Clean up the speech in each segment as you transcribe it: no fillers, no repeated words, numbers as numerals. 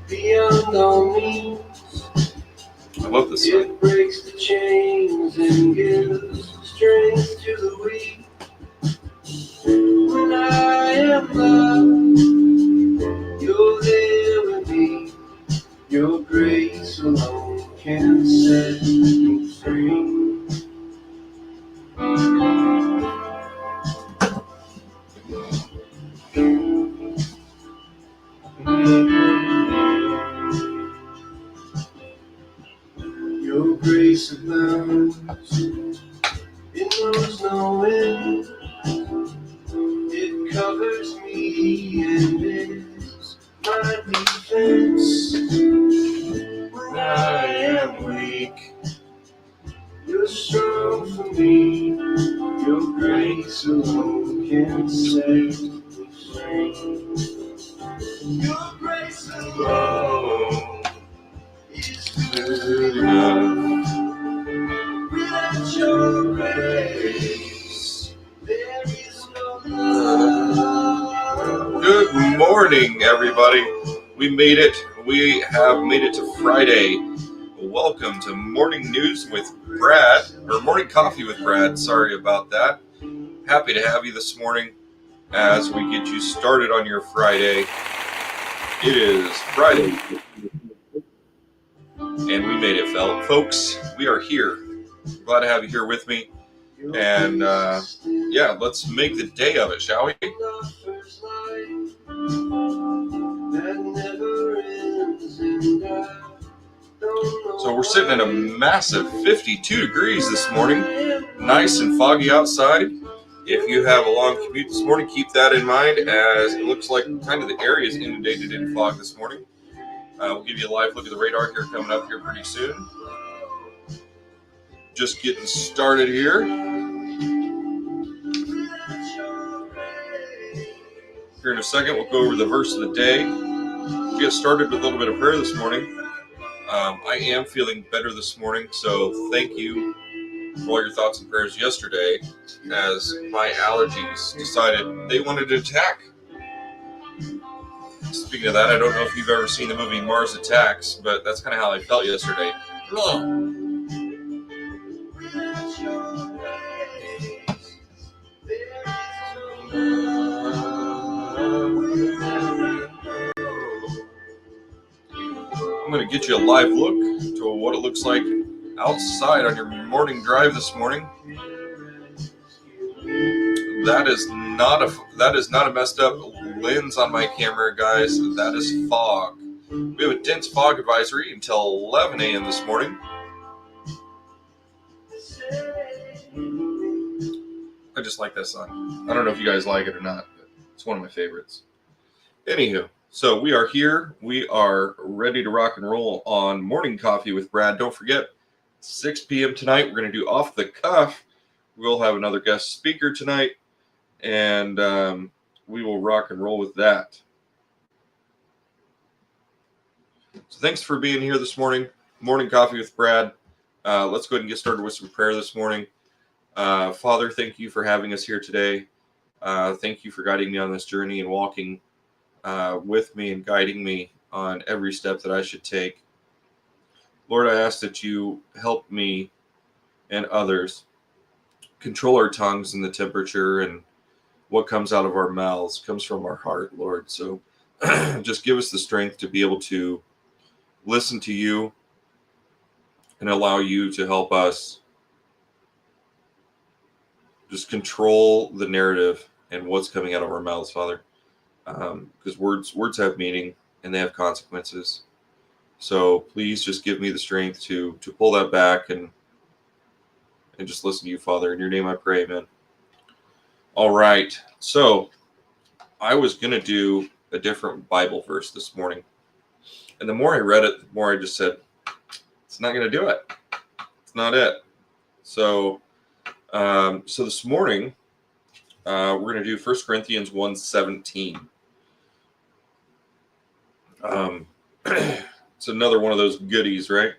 beyond all means. I love this It song. breaks the chains and gives strength to the weak. When I am loved, you're there with me. Your grace alone can set me free. Your grace abounds, it knows no end. It covers me and is my defense. When I am weak, you're strong for me. Your grace alone can set me free. Your grace alone is good enough. Without your grace, there is no love. Good morning, everybody. We made it. We have made it to Friday. Welcome to Morning News with Brad, or Morning Coffee with Brad. Sorry about that. Happy to have you this morning as we get you started on your Friday. It is Friday, and we made it, folks. We are here. Glad to have you here with me. And yeah, let's make the day of it, shall we? So we're sitting at a massive 52 degrees this morning. Nice and foggy outside. If you have a long commute this morning, keep that in mind, as it looks like kind of the area is inundated in fog this morning. We'll give you a live look at the radar here coming up here pretty soon. Just getting started here. Here in a second, we'll go over the verse of the day. We'll get started with a little bit of prayer this morning. I am feeling better this morning, so thank you for all your thoughts and prayers yesterday, as my allergies decided they wanted to attack. Speaking of that, I don't know if you've ever seen the movie Mars Attacks, but that's kind of how I felt yesterday. Ugh. I'm going to get you a live look to what it looks like outside on your morning drive this morning. That is not a messed up lens on my camera, guys. That is fog. We have a dense fog advisory until 11 a.m. this morning. I just like that song. I don't know if you guys like it or not, but it's one of my favorites. Anywho, so we are here. We are ready to rock and roll on Morning Coffee with Brad. Don't forget, 6 p.m. tonight, we're going to do Off the Cuff. We'll have another guest speaker tonight, and we will rock and roll with that. So thanks for being here this morning. Morning Coffee with Brad. Let's go ahead and get started with some prayer this morning. Father, thank you for having us here today. Thank you for guiding me on this journey and walking with me and guiding me on every step that I should take. Lord, I ask that you help me and others control our tongues and the temperature, and what comes out of our mouths comes from our heart, Lord. So just give us the strength to be able to listen to you and allow you to help us just control the narrative and what's coming out of our mouths, Father. Because words have meaning and they have consequences. So please just give me the strength to pull that back and just listen to you, Father. In your name I pray, amen. All right. So I was going to do a different Bible verse this morning. And the more I read it, the more I just said, it's not going to do it. It's not it. So this morning, we're going to do 1 Corinthians 1:17. It's another one of those goodies, right?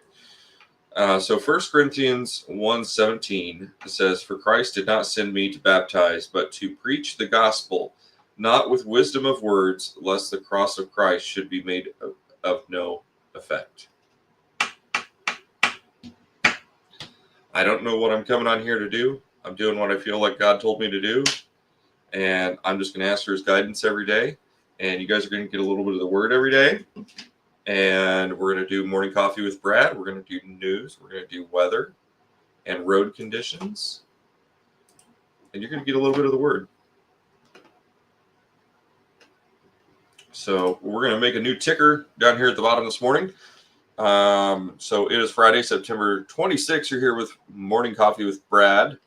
So 1 Corinthians 1:17 says, "For Christ did not send me to baptize, but to preach the gospel, not with wisdom of words, lest the cross of Christ should be made of no effect. I don't know what I'm coming on here to do. I'm doing what I feel like God told me to do. And I'm just going to ask for his guidance every day. And you guys are going to get a little bit of the word every day. And we're going to do morning coffee with Brad. We're going to do news. We're going to do weather and road conditions. And you're going to get a little bit of the word. So we're going to make a new ticker down here at the bottom this morning. So it is Friday, September 26th. You're here with Morning Coffee with Brad.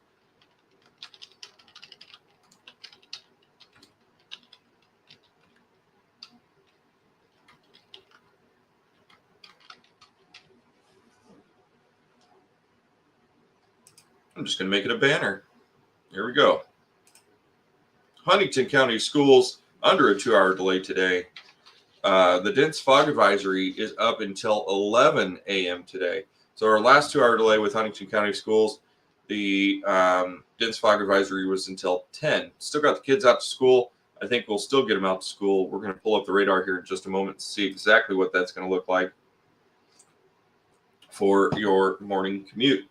I'm just going to make it a banner. Here we go. Huntington County Schools under a 2-hour delay today. The dense fog advisory is up until 11 a.m. today. So our last 2-hour delay with Huntington County Schools, the dense fog advisory was until 10. Still got the kids out to school. I think we'll still get them out to school. We're going to pull up the radar here in just a moment to see exactly what that's going to look like for your morning commute.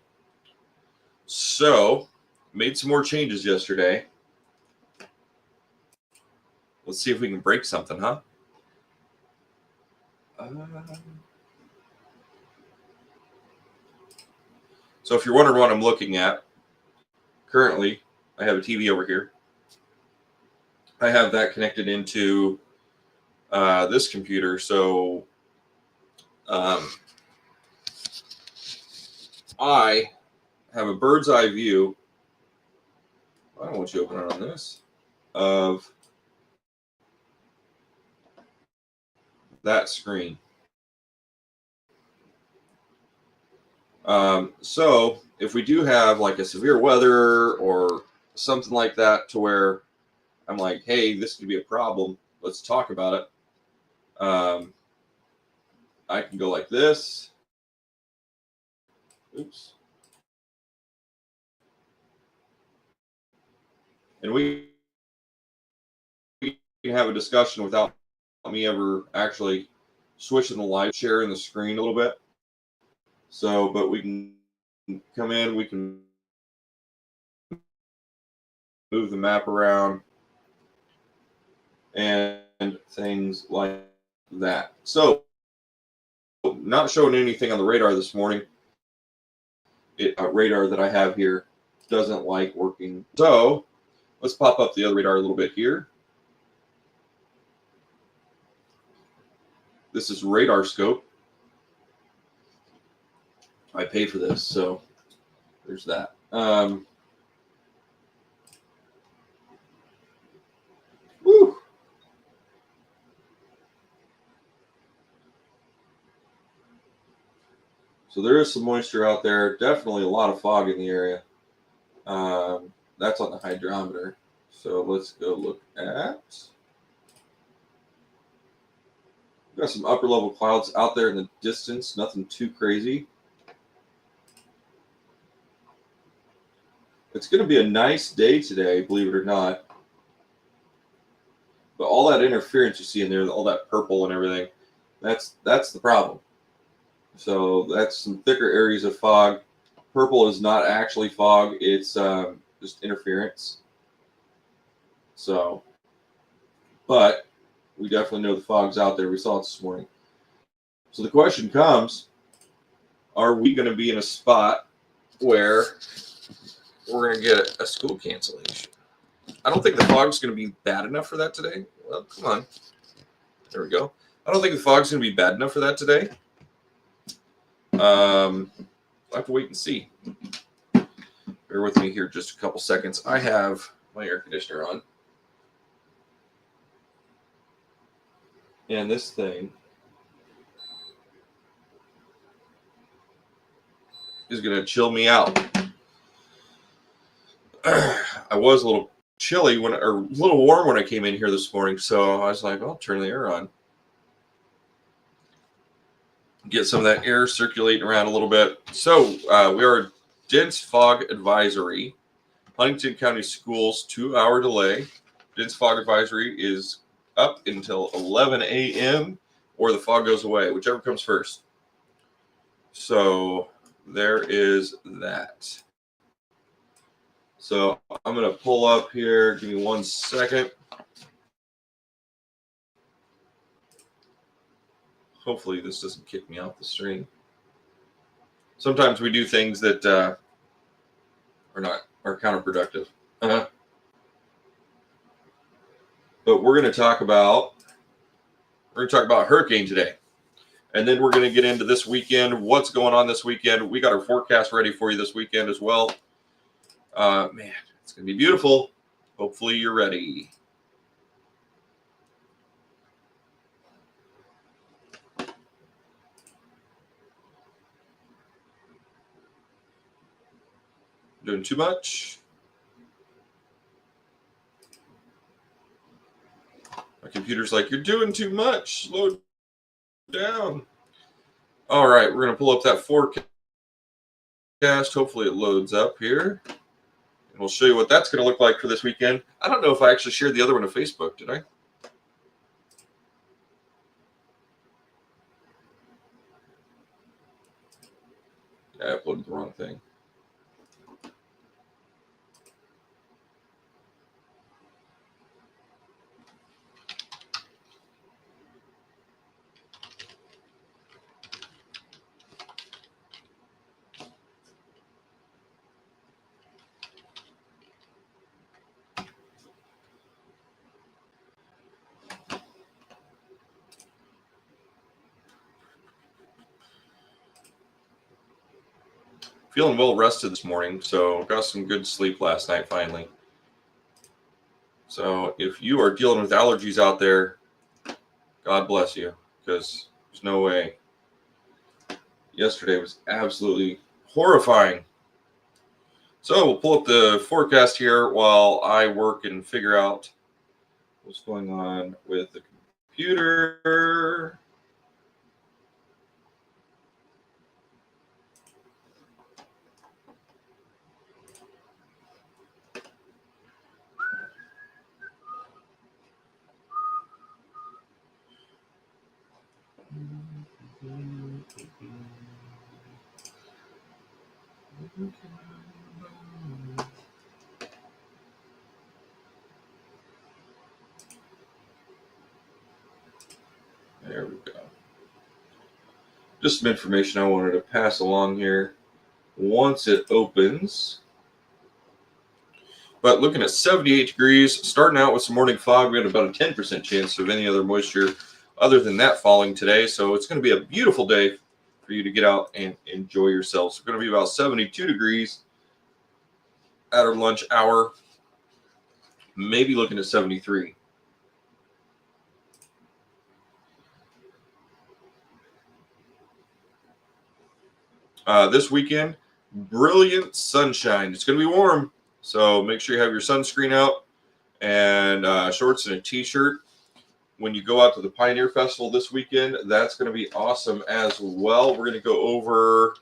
So, made some more changes yesterday. Let's see if we can break something, huh? So if you're wondering what I'm looking at, currently I have a TV over here. I have that connected into this computer. So I have a bird's eye view. I don't want you to open it on this. Of that screen. So if we do have like a severe weather or something like that to where I'm like, hey, this could be a problem, let's talk about it. I can go like this. Oops. And we can have a discussion without me ever actually switching the light, sharing the screen a little bit. So, but we can come in, we can move the map around and things like that. So, not showing anything on the radar this morning. Radar that I have here doesn't like working. So, let's pop up the other radar a little bit here. This is Radar Scope. I pay for this, so there's that. Woo. So there is some moisture out there. Definitely a lot of fog in the area. That's on the hydrometer. So let's go look at. We've got some upper level clouds out there in the distance. Nothing too crazy. It's going to be a nice day today, believe it or not. But all that interference you see in there, all that purple and everything, that's the problem. So that's some thicker areas of fog. Purple is not actually fog. It's just interference. So, but we definitely know the fog's out there. We saw it this morning. So the question comes, are we going to be in a spot where we're going to get a school cancellation? I don't think the fog's going to be bad enough for that today. Well, come on. There we go. I don't think the fog's going to be bad enough for that today. I'll have to wait and see. Bear with me here just a couple seconds. I have my air conditioner on. And this thing is going to chill me out. I was a little chilly or a little warm when I came in here this morning, so I was like, I'll turn the air on. Get some of that air circulating around a little bit. So we are dense fog advisory. Huntington County Schools 2-hour delay. Dense fog advisory is up until 11 a.m. or the fog goes away, whichever comes first. So there is that. So I'm going to pull up here. Give me 1 second. Hopefully this doesn't kick me off the stream. Sometimes we do things that are counterproductive. But we're going to talk about hurricane today. And then we're going to get into this weekend, what's going on this weekend. We got our forecast ready for you this weekend as well. Man, it's going to be beautiful. Hopefully you're ready. Doing too much? My computer's like, you're doing too much. Slow down. All right, we're going to pull up that forecast. Hopefully it loads up here. And we'll show you what that's going to look like for this weekend. I don't know if I actually shared the other one on Facebook, did I? I uploaded the wrong thing. Feeling well rested this morning, so got some good sleep last night finally. So if you are dealing with allergies out there, God bless you, because there's no way. Yesterday was absolutely horrifying. So we'll pull up the forecast here while I work and figure out what's going on with the computer. There we go. Just some information I wanted to pass along here once it opens. But looking at 78 degrees, starting out with some morning fog, we had about a 10% chance of any other moisture other than that falling today. So it's going to be a beautiful day for you to get out and enjoy yourselves. It's going to be about 72 degrees at our lunch hour, maybe looking at 73. This weekend, brilliant sunshine. It's going to be warm, so make sure you have your sunscreen out and shorts and a t-shirt. When you go out to the Pioneer Festival this weekend, that's going to be awesome as well. We're going to go over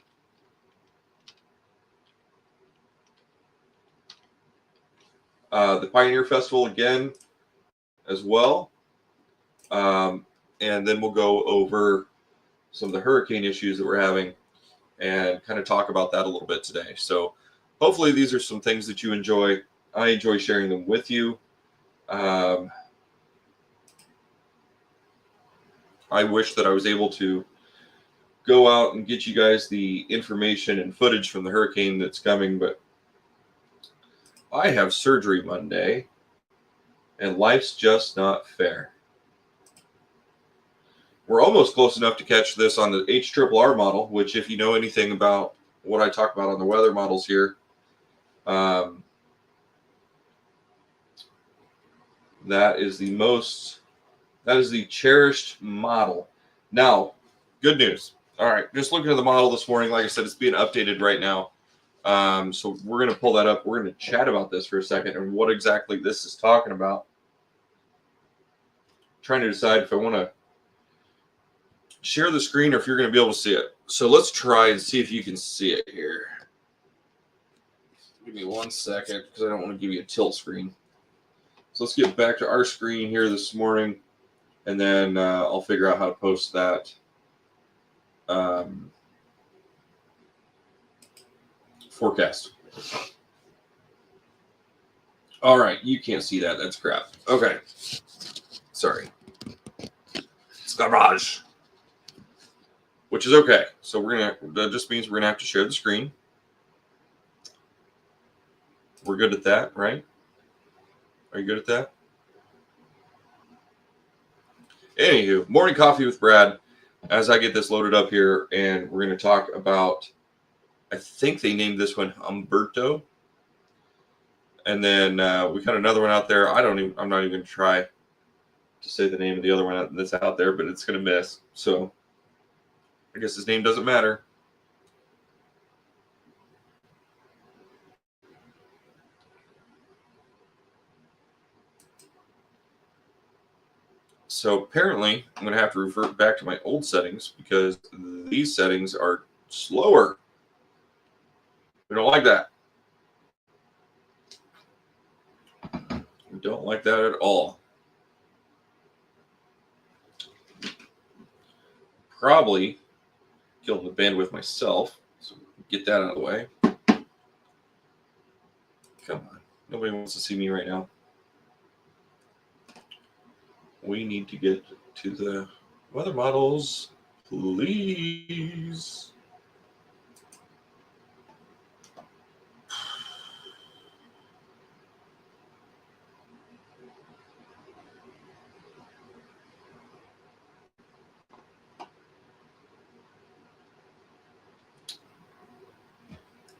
the Pioneer Festival again as well. And then we'll go over some of the hurricane issues that we're having and kind of talk about that a little bit today. So hopefully these are some things that you enjoy. I enjoy sharing them with you. I wish that I was able to go out and get you guys the information and footage from the hurricane that's coming, but I have surgery Monday, and life's just not fair. We're almost close enough to catch this on the HRRR model, which if you know anything about what I talk about on the weather models here, that is the cherished model. Now, good news. All right, just looking at the model this morning, like I said, it's being updated right now. So we're going to pull that up. We're going to chat about this for a second and what exactly this is talking about. Trying to decide if I want to share the screen or if you're going to be able to see it. So let's try and see if you can see it here. Give me 1 second because I don't want to give you a tilt screen. So let's get back to our screen here this morning. and then I'll figure out how to post that forecast. All right, you can't see that. That's crap. Okay, sorry. It's garbage. Which is okay. So that just means we're gonna have to share the screen. We're good at that, right? Are you good at that? Anywho, morning coffee with Brad. As I get this loaded up here, and we're gonna talk about, I think they named this one Humberto. And then we got another one out there. I'm not even gonna try to say the name of the other one that's out there, but it's gonna miss. So I guess his name doesn't matter. So apparently I'm gonna have to revert back to my old settings because these settings are slower. We don't like that. We don't like that at all. Probably killing the bandwidth myself. So get that out of the way. Come on. Nobody wants to see me right now. We need to get to the weather models, please.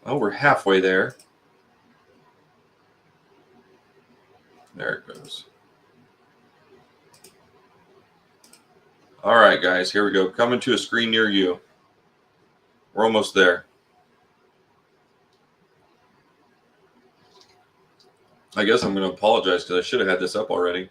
Oh, we're halfway there. There it goes. All right, guys, here we go. Coming to a screen near you. We're almost there. I guess I'm going to apologize because I should have had this up already.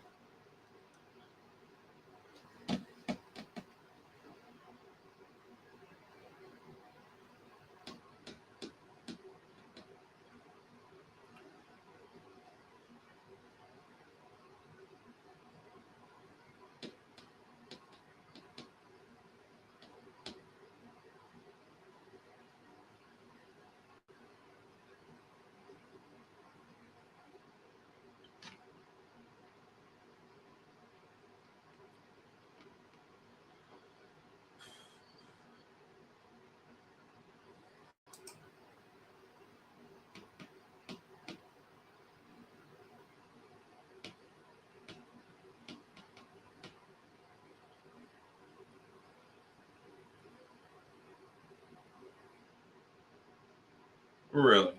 Really?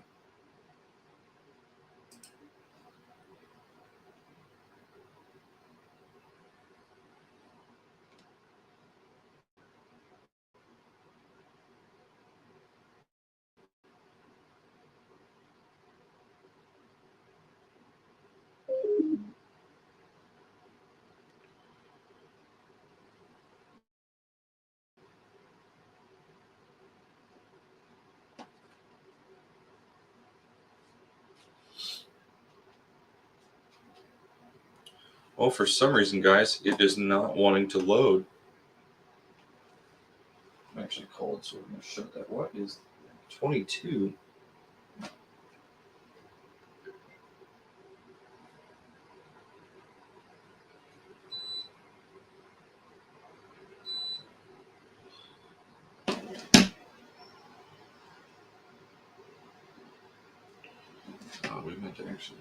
Well, for some reason, guys, it is not wanting to load. I'm actually cold, so we're going to shut that. What is 22? Oh, we meant to actually.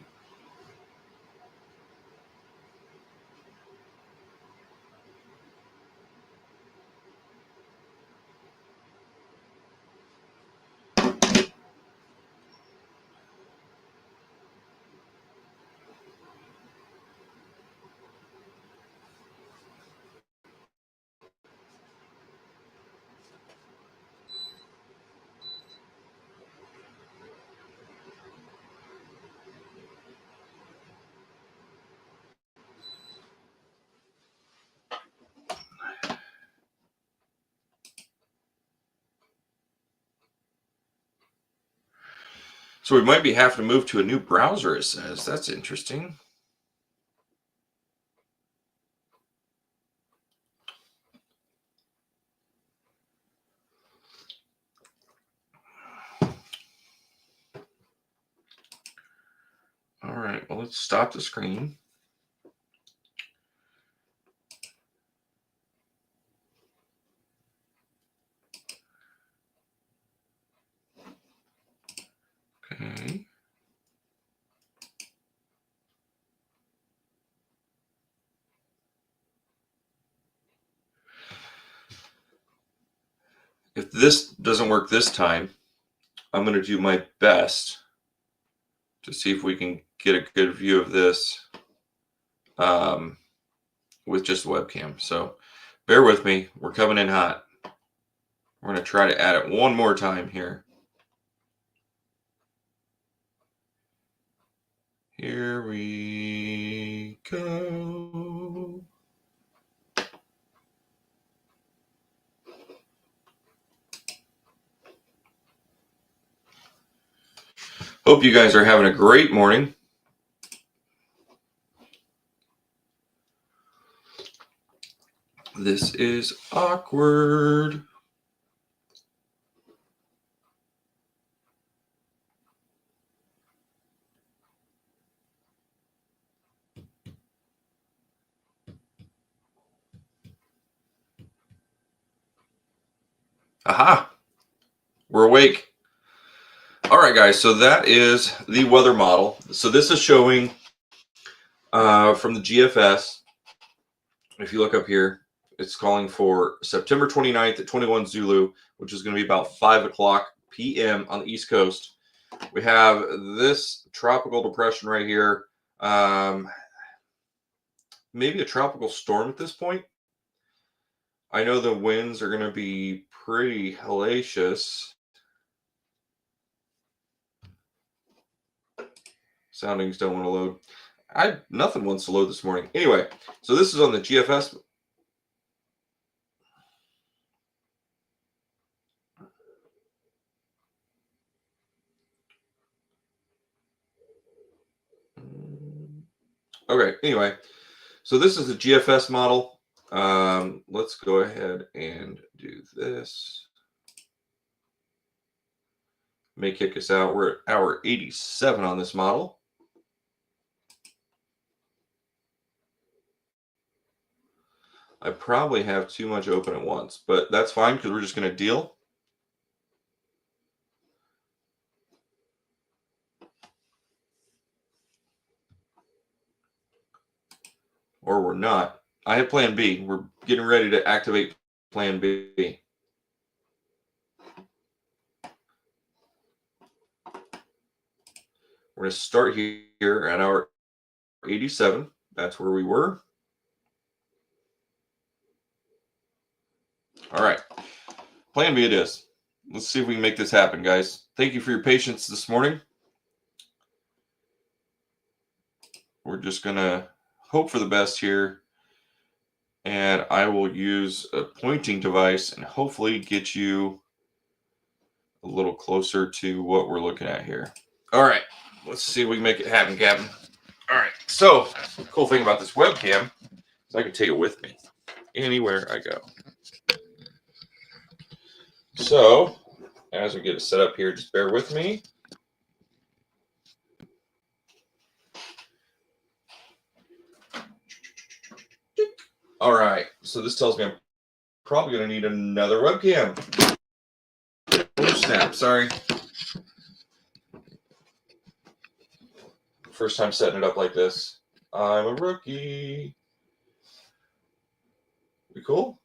So we might be having to move to a new browser, it says. That's interesting. let's stop the screen. Okay. If this doesn't work this time, I'm going to do my best to see if we can get a good view of this with just webcam. So bear with me. We're coming in hot. We're going to try to add it one more time here. Here we go. Hope you guys are having a great morning. This is awkward. Aha! We're awake. All right, guys. So that is the weather model. So this is showing from the GFS. If you look up here, it's calling for September 29th at 21 Zulu, which is going to be about 5 o'clock p.m. on the East Coast. We have this tropical depression right here. Maybe a tropical storm at this point. I know the winds are going to be pretty hellacious. Soundings don't want to load. Nothing wants to load this morning. Anyway, so this is on the GFS. Okay, anyway, so this is the GFS model. Let's go ahead and do this. May kick us out. We're at hour 87 on this model. I probably have too much open at once, but that's fine because we're just going to deal. Or we're not. I have plan B. We're getting ready to activate plan B. We're going to start here at hour 87. That's where we were. All right. Plan B it is. Let's see if we can make this happen, guys. Thank you for your patience this morning. We're just going to hope for the best here. And I will use a pointing device and hopefully get you a little closer to what we're looking at here. All right. Let's see if we can make it happen, Captain. All right. So, the cool thing about this webcam is I can take it with me anywhere I go. So, as we get it set up here, just bear with me. All right. So, this tells me I'm probably going to need another webcam. Oh, snap. Sorry. First time setting it up like this. I'm a rookie. We cool?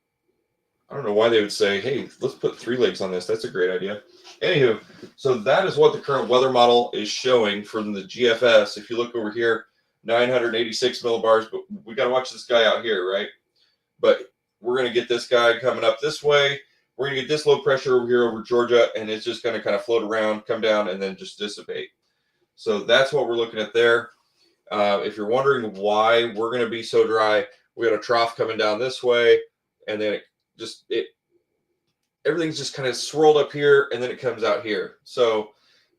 I don't know why they would say, hey, let's put 3 legs on this. That's a great idea. Anywho, so that is what the current weather model is showing from the GFS. If you look over here, 986 millibars, but we got to watch this guy out here, right? But we're going to get this guy coming up this way. We're going to get this low pressure over here over Georgia, and it's just going to kind of float around, come down, and then just dissipate. So that's what we're looking at there. If you're wondering why we're going to be so dry, we got a trough coming down this way, and then everything's just kind of swirled up here, and then it comes out here. So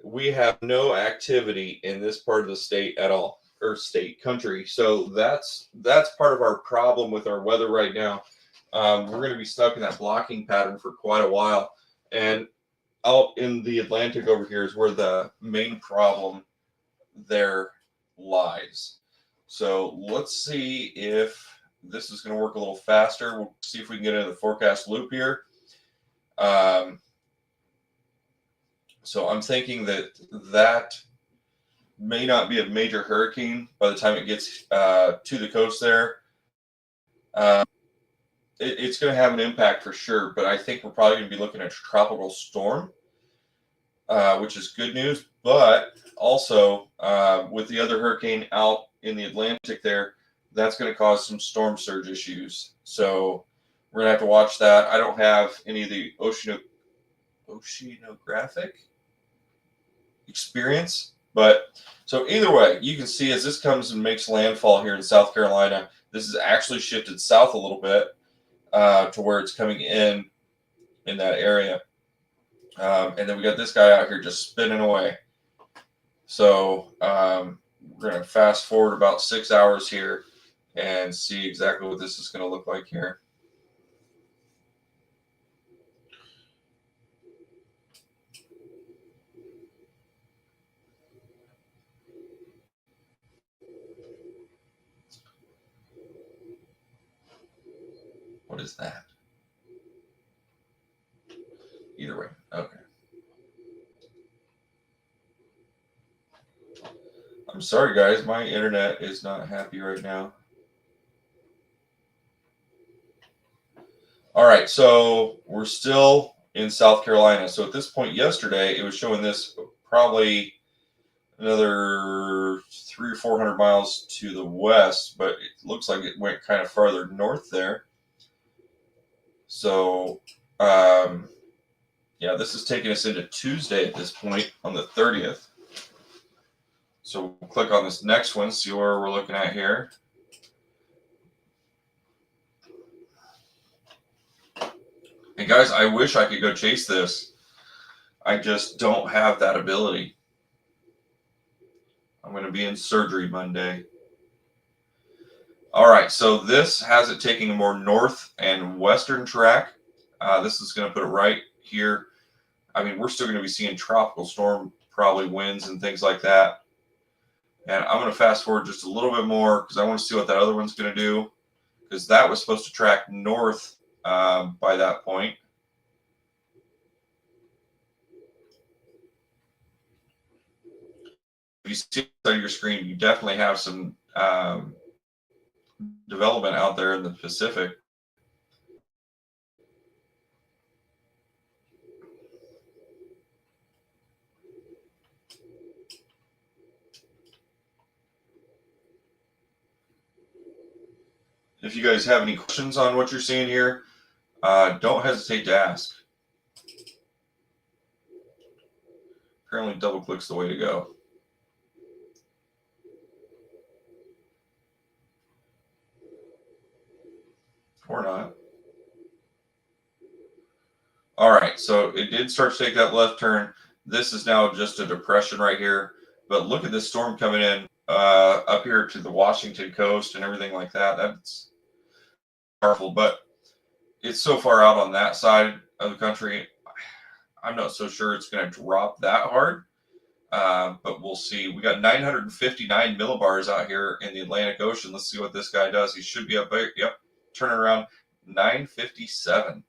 we have no activity in this part of the state at all, or country. So that's part of our problem with our weather right now. We're going to be stuck in that blocking pattern for quite a while, and out in the Atlantic over here is where the main problem there lies. So let's see if this is going to work a little faster. We'll see if we can get into the forecast loop here. So I'm thinking that may not be a major hurricane by the time it gets to the coast there. It's going to have an impact for sure, but I think we're probably going to be looking at a tropical storm, which is good news. But also, with the other hurricane out in the Atlantic there, that's going to cause some storm surge issues. So we're going to have to watch that. I don't have any of the oceanographic experience, but so either way, you can see as this comes and makes landfall here in South Carolina, this has actually shifted south a little bit to where it's coming in that area. And then we got this guy out here just spinning away. So we're going to fast forward about 6 hours here and see exactly what this is going to look like here. What is that? Either way, okay. I'm sorry, guys. My internet is not happy right now. All right, so we're still in South Carolina. So at this point yesterday, it was showing this probably another 300 or 400 miles to the west, but it looks like it went kind of farther north there. So, yeah, this is taking us into Tuesday at this point on the 30th. So we'll click on this next one, see where we're looking at here. And guys, I wish I could go chase this. I just don't have that ability. I'm going to be in surgery Monday. All right, so this has it taking a more north and western track. This is going to put it right here. I mean, we're still going to be seeing tropical storm, probably winds and things like that. And I'm going to fast forward just a little bit more because I want to see what that other one's going to do, because that was supposed to track north by that point. If you see on your screen, you definitely have some development out there in the Pacific. If you guys have any questions on what you're seeing here, don't hesitate to ask. Apparently double click's the way to go. Or not. All right, so it did start to take that left turn. This is now just a depression right here. But look at this storm coming in up here to the Washington coast and everything like that. That's powerful, but it's so far out on that side of the country. I'm not so sure it's going to drop that hard, but we'll see. We got 959 millibars out here in the Atlantic Ocean. Let's see what this guy does. He should be up there. Yep, turning around 957.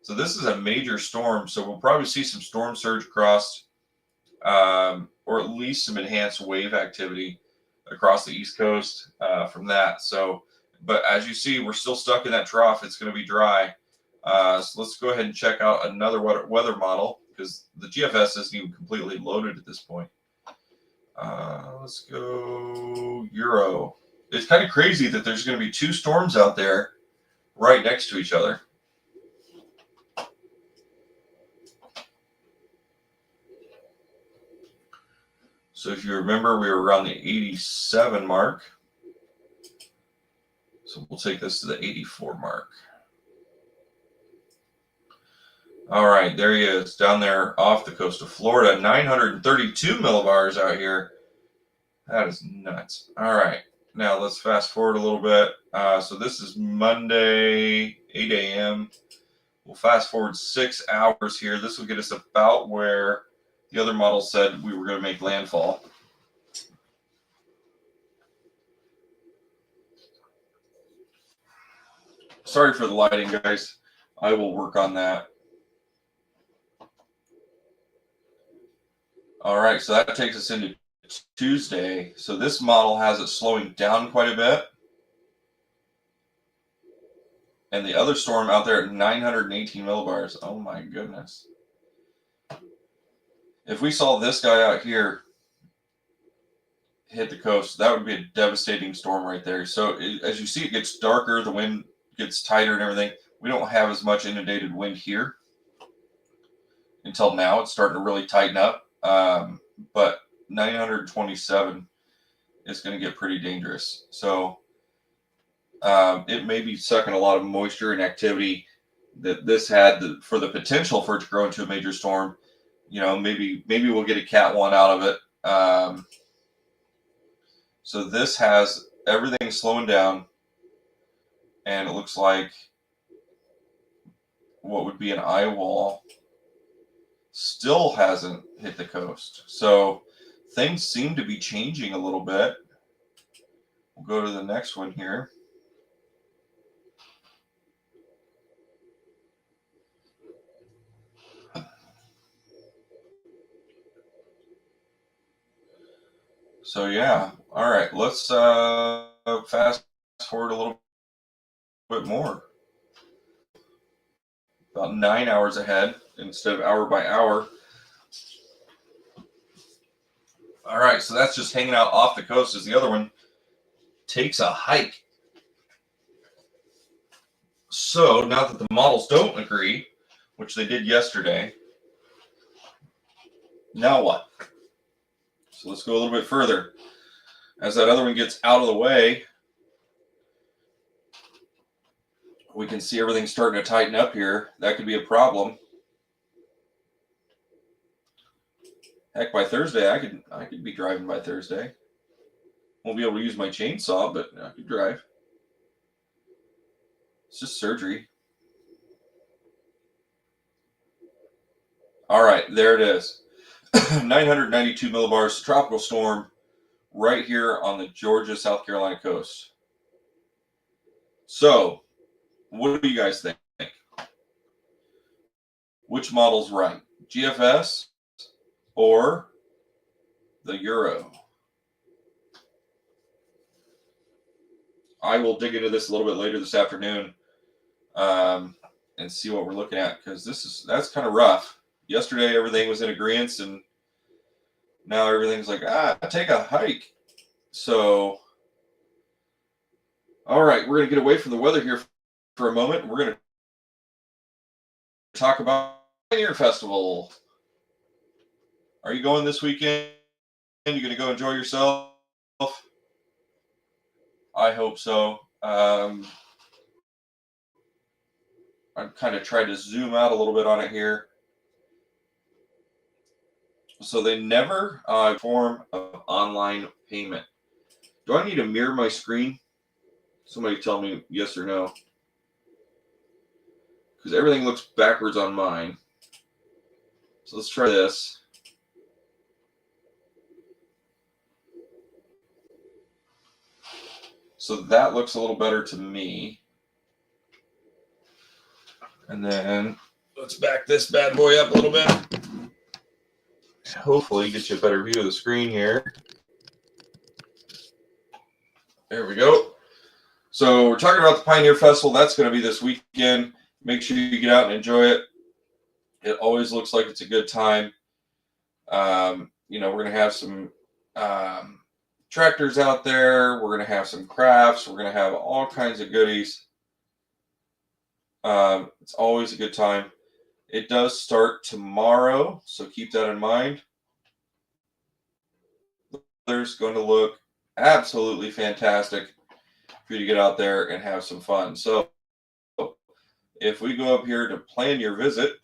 So this is a major storm. So we'll probably see some storm surge across, or at least some enhanced wave activity across the East Coast from that. So, but as you see, we're still stuck in that trough. It's going to be dry. So let's go ahead and check out another weather model, because the GFS isn't even completely loaded at this point. Let's go Euro. It's kind of crazy that there's going to be two storms out there right next to each other. So if you remember, we were around the 87 mark. So we'll take this to the 84 mark. All right, there he is, down there off the coast of Florida. 932 millibars out here. That is nuts. All right, now let's fast forward a little bit. So this is Monday, 8 a.m. We'll fast forward 6 hours here. This will get us about where the other model said we were going to make landfall. Sorry for the lighting, guys. I will work on that. All right, so that takes us into Tuesday. So this model has it slowing down quite a bit. And the other storm out there at 918 millibars. Oh my goodness. If we saw this guy out here hit the coast, that would be a devastating storm right there. So as you see, it gets darker, the wind gets tighter and everything. We don't have as much inundated wind here until now. It's starting to really tighten up. But 927 is going to get pretty dangerous. So it may be sucking a lot of moisture and activity that this had for the potential for it to grow into a major storm. You know, maybe we'll get a Cat 1 out of it. So this has everything slowing down, and it looks like what would be an eye wall still hasn't hit the coast. So things seem to be changing a little bit. We'll go to the next one here. So yeah, all right, let's fast forward a little bit more. About 9 hours ahead instead of hour by hour. All right, so that's just hanging out off the coast as the other one takes a hike. So now that the models don't agree, which they did yesterday, now what? So let's go a little bit further. As that other one gets out of the way, we can see everything starting to tighten up here. That could be a problem. Heck, by Thursday, I could be driving by Thursday. Won't be able to use my chainsaw, but I could drive. It's just surgery. All right, there it is. 992 millibars, tropical storm right here on the Georgia, South Carolina coast. So, what do you guys think? Which model's right? GFS or the Euro? I will dig into this a little bit later this afternoon and see what we're looking at, because that's kind of rough. Yesterday, everything was in agreement, and now everything's like, take a hike. So, all right, we're going to get away from the weather here for a moment. We're going to talk about Pioneer Festival. Are you going this weekend? You're going to go enjoy yourself? I hope so. I kind of tried to zoom out a little bit on it here. So they never form of online payment. Do I need to mirror my screen? Somebody tell me yes or no. Because everything looks backwards on mine. So let's try this. So that looks a little better to me. And then let's back this bad boy up a little bit. Hopefully get you a better view of the screen here. There we go. So we're talking about the Pioneer Festival. That's going to be this weekend. Make sure you get out and enjoy it. It always looks like it's a good time. We're going to have some tractors out there. We're going to have some crafts. We're going to have all kinds of goodies. It's always a good time. It does start tomorrow, so keep that in mind. There's going to look absolutely fantastic for you to get out there and have some fun. So if we go up here to plan your visit,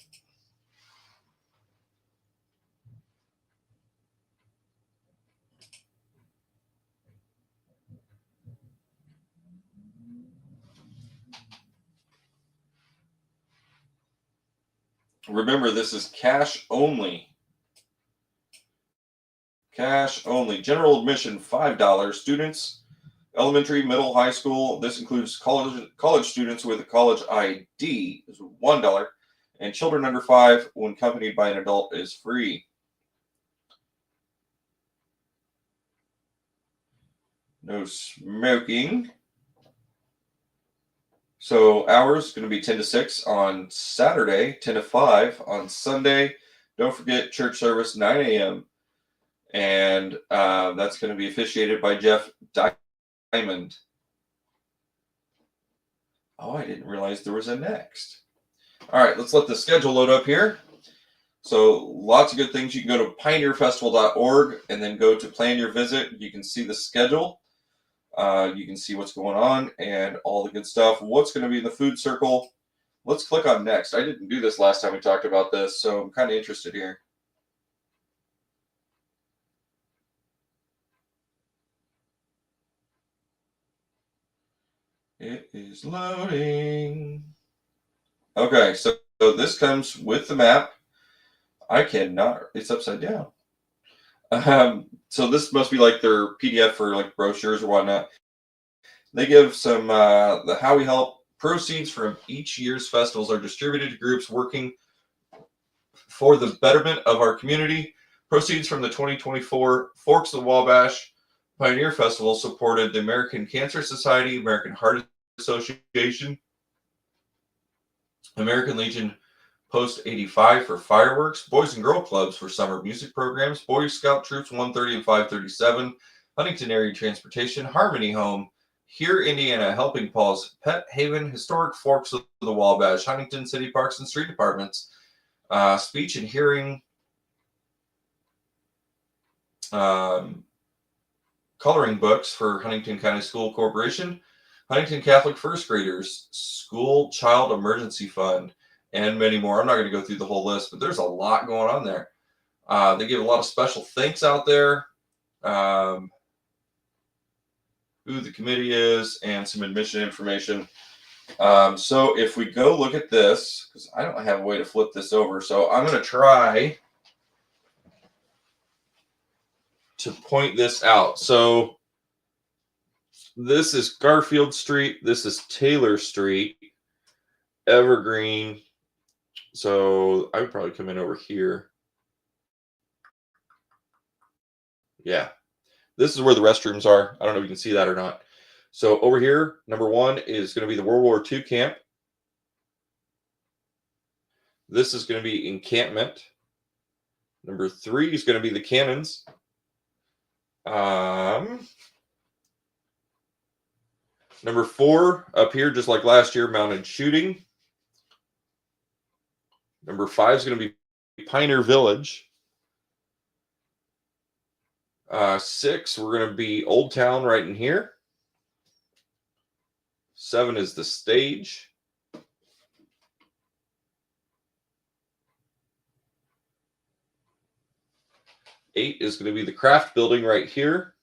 remember, this is cash only. Cash only. General admission, $5. Students, Elementary, middle, high school. This includes college students with a college ID is $1, and children under 5, when accompanied by an adult, is free. No smoking. So hours going to be 10 to 6 on Saturday, 10 to 5 on Sunday. Don't forget church service 9 a.m. And that's going to be officiated by Jeff Diamond. Oh, I didn't realize there was a next. All right, let's let the schedule load up here. So lots of good things. You can go to pioneerfestival.org and then go to plan your visit. You can see the schedule. You can see what's going on and all the good stuff. What's going to be in the food circle? Let's click on next. I didn't do this last time we talked about this, so I'm kind of interested here. It is loading. Okay, so this comes with the map. I cannot, it's upside down. So this must be like their PDF for like brochures or whatnot. They give some, the How We Help proceeds from each year's festivals are distributed to groups working for the betterment of our community. Proceeds from the 2024 Forks of the Wabash Pioneer Festival supported the American Cancer Society, American Heart Association, American Legion Post 85 for fireworks, Boys and Girl Clubs for summer music programs, Boy Scout Troops 130 and 537, Huntington Area Transportation, Harmony Home, Here Indiana, Helping Paws, Pet Haven, Historic Forks of the Wabash, Huntington City Parks and Street Departments, Speech and Hearing, Coloring Books for Huntington County School Corporation, Huntington Catholic First Graders, School Child Emergency Fund, and many more. I'm not going to go through the whole list, but there's a lot going on there. They give a lot of special thanks out there, who the committee is, and some admission information. So if we go look at this, because I don't have a way to flip this over, so I'm going to try to point this out. So this is Garfield Street. This is Taylor Street, Evergreen. So I would probably come in over here. Yeah. This is where the restrooms are. I don't know if you can see that or not. So over here, number 1 is going to be the World War II camp. This is going to be encampment. Number 3 is going to be the cannons. Number 4 up here, just like last year, mounted shooting. Number 5 is going to be Pioneer Village. 6, we're going to be Old Town right in here. 7 is the stage. 8 is going to be the craft building right here.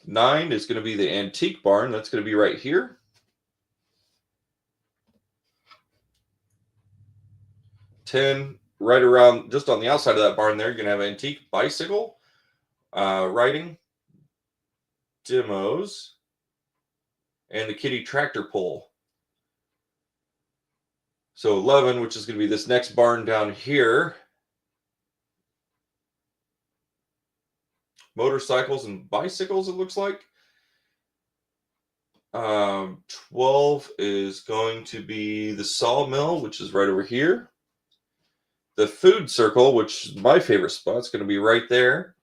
9 is going to be the antique barn. That's going to be right here. 10, right around, just on the outside of that barn there, you're going to have antique bicycle, riding, demos, and the kiddie tractor pull. So 11, which is going to be this next barn down here, motorcycles and bicycles, it looks like. 12 is going to be the sawmill, which is right over here. The food circle, which is my favorite spot, is going to be right there.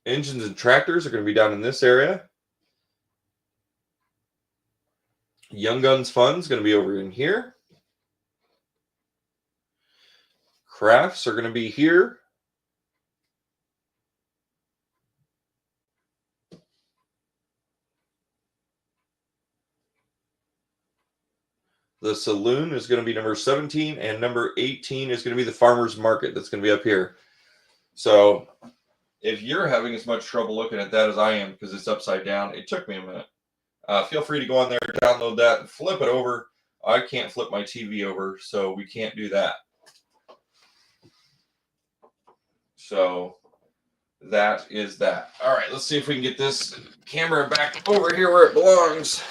Engines and tractors are going to be down in this area. Young Guns Fund is going to be over in here. Crafts are going to be here. The saloon is going to be number 17, and number 18 is going to be the farmer's market. That's going to be up here. So if you're having as much trouble looking at that as I am because it's upside down, it took me a minute. Feel free to go on there, download that, and flip it over. I can't flip my TV over, so we can't do that. So that is that. All right, let's see if we can get this camera back over here where it belongs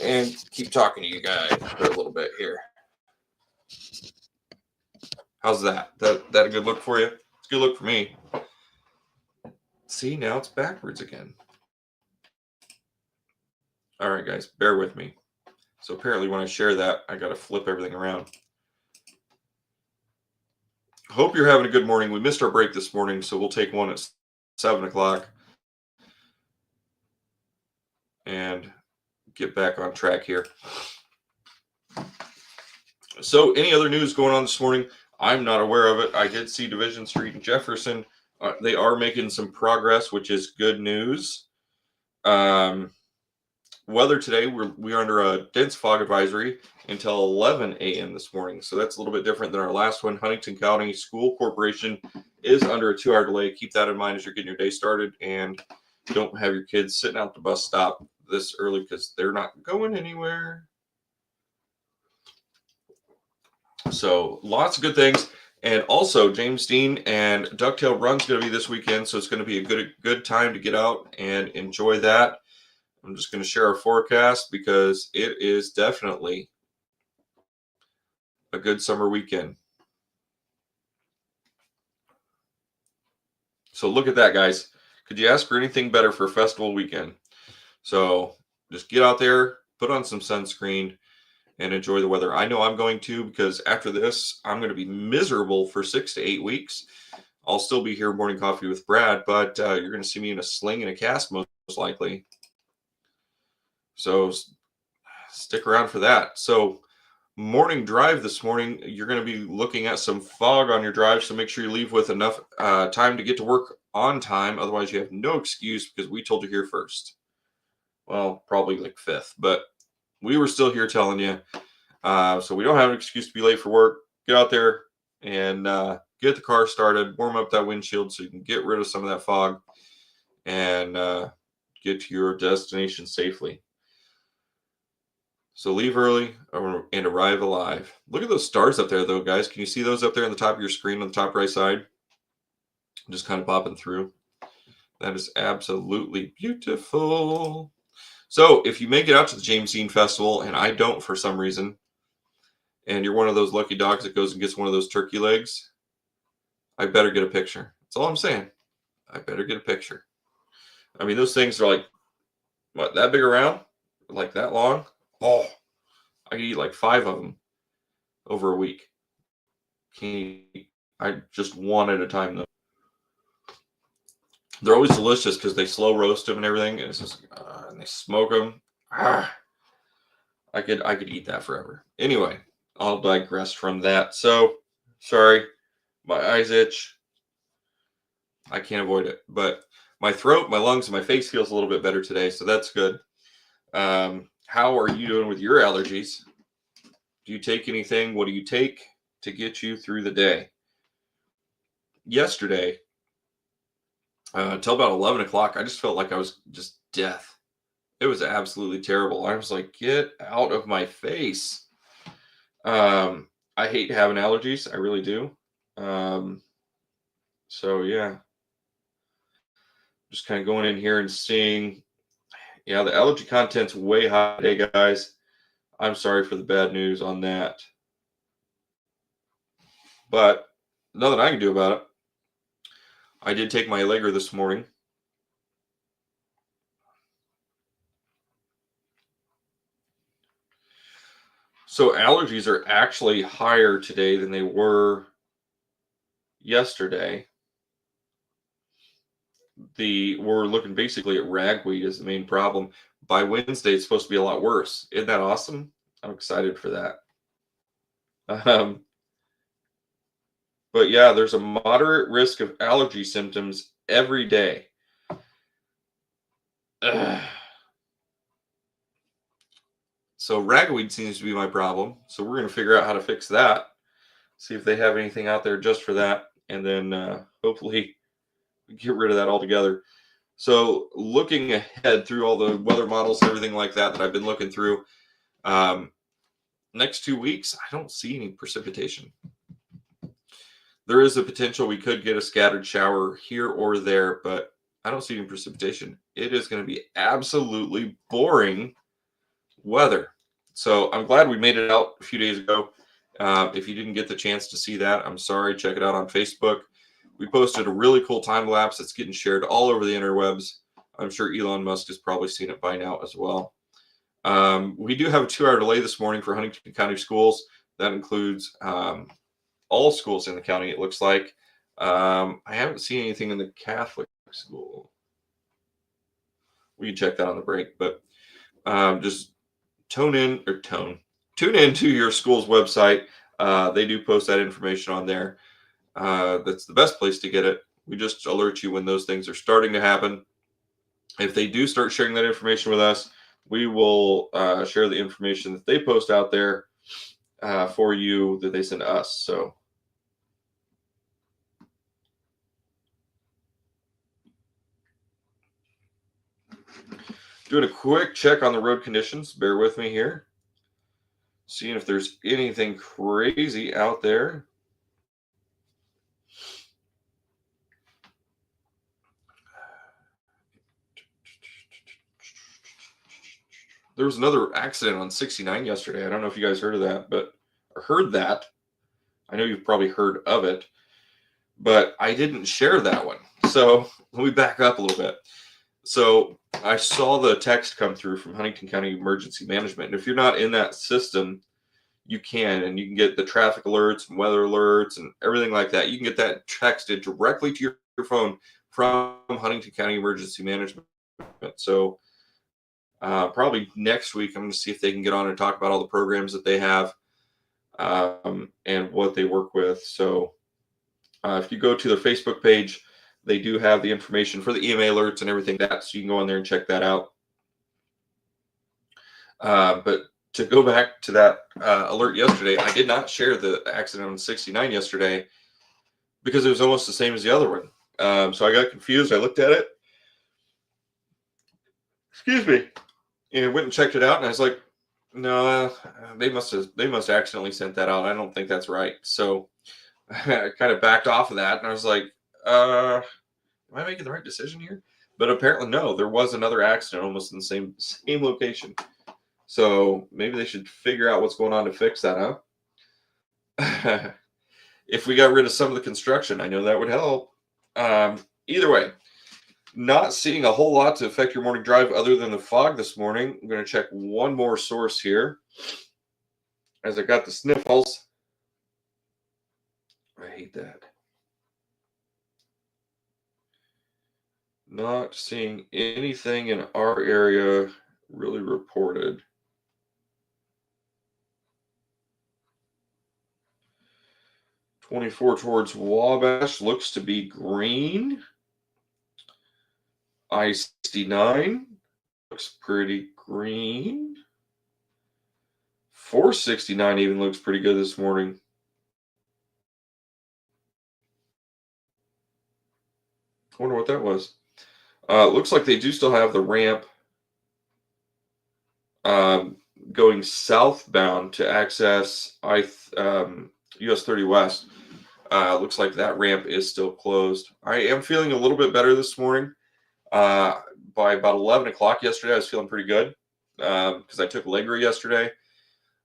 and keep talking to you guys for a little bit here. How's that? That a good look for you? It's a good look for me. See, now it's backwards again. All right, guys, bear with me. So apparently when I share that, I got to flip everything around. Hope you're having a good morning. We missed our break this morning, so we'll take one at 7 o'clock and get back on track here. So any other news going on this morning? I'm not aware of it. I did see Division Street and Jefferson. They are making some progress, which is good news. Weather today, we're under a dense fog advisory until 11 a.m. this morning. So that's a little bit different than our last one. Huntington County School Corporation is under a 2-hour delay. Keep that in mind as you're getting your day started, and don't have your kids sitting out the bus stop this early because they're not going anywhere. So lots of good things. And also James Dean and Ducktail Run's going to be this weekend. So it's going to be a good time to get out and enjoy that. I'm just going to share our forecast because it is definitely a good summer weekend. So look at that, guys. Could you ask for anything better for a festival weekend? So just get out there, put on some sunscreen, and enjoy the weather. I know I'm going to, because after this, I'm going to be miserable for 6 to 8 weeks. I'll still be here morning coffee with Brad, but you're going to see me in a sling and a cast most likely. So stick around for that. So morning drive this morning, you're going to be looking at some fog on your drive, so make sure you leave with enough time to get to work on time. Otherwise, you have no excuse because we told you here first. Well, probably like 5th, but we were still here telling you. So we don't have an excuse to be late for work. Get out there and get the car started, warm up that windshield so you can get rid of some of that fog and get to your destination safely. So leave early and arrive alive. Look at those stars up there, though, guys. Can you see those up there on the top of your screen on the top right side? Just kind of popping through. That is absolutely beautiful. So if you make it out to the James Dean Festival, and I don't for some reason, and you're one of those lucky dogs that goes and gets one of those turkey legs, I better get a picture. That's all I'm saying. I better get a picture. I mean, those things are like, what, that big around? Like that long? Oh, I could eat like 5 of them over a week. I just one at a time, though. They're always delicious because they slow roast them and everything, and it's just, and they smoke them. I could eat that forever. Anyway, I'll digress from that. So, sorry, my eyes itch. I can't avoid it, but my throat, my lungs, and my face feels a little bit better today, so that's good. How are you doing with your allergies? Do you take anything? What do you take to get you through the day? Yesterday, until about 11 o'clock, I just felt like I was just death. It was absolutely terrible. I was like, get out of my face. I hate having allergies. I really do. So, yeah. Just kind of going in here and seeing. Yeah, the allergy content's way high today, guys. I'm sorry for the bad news on that. But nothing I can do about it. I did take my Allegra this morning. So allergies are actually higher today than they were yesterday. We're looking basically at ragweed as the main problem. By Wednesday, it's supposed to be a lot worse. Isn't that awesome? I'm excited for that. But yeah, there's a moderate risk of allergy symptoms every day. So ragweed seems to be my problem. So we're going to figure out how to fix that. See if they have anything out there just for that. And then hopefully get rid of that altogether. So looking ahead through all the weather models and everything like that I've been looking through, next 2 weeks, I don't see any precipitation. there is a potential we could get a scattered shower here or there, but I don't see any precipitation. It is going to be absolutely boring weather. So I'm glad we made it out a few days ago. If you didn't get the chance to see that, I'm sorry. Check it out on Facebook. We posted a really cool time lapse that's getting shared all over the interwebs. I'm sure Elon Musk has probably seen it by now as well. We do have a 2-hour delay this morning for Huntington County schools. That includes all schools in the county, it looks like. I haven't seen anything in the Catholic school. We can check that on the break, but just tune in to your school's website. They do post that information on there. That's the best place to get it. We just alert you when those things are starting to happen. If they do start sharing that information with us, we will share the information that they post out there for you that they send to us. So doing a quick check on the road conditions. Bear with me here. Seeing if there's anything crazy out there. There was another accident on 69 yesterday. I don't know if you guys heard of that, but or heard that. I know you've probably heard of it, but I didn't share that one. So let me back up a little bit. So I saw the text come through from Huntington County Emergency Management. And if you're not in that system, you can get the traffic alerts and weather alerts and everything like that. You can get that texted directly to your phone from Huntington County Emergency Management. So probably next week, I'm going to see if they can get on and talk about all the programs that they have and what they work with. So if you go to their Facebook page, they do have the information for the EMA alerts and everything like that, so you can go on there and check that out. But to go back to that alert yesterday, I did not share the accident on 69 yesterday because it was almost the same as the other one. So I got confused. I looked at it. Excuse me. And went and checked it out, and I was like, no, they must accidentally sent that out. I don't think that's right. So I kind of backed off of that, and I was like, am I making the right decision here? But apparently no, there was another accident almost in the same location. So maybe they should figure out what's going on to fix that, huh? If we got rid of some of the construction, I know that would help. Either way, not seeing a whole lot to affect your morning drive other than the fog this morning. I'm going to check one more source here as I got the sniffles. I hate that. Not seeing anything in our area really reported. "24 towards Wabash looks to be green. I-69 looks pretty green. 469 even looks pretty good this morning. I wonder what that was. Looks like they do still have the ramp going southbound to access US 30 West. Looks like that ramp is still closed. I am feeling a little bit better this morning. By about 11 o'clock yesterday, I was feeling pretty good because I took Allegra yesterday.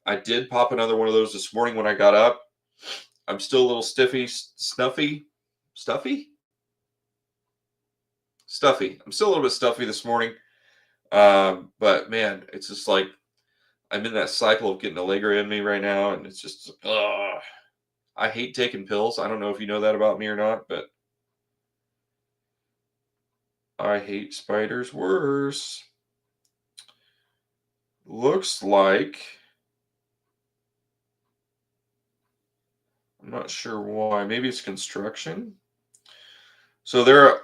I did pop another one of those this morning when I got up. I'm still a little stuffy. I'm still a little bit stuffy this morning. But man, it's just like I'm in that cycle of getting Allegra in me right now, and it's just I hate taking pills. I don't know if you know that about me or not, but I hate spiders worse. Looks like I'm not sure why. Maybe it's construction. So there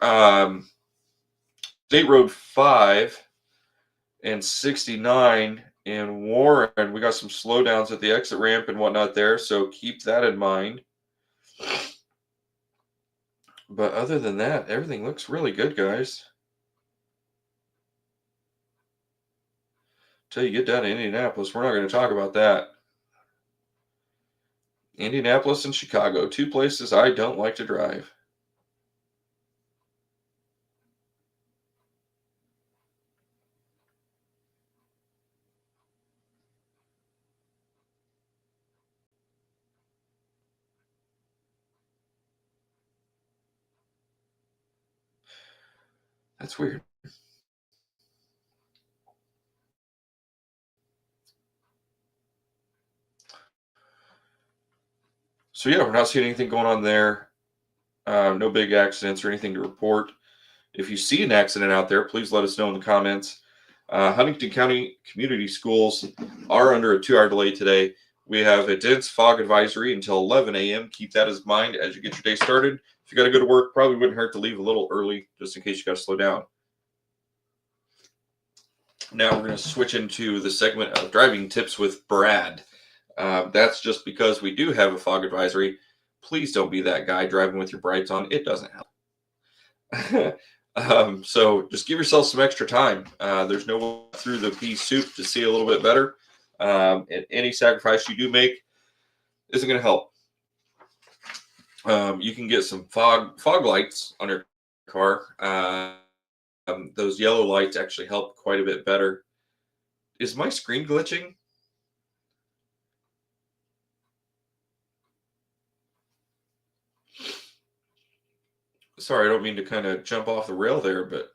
State Road 5 and 69 in Warren, we got some slowdowns at the exit ramp and whatnot there, so keep that in mind. But other than that, everything looks really good, guys. Till you get down to Indianapolis, we're not going to talk about that. Indianapolis and Chicago, two places I don't like to drive. That's weird. So yeah, we're not seeing anything going on there. No big accidents or anything to report. If you see an accident out there, please let us know in the comments. Huntington County Community Schools are under a 2-hour delay today. We have a dense fog advisory until 11 a.m. Keep that in mind as you get your day started. If you got to go to work, probably wouldn't hurt to leave a little early just in case you got to slow down. Now we're going to switch into the segment of driving tips with Brad. That's just because we do have a fog advisory. Please don't be that guy driving with your brights on. It doesn't help. So just give yourself some extra time. There's no way through the pea soup to see a little bit better. And any sacrifice you do make isn't going to help. You can get some fog lights on your car. Those yellow lights actually help quite a bit better. Is my screen glitching? Sorry, I don't mean to kind of jump off the rail there, but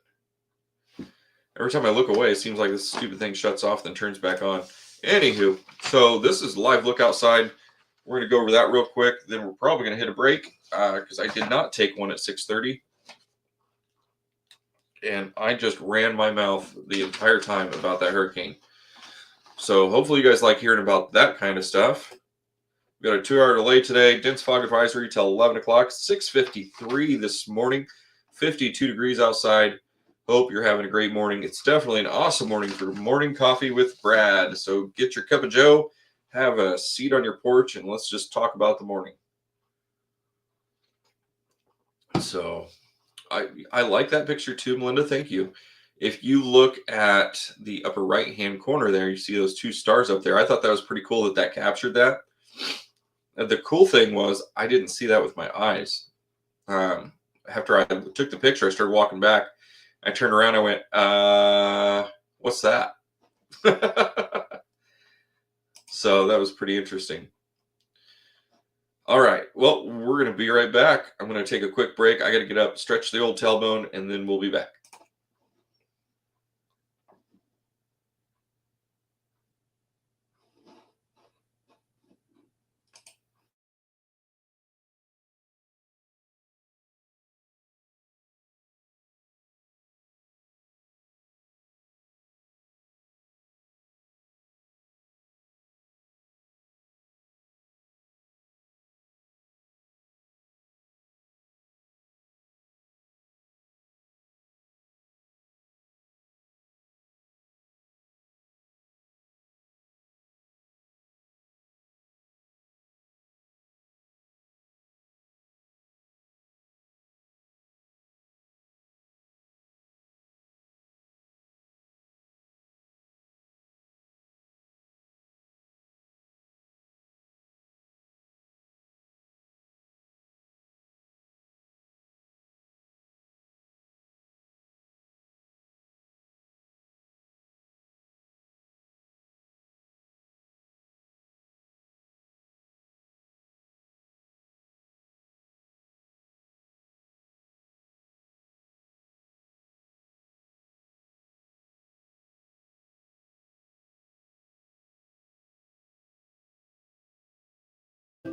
every time I look away, it seems like this stupid thing shuts off, then turns back on. Anywho, so this is live look outside. We're going to go over that real quick. Then we're probably going to hit a break because I did not take one at 6:30. And I just ran my mouth the entire time about that hurricane. So hopefully you guys like hearing about that kind of stuff. We got a 2-hour delay today. Dense fog advisory till 11 o'clock. 6:53 this morning. 52 degrees outside. Hope you're having a great morning. It's definitely an awesome morning for morning coffee with Brad. So get your cup of joe, have a seat on your porch, and let's just talk about the morning. So I like that picture too, Melinda. Thank you. If you look at the upper right-hand corner there, you see those 2 stars up there. I thought that was pretty cool that captured that. The cool thing was I didn't see that with my eyes. After I took the picture, I started walking back. I turned around. I went, what's that? So that was pretty interesting. All right. Well, we're going to be right back. I'm going to take a quick break. I got to get up, stretch the old tailbone, and then we'll be back.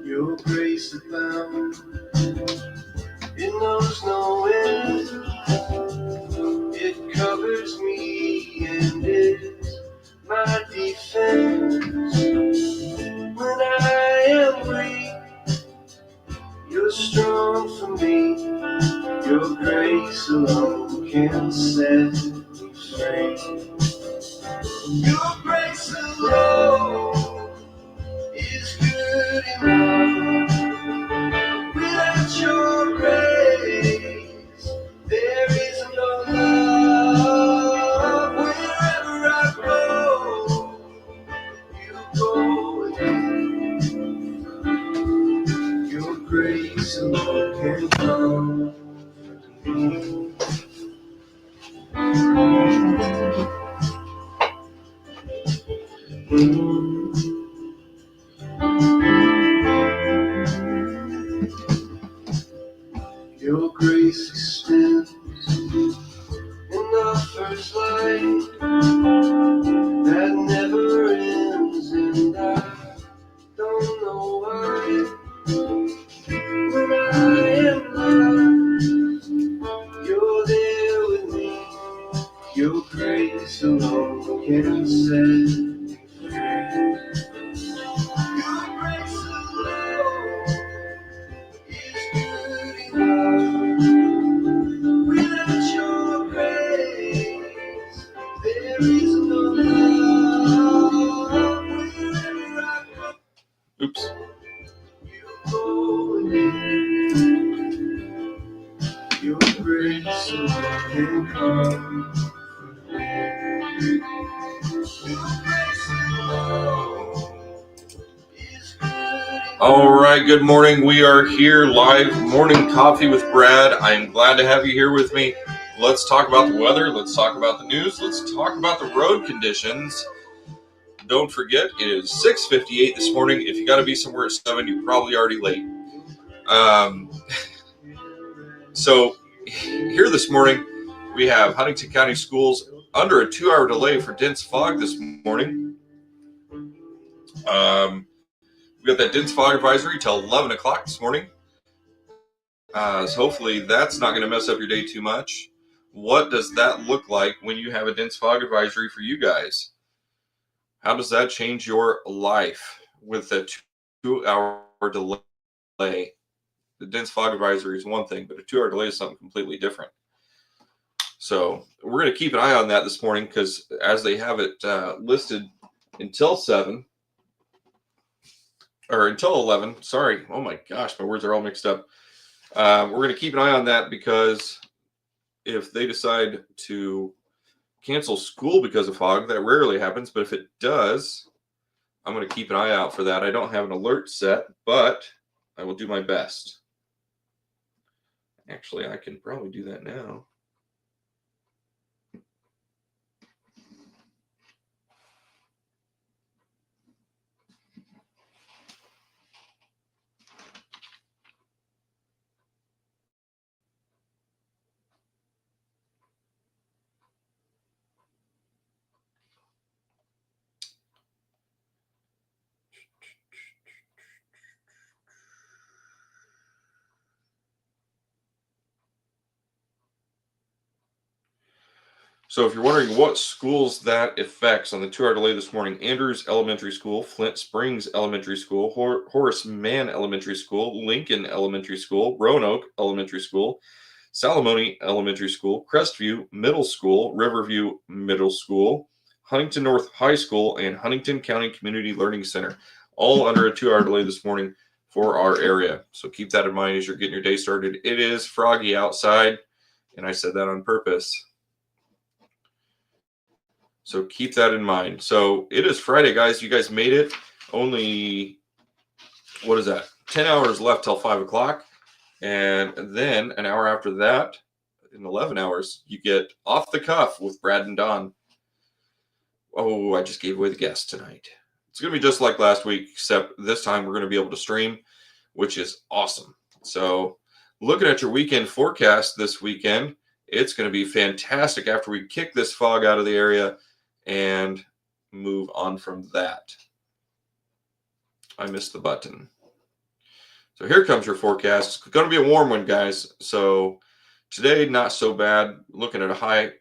Your grace abound, it knows no end. It covers me and is my defense. When I am weak, you're strong for me. Your grace alone can set me free. Your grace alone is good enough. Without your grace, there is no love. Wherever I go, you go with me. Your grace extends and offers light that never ends, and I don't know why. When I am lost, you're there with me. Your grace alone can set me free. Your grace alone is good enough. Without your grace, there is no love. Wherever I go, Oops. you go with me. Your grace alone can come. All right, good morning. We are here live, Morning Coffee with Brad. I'm glad to have you here with me. Let's talk about the weather. Let's talk about the news. Let's talk about the road conditions. Don't forget, it is 6:58 this morning. If you got to be somewhere at 7, you're probably already late. So here this morning, we have Huntington County Schools under a 2-hour delay for dense fog this morning. We got that dense fog advisory till 11 o'clock this morning. So hopefully that's not going to mess up your day too much. What does that look like when you have a dense fog advisory for you guys? How does that change your life with a 2-hour delay? The dense fog advisory is one thing, but a 2-hour delay is something completely different. So we're going to keep an eye on that this morning because as they have it listed until 7 or until 11, sorry. Oh my gosh, my words are all mixed up. We're going to keep an eye on that because if they decide to cancel school because of fog, that rarely happens. But if it does, I'm going to keep an eye out for that. I don't have an alert set, but I will do my best. Actually, I can probably do that now. So if you're wondering what schools that affects on the 2-hour delay this morning, Andrews Elementary School, Flint Springs Elementary School, Horace Mann Elementary School, Lincoln Elementary School, Roanoke Elementary School, Salamone Elementary School, Crestview Middle School, Riverview Middle School, Huntington North High School, and Huntington County Community Learning Center, all under a 2-hour delay this morning for our area. So keep that in mind as you're getting your day started. It is froggy outside, and I said that on purpose. So keep that in mind. So it is Friday, guys. You guys made it. Only, what is that? 10 hours left till 5 o'clock. And then an hour after that, in 11 hours, you get Off the Cuff with Brad and Don. Oh, I just gave away the guest tonight. It's going to be just like last week, except this time we're going to be able to stream, which is awesome. So looking at your weekend forecast this weekend, it's going to be fantastic after we kick this fog out of the area and move on from that. I missed the button. So here comes your forecast. It's going to be a warm one, guys. So today, not so bad. Looking at a high.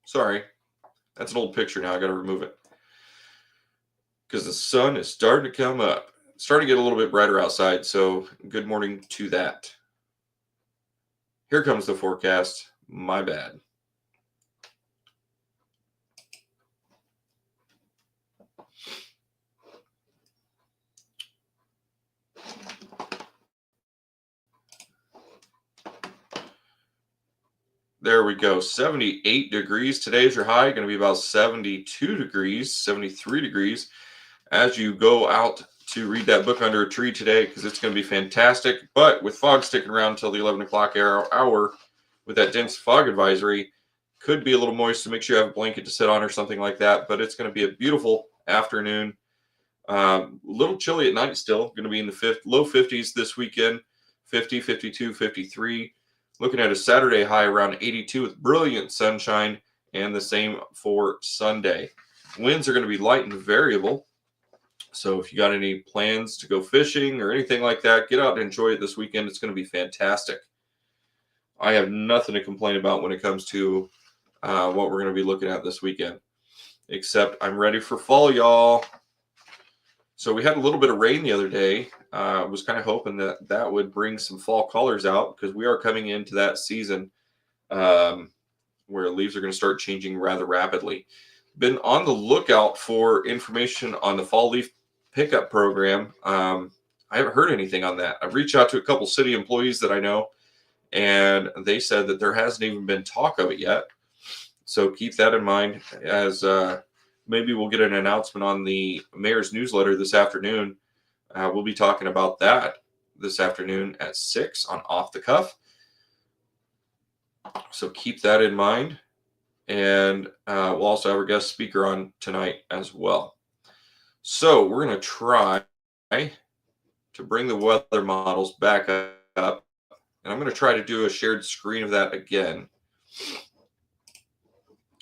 Sorry, that's an old picture now. I got to remove it because the sun is starting to come up. It's starting to get a little bit brighter outside. So good morning to that. Here comes the forecast. My bad. There we go. 78 degrees. Today's your high. Going to be about 72 degrees, 73 degrees as you go out to read that book under a tree today because it's going to be fantastic. But with fog sticking around until the 11 o'clock hour with that dense fog advisory, Could be a little moist, so make sure you have a blanket to sit on or something like that. But it's going to be a beautiful afternoon. A little chilly at night still. Going to be in the low 50s this weekend. 50, 52, 53. Looking at a Saturday high around 82 with brilliant sunshine, and the same for Sunday. Winds are going to be light and variable. So if you got any plans to go fishing or anything like that, get out and enjoy it this weekend. It's going to be fantastic. I have nothing to complain about when it comes to what we're going to be looking at this weekend, except I'm ready for fall, y'all. So we had a little bit of rain the other day. I was kind of hoping that that would bring some fall colors out, because we are coming into that season where leaves are going to start changing rather rapidly. Been on the lookout for information on the fall leaf pickup program. I haven't heard anything on that. I've reached out to a couple city employees that I know, and they said that there hasn't even been talk of it yet. So keep that in mind, as maybe we'll get an announcement on the mayor's newsletter this afternoon. We'll be talking about that this afternoon at 6 on Off the Cuff. So keep that in mind. And we'll also have our guest speaker on tonight as well. So we're going to try to bring the weather models back up. And I'm going to try to do a shared screen of that again.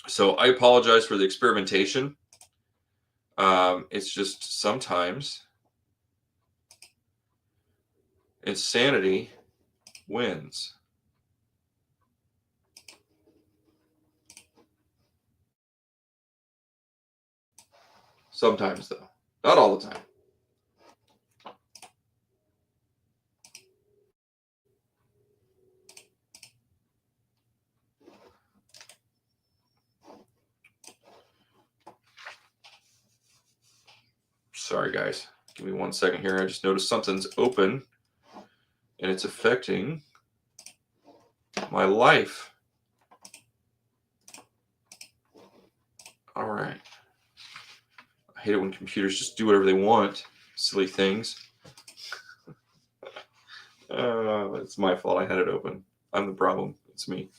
So I apologize for the experimentation. It's just sometimes insanity wins. Sometimes, though. Not all the time. Sorry, guys. Give me 1 second here. I just noticed something's open, and it's affecting my life. All right. I hate it when computers just do whatever they want. Silly things. It's my fault. I had it open. I'm the problem. It's me.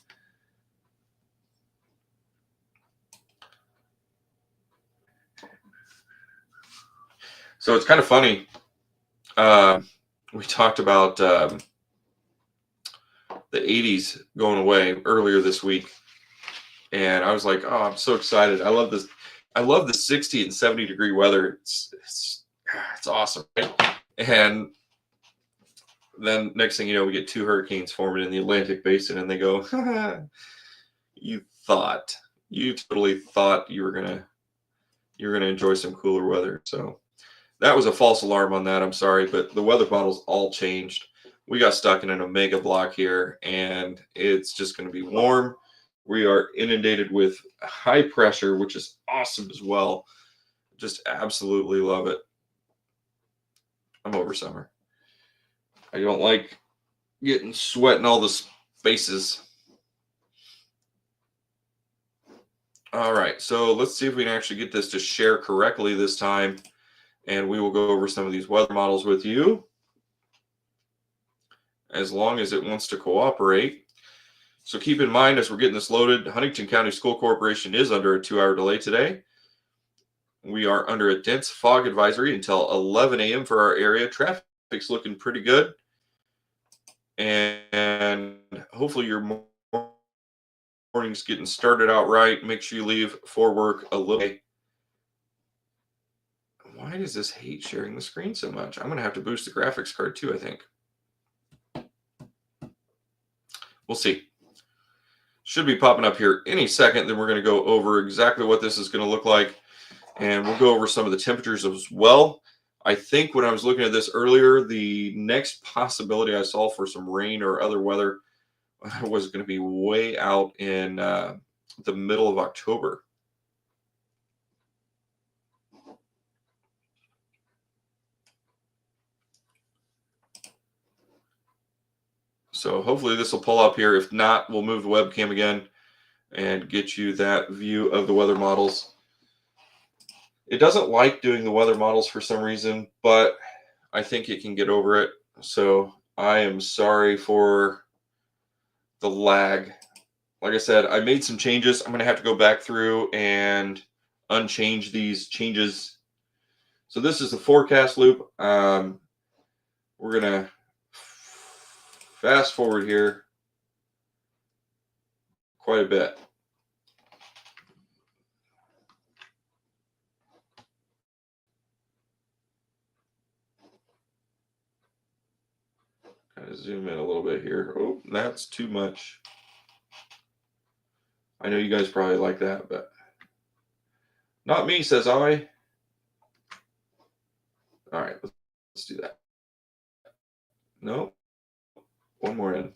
So it's kind of funny. We talked about the 80s going away earlier this week, and I was like, oh, I'm so excited. I love this. I love the 60 and 70 degree weather. It's awesome, right? And then next thing you know, we get 2 hurricanes forming in the Atlantic Basin, and they go, you totally thought you were gonna enjoy some cooler weather. So that was a false alarm on that. I'm sorry, but the weather models all changed. We got stuck in an omega block here, and it's just going to be warm. We are inundated with high pressure, which is awesome as well. Just absolutely love it. I'm over summer. I don't like getting sweat in all the spaces. All right, so let's see if we can actually get this to share correctly this time, and we will go over some of these weather models with you, as long as it wants to cooperate. So keep in mind, as we're getting this loaded, Huntington County School Corporation is under a 2-hour delay today. We are under a dense fog advisory until 11 a.m. for our area. Traffic's looking pretty good. And hopefully your morning's getting started out right. Make sure you leave for work a little late. Why does this hate sharing the screen so much? I'm going to have to boost the graphics card too, I think. We'll see. Should be popping up here any second. Then we're going to go over exactly what this is going to look like. And we'll go over some of the temperatures as well. I think when I was looking at this earlier, the next possibility I saw for some rain or other weather was going to be way out in the middle of October. So hopefully this will pull up here. If not, we'll move the webcam again and get you that view of the weather models. It doesn't like doing the weather models for some reason, but I think it can get over it. So I am sorry for the lag. like I said, I made some changes. I'm going to have to go back through and unchange these changes. So this is the forecast loop. We're going to fast forward here quite a bit. Kind of zoom in a little bit here. Oh, that's too much. I know you guys probably like that, but not me, says I. All right, let's do that. No, one more in.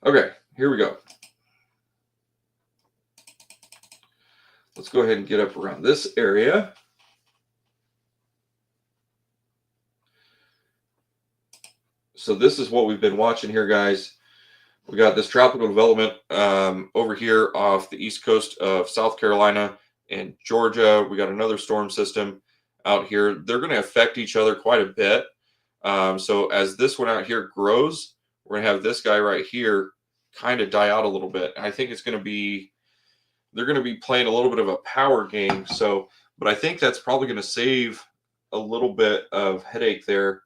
Okay, here we go. Let's go ahead and get up around this area. So this is what we've been watching here, guys. We got this tropical development over here off the east coast of South Carolina and Georgia. We got another storm system out here. They're going to affect each other quite a bit. So as this one out here grows, we're going to have this guy right here kind of die out a little bit. I think it's going to be, they're going to be playing a little bit of a power game. So, but I think that's probably going to save a little bit of headache there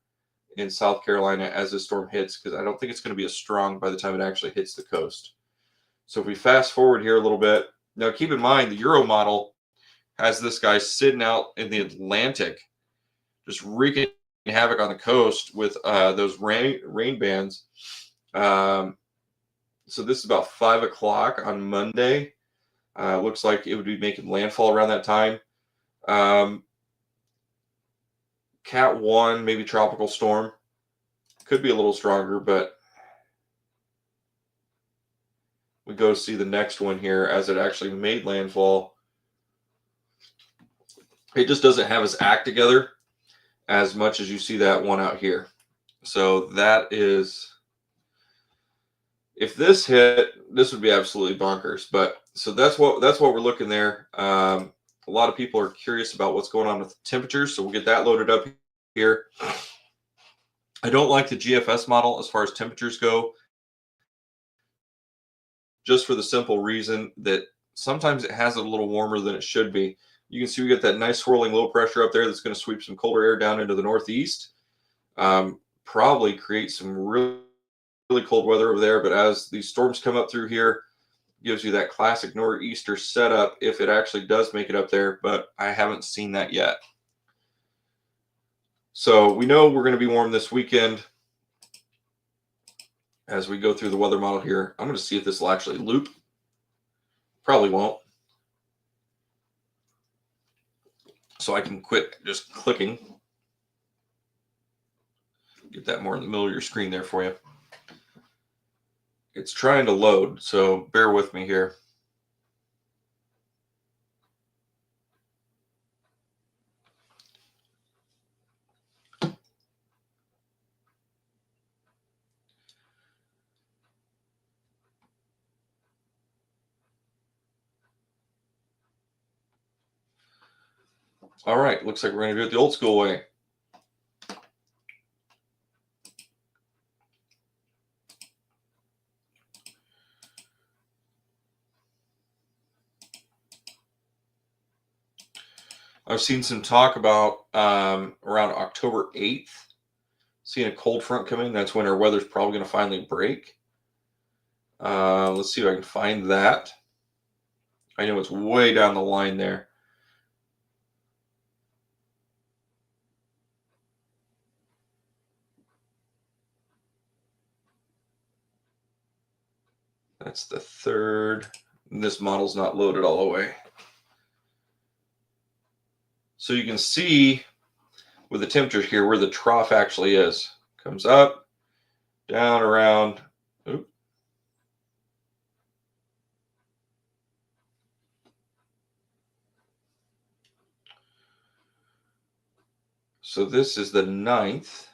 in South Carolina as this storm hits, because I don't think it's going to be as strong by the time it actually hits the coast. So if we fast forward here a little bit, now keep in mind the Euro model has this guy sitting out in the Atlantic, just wreaking havoc on the coast with those rain bands. So this is about 5 o'clock on Monday. Looks like it would be making landfall around that time. Cat 1, maybe tropical storm. Could be a little stronger, but we go see the next one here as it actually made landfall. It just doesn't have its act together as much as you see that one out here. So that is, if this hit, this would be absolutely bonkers. But so that's what we're looking there. A lot of people are curious about what's going on with the temperatures, so we'll get that loaded up here. I don't like the GFS model as far as temperatures go, just for the simple reason that sometimes it has it a little warmer than it should be. You can see we get that nice swirling low pressure up there that's going to sweep some colder air down into the northeast. Probably create some really cold weather over there, but as these storms come up through here, gives you that classic nor'easter setup if it actually does make it up there, but I haven't seen that yet. So we know we're going to be warm this weekend. As we go through the weather model here, I'm going to see if this will actually loop. Probably won't. So I can quit just clicking. Get that more in the middle of your screen there for you. It's trying to load, so bear with me here. All right, looks like we're going to do it the old school way. I've seen some talk about around October 8th, seeing a cold front coming. That's when our weather's probably going to finally break. Let's see if I can find that. I know it's way down the line there. That's the 3rd. This model's not loaded all the way. So you can see with the temperature here where the trough actually is. Comes up, down, around. Oops. So this is the 9th.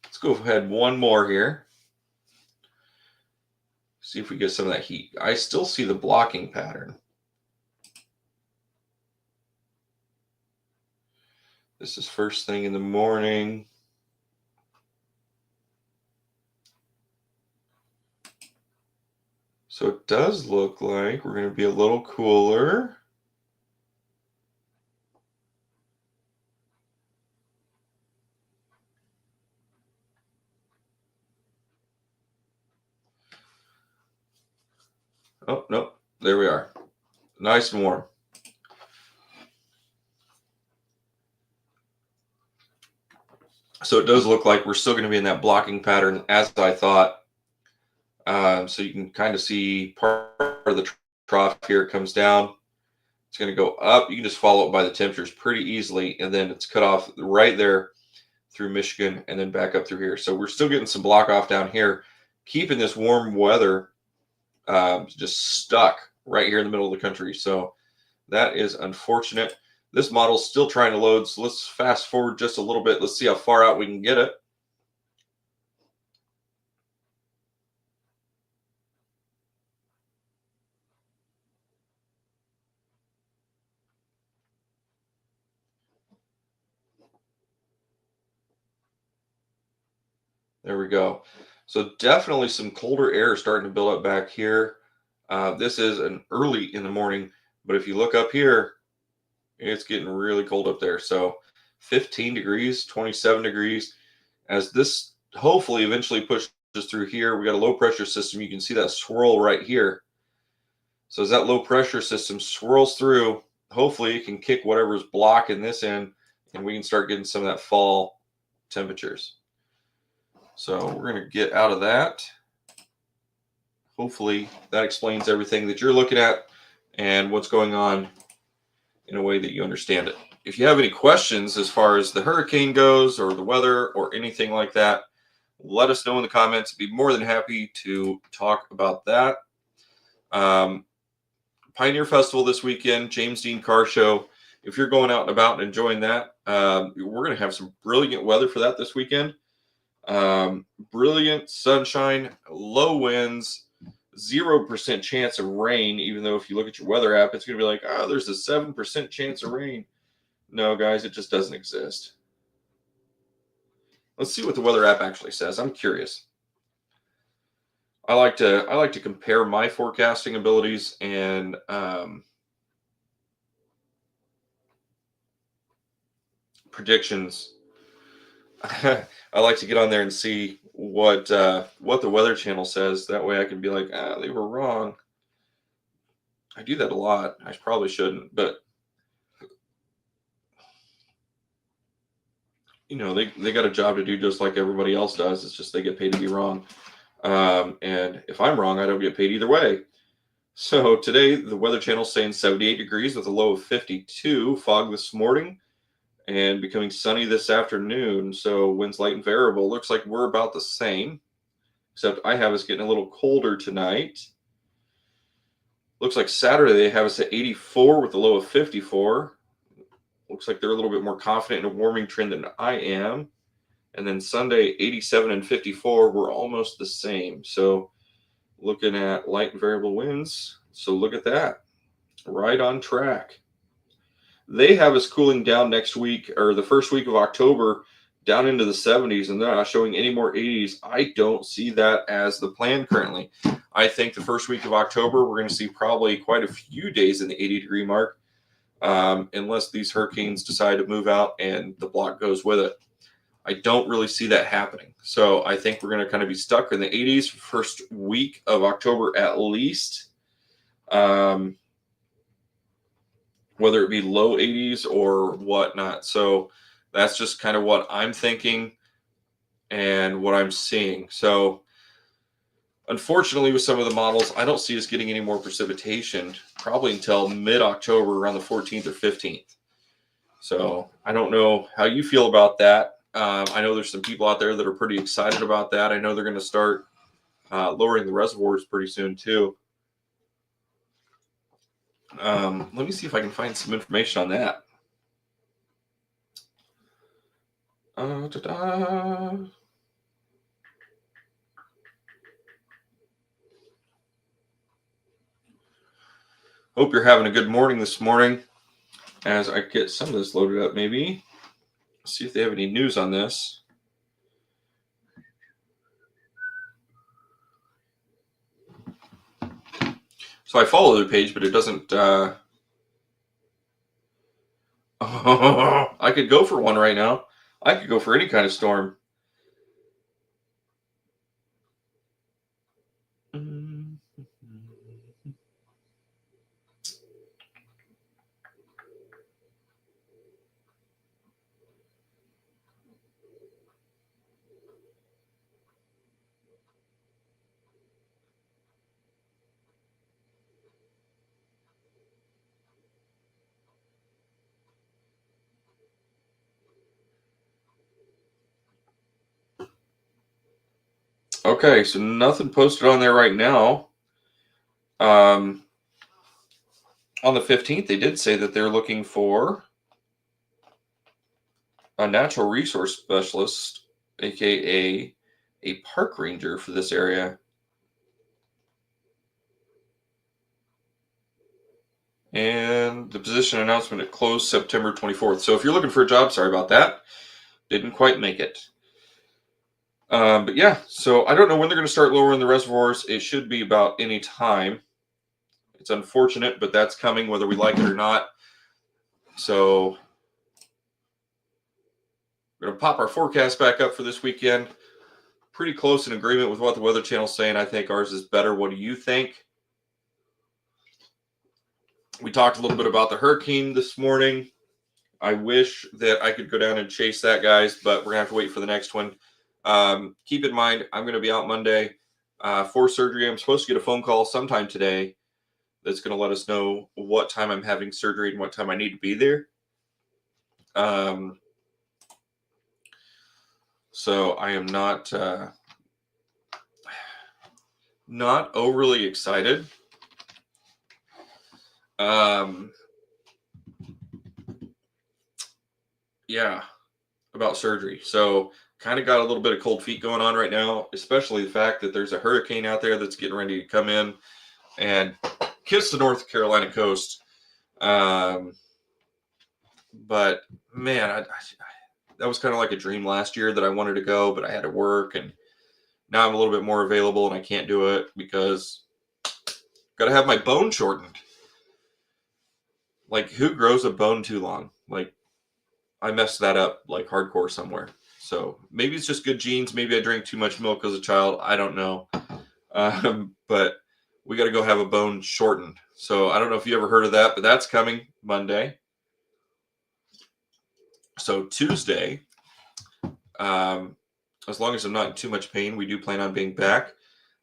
Let's go ahead one more here. See if we get some of that heat. I still see the blocking pattern. This is first thing in the morning. So it does look like we're going to be a little cooler. Oh, no, there we are. Nice and warm. So it does look like we're still going to be in that blocking pattern as I thought. So you can kind of see part of the trough here. It comes down. It's going to go up. You can just follow it by the temperatures pretty easily. And then it's cut off right there through Michigan and then back up through here. So we're still getting some block off down here, keeping this warm weather just stuck right here in the middle of the country. So that is unfortunate. This model's still trying to load. So let's fast forward just a little bit. Let's see how far out we can get it. There we go. So definitely some colder air starting to build up back here. This is an early in the morning, but if you look up here, it's getting really cold up there. So 15 degrees, 27 degrees. As this hopefully eventually pushes through here, we got a low pressure system. You can see that swirl right here. So as that low pressure system swirls through, hopefully it can kick whatever's blocking this in, and we can start getting some of that fall temperatures. So we're going to get out of that. Hopefully that explains everything that you're looking at and what's going on in a way that you understand it. If you have any questions as far as the hurricane goes or the weather or anything like that, let us know in the comments. I'd be more than happy to talk about that. Pioneer Festival this weekend, James Dean Car Show. If you're going out and about and enjoying that, we're going to have some brilliant weather for that this weekend. Brilliant sunshine, low winds, 0% chance of rain, even though if you look at your weather app, it's going to be like, oh, there's a 7% chance of rain. No, guys, it just doesn't exist. Let's see what the weather app actually says. I'm curious. I like to compare my forecasting abilities and predictions. I like to get on there and see what the Weather Channel says. That way I can be like, they were wrong. I do that a lot. I probably shouldn't, but you know, they got a job to do just like everybody else does. It's just they get paid to be wrong. And if I'm wrong, I don't get paid either way. So today the Weather Channel's saying 78 degrees with a low of 52, fog this morning, and becoming sunny this afternoon. So winds light and variable. Looks like we're about the same, except I have us getting a little colder tonight. Looks like Saturday they have us at 84 with a low of 54. Looks like they're a little bit more confident in a warming trend than I am. And then Sunday, 87 and 54, we're almost the same. So looking at light and variable winds. So look at that. Right on track. They have us cooling down next week, or the first week of October, down into the 70s, and they're not showing any more 80s. I don't see that as the plan currently. I think the first week of October, we're going to see probably quite a few days in the 80-degree mark, unless these hurricanes decide to move out and the block goes with it. I don't really see that happening. So I think we're going to kind of be stuck in the 80s first week of October at least. Whether it be low 80s or whatnot. So that's just kind of what I'm thinking and what I'm seeing. So unfortunately, with some of the models, I don't see us getting any more precipitation probably until mid-October, around the 14th or 15th. So I don't know how you feel about that. I know there's some people out there that are pretty excited about that. I know they're going to start lowering the reservoirs pretty soon too. Let me see if I can find some information on that. Hope you're having a good morning this morning as I get some of this loaded up maybe. see if they have any news on this. So I follow their page, but it doesn't. I could go for one right now. I could go for any kind of storm. Okay, so nothing posted on there right now. On the 15th, they did say that they're looking for a natural resource specialist, aka a park ranger for this area. And the position announcement, it closed September 24th. So if you're looking for a job, sorry about that. Didn't quite make it. But yeah, so I don't know when they're going to start lowering the reservoirs. It should be about any time. It's unfortunate, but that's coming whether we like it or not. So we're going to pop our forecast back up for this weekend. Pretty close in agreement with what the Weather Channel's saying. I think ours is better. What do you think? We talked a little bit about the hurricane this morning. I wish that I could go down and chase that, guys, but we're going to have to wait for the next one. Keep in mind, I'm going to be out Monday for surgery. I'm supposed to get a phone call sometime today that's going to let us know what time I'm having surgery and what time I need to be there. So I am not overly excited. Yeah, about surgery. So kind of got a little bit of cold feet going on right now, especially the fact that there's a hurricane out there that's getting ready to come in and kiss the North Carolina coast. But man, that was kind of like a dream last year that I wanted to go, but I had to work, and now I'm a little bit more available and I can't do it because got to have my bone shortened. Like, who grows a bone too long? Like, I messed that up like hardcore somewhere. So maybe it's just good genes. Maybe I drank too much milk as a child. I don't know. But we got to go have a bone shortened. So I don't know if you ever heard of that, but that's coming Monday. So Tuesday, as long as I'm not in too much pain, we do plan on being back.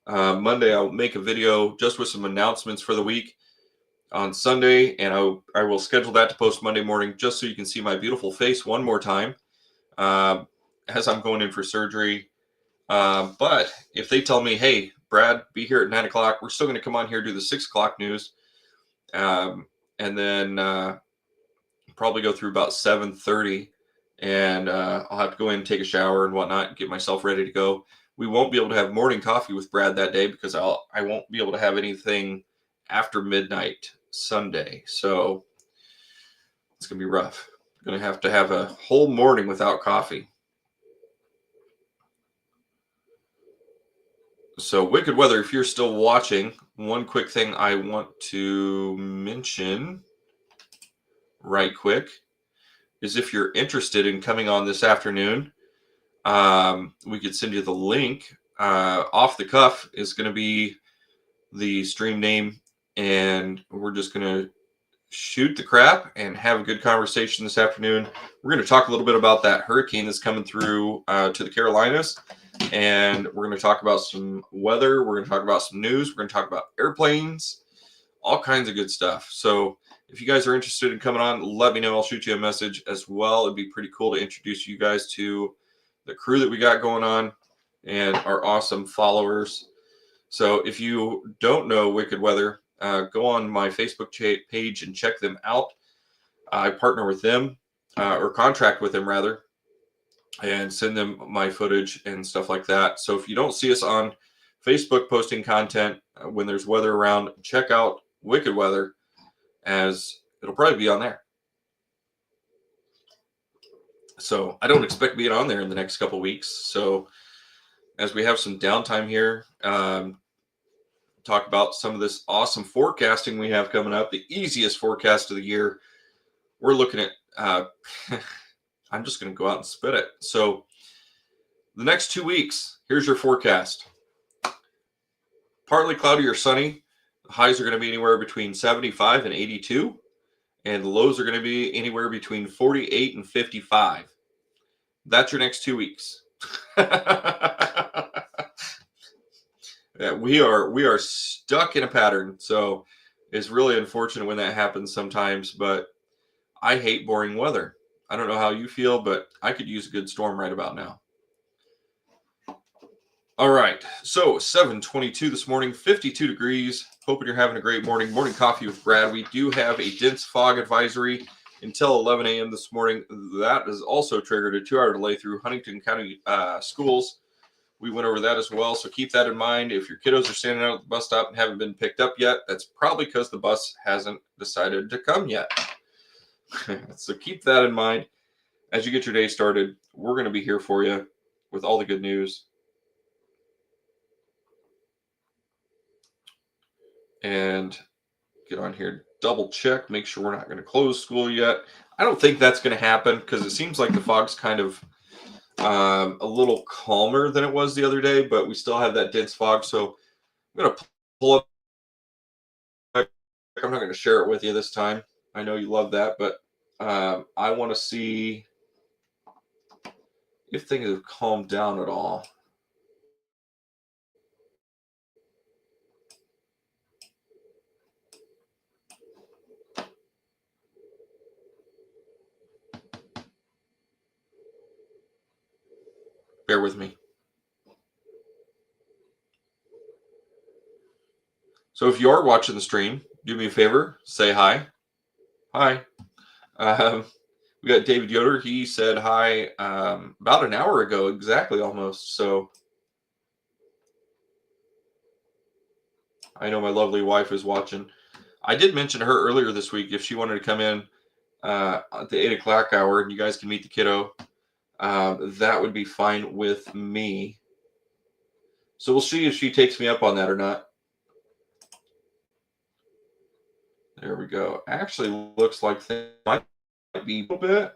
Monday, I'll make a video just with some announcements for the week on Sunday, and I will schedule that to post Monday morning just so you can see my beautiful face one more time as I'm going in for surgery. But if they tell me, hey, Brad, be here at 9 o'clock, we're still going to come on here, do the 6 o'clock news, and then probably go through about 7:30, and I'll have to go in and take a shower and whatnot and get myself ready to go. We won't be able to have morning coffee with Brad that day because I won't be able to have anything after midnight Sunday. So it's going to be rough. I'm going to have a whole morning without coffee. So Wicked Weather, if you're still watching, one quick thing I want to mention right quick is if you're interested in coming on this afternoon, we could send you the link. Off the Cuff is going to be the stream name, and we're just going to shoot the crap and have a good conversation this afternoon. We're going to talk a little bit about that hurricane that's coming through to the Carolinas, and we're going to talk about some weather. We're going to talk about some news. We're going to talk about airplanes, all kinds of good stuff. So if you guys are interested in coming on, let me know. I'll shoot you a message as well. It'd be pretty cool to introduce you guys to the crew that we got going on and our awesome followers. So if you don't know Wicked Weather, go on my Facebook page and check them out. I partner with them, or contract with them rather, and send them my footage and stuff like that. So if you don't see us on Facebook posting content when there's weather around, check out Wicked Weather, as it'll probably be on there. So I don't expect being on there in the next couple weeks. So as we have some downtime here, talk about some of this awesome forecasting we have coming up, the easiest forecast of the year. We're looking at, I'm just going to go out and spit it. So the next 2 weeks, here's your forecast. Partly cloudy or sunny. The highs are going to be anywhere between 75 and 82. And the lows are going to be anywhere between 48 and 55. That's your next 2 weeks. Yeah, we are stuck in a pattern. So it's really unfortunate when that happens sometimes, but I hate boring weather. I don't know how you feel, but I could use a good storm right about now. All right, so 7:22 this morning, 52 degrees. Hoping you're having a great morning. Morning coffee with Brad. We do have a dense fog advisory until 11 a.m. this morning. That is also triggered a 2-hour delay through Huntington County schools. We went over that as well, so keep that in mind. If your kiddos are standing out at the bus stop and haven't been picked up yet, that's probably because the bus hasn't decided to come yet. So keep that in mind as you get your day started. We're going to be here for you with all the good news. And get on here, double check, make sure we're not going to close school yet. I don't think that's going to happen because it seems like the fog's kind of a little calmer than it was the other day, but we still have that dense fog. So I'm going to pull up. I'm not going to share it with you this time. I know you love that, but I want to see if things have calmed down at all. Bear with me. So if you are watching the stream, do me a favor, say hi. Hi. We got David Yoder. He said hi about an hour ago, exactly almost. So I know my lovely wife is watching. I did mention to her earlier this week if she wanted to come in at the 8 o'clock hour and you guys can meet the kiddo, that would be fine with me. So we'll see if she takes me up on that or not. There we go. Actually looks like things might be a little bit.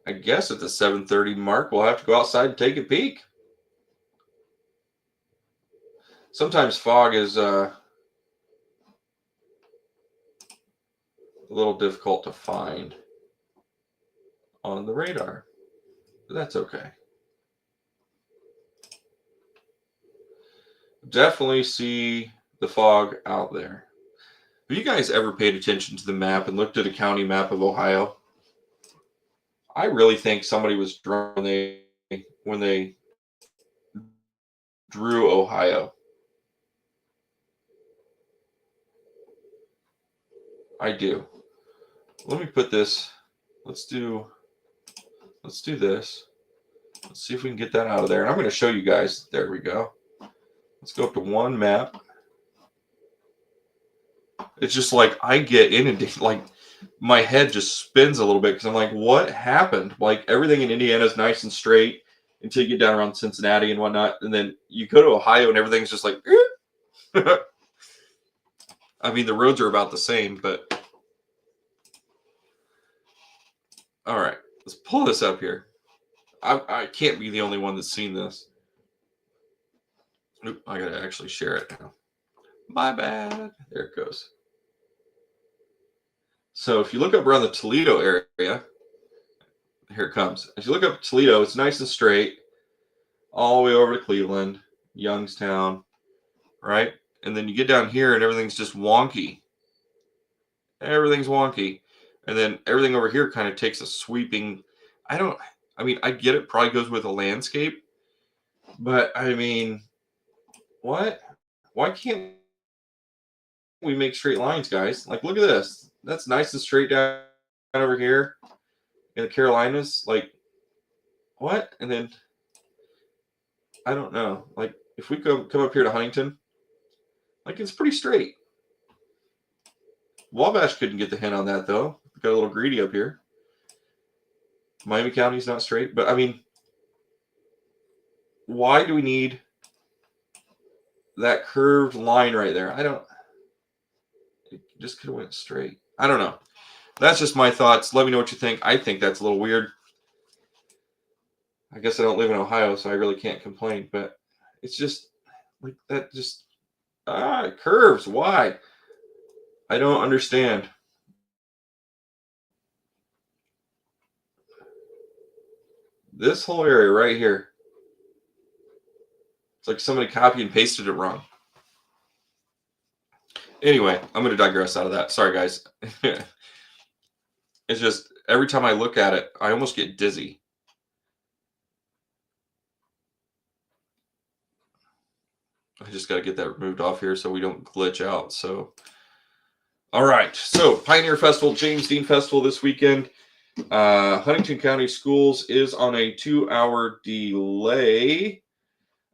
I guess at the 7:30 mark, we'll have to go outside and take a peek. Sometimes fog is a little difficult to find on the radar, but that's okay. Definitely see the fog out there. Have you guys ever paid attention to the map and looked at a county map of Ohio? I really think somebody was drunk when they drew Ohio. I do. Let me put this. Let's do this. Let's see if we can get that out of there. And I'm going to show you guys. There we go. Let's go up to one map. It's just like I get inundated. Like my head just spins a little bit because I'm like, what happened? Like everything in Indiana is nice and straight until you get down around Cincinnati and whatnot. And then you go to Ohio and everything's just like, I mean, the roads are about the same, but all right, let's pull this up here. I can't be the only one that's seen this. Oop, I gotta actually share it now. My bad. There it goes. So if you look up around the Toledo area, here it comes. If you look up Toledo, it's nice and straight, all the way over to Cleveland, Youngstown, right? And then you get down here and everything's just wonky. Everything's wonky. And then everything over here kind of takes a sweeping, I get it probably goes with a landscape, but I mean, what? Why can't we make straight lines, guys? Like, look at this. That's nice and straight down over here in the Carolinas. Like, what? And then, I don't know. Like, if we come up here to Huntington, like, it's pretty straight. Wabash couldn't get the hint on that, though. got a little greedy up here. Miami County's not straight, but I mean, why do we need that curved line right there? It just could have went straight. I don't know. That's just my thoughts. Let me know what you think. I think that's a little weird. I guess I don't live in Ohio, so I really can't complain, but it's just like that just it curves. Why? I don't understand. This whole area right here. It's like somebody copied and pasted it wrong. Anyway, I'm going to digress out of that. Sorry, guys. It's just every time I look at it, I almost get dizzy. I just got to get that removed off here so we don't glitch out. So, all right. So, Pioneer Festival, James Dean Festival this weekend. Huntington County Schools is on a 2-hour delay.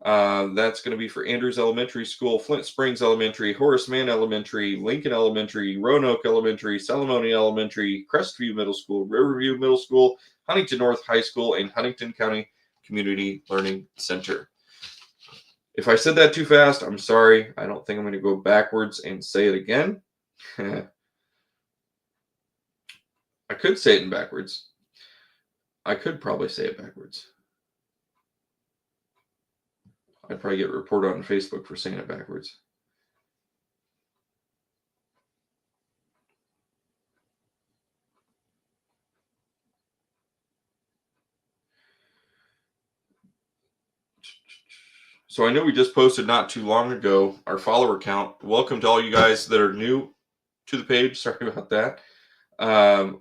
That's going to be for Andrews Elementary School, Flint Springs Elementary, Horace Mann Elementary, Lincoln Elementary, Roanoke Elementary, Salamone Elementary, Crestview Middle School, Riverview Middle School, Huntington North High School, and Huntington County Community Learning Center. If I said that too fast, I'm sorry. I don't think I'm going to go backwards and say it again. I could say it in backwards. I could probably say it backwards. I'd probably get reported on Facebook for saying it backwards. So I know we just posted not too long ago our follower count. Welcome to all you guys that are new to the page. Sorry about that.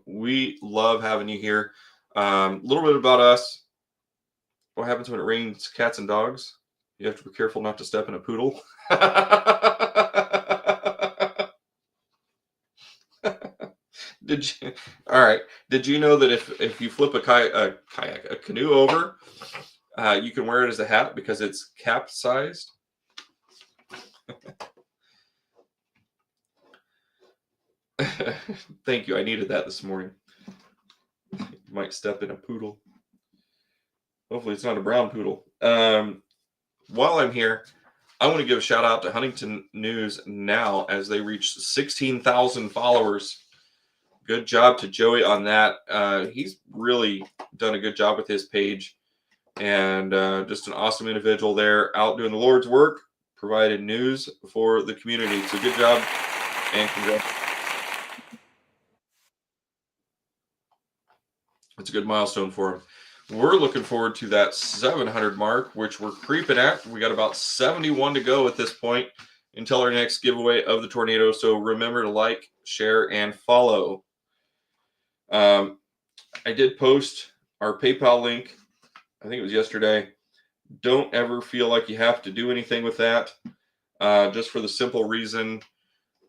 We love having you here. A little bit about us. What happens when it rains cats and dogs? You have to be careful not to step in a poodle. Did you? All right. Did you know that if you flip a canoe over, you can wear it as a hat because it's capsized? Thank you. I needed that this morning. You might step in a poodle. Hopefully it's not a brown poodle. While I'm here, I want to give a shout out to Huntington News Now as they reach 16,000 followers. Good job to Joey on that. He's really done a good job with his page, and just an awesome individual there out doing the Lord's work, providing news for the community. So good job and congrats. It's a good milestone for him. We're looking forward to that 700 mark, which we're creeping at. We got about 71 to go at this point until our next giveaway of the tornado. So remember to like, share, and follow. I did post our PayPal link. I think it was yesterday. Don't ever feel like you have to do anything with that. Just for the simple reason,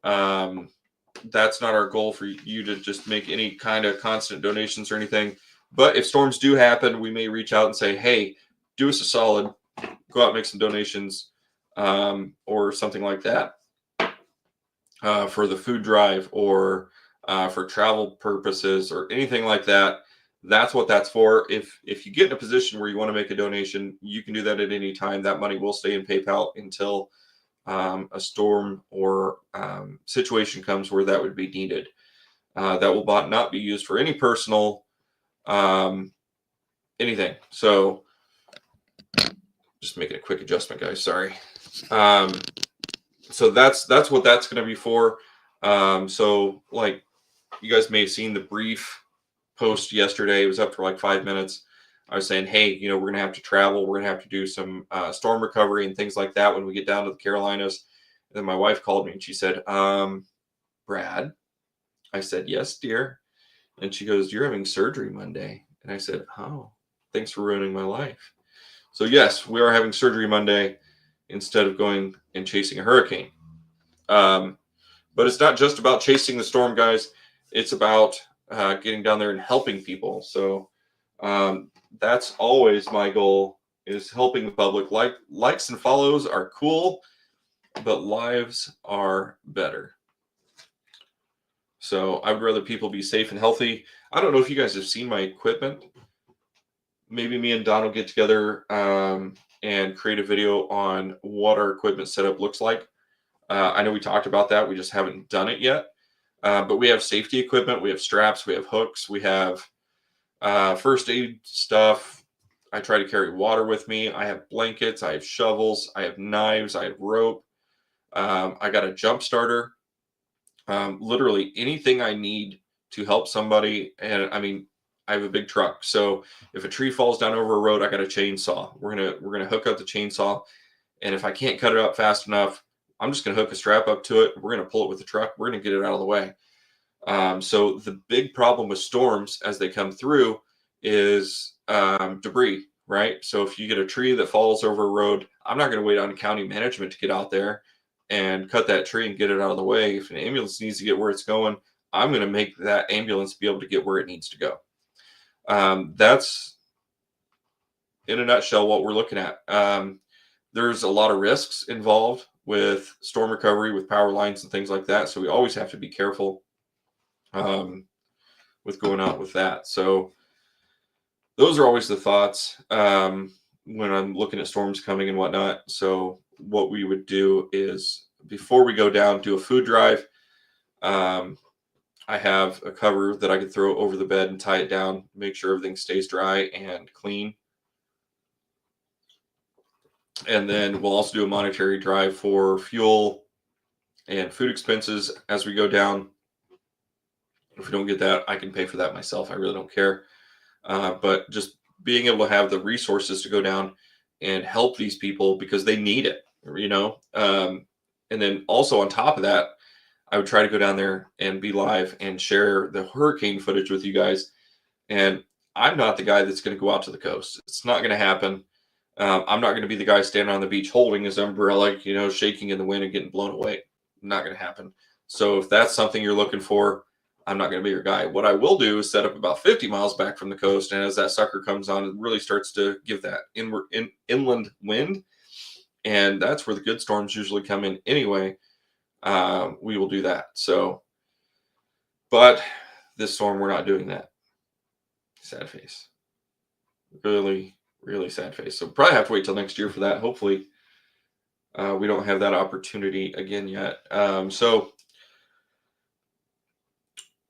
that's not our goal for you to just make any kind of constant donations or anything. But if storms do happen, we may reach out and say, hey, do us a solid, go out and make some donations or something like that for the food drive or for travel purposes or anything like that. That's what that's for. If you get in a position where you want to make a donation, you can do that at any time. That money will stay in PayPal until a storm or situation comes where that would be needed. That will not be used for any personal anything. So just making a quick adjustment, guys. Sorry. So that's what that's going to be for. So like you guys may have seen the brief post yesterday. It was up for like 5 minutes. I was saying, hey, we're going to have to travel. We're going to have to do some storm recovery and things like that when we get down to the Carolinas. And then my wife called me and she said, Brad. I said, yes, dear. And she goes, you're having surgery Monday. And I said, oh, thanks for ruining my life. So yes, we are having surgery Monday instead of going and chasing a hurricane. But it's not just about chasing the storm, guys. It's about getting down there and helping people. So that's always my goal, is helping the public. Likes and follows are cool, but lives are better. So I would rather people be safe and healthy. I don't know if you guys have seen my equipment. Maybe me and Don will get together and create a video on what our equipment setup looks like. I know we talked about that. We just haven't done it yet. But we have safety equipment. We have straps. We have hooks. We have first aid stuff. I try to carry water with me. I have blankets. I have shovels. I have knives. I have rope. I got a jump starter. Literally anything I need to help somebody. And I mean, I have a big truck, so if a tree falls down over a road, I got a chainsaw. We're gonna hook up the chainsaw, and if I can't cut it up fast enough, I'm just gonna hook a strap up to it. We're gonna pull it with the truck. We're gonna get it out of the way. So the big problem with storms as they come through is debris, right? So if you get a tree that falls over a road, I'm not going to wait on county management to get out there and cut that tree and get it out of the way. If an ambulance needs to get where it's going, I'm going to make that ambulance be able to get where it needs to go. That's in a nutshell what we're looking at. There's a lot of risks involved with storm recovery, with power lines and things like that. So we always have to be careful with going out with that. So those are always the thoughts when I'm looking at storms coming and whatnot. So what we would do is before we go down, do a food drive. I have a cover that I could throw over the bed and tie it down, make sure everything stays dry and clean. And then we'll also do a monetary drive for fuel and food expenses as we go down. If we don't get that, I can pay for that myself. I really don't care. But just being able to have the resources to go down and help these people because they need it, you know. And then also on top of that, I would try to go down there and be live and share the hurricane footage with you guys. And I'm not the guy that's going to go out to the coast. It's not going to happen. I'm not going to be the guy standing on the beach holding his umbrella, you know, shaking in the wind and getting blown away. Not going to happen. So if that's something you're looking for, I'm not going to be your guy. What I will do is set up about 50 miles back from the coast. And as that sucker comes on, it really starts to give that inland wind. And that's where the good storms usually come in anyway. We will do that. So, but this storm, we're not doing that. Sad face. Really, really sad face. So probably have to wait till next year for that. Hopefully we don't have that opportunity again yet. So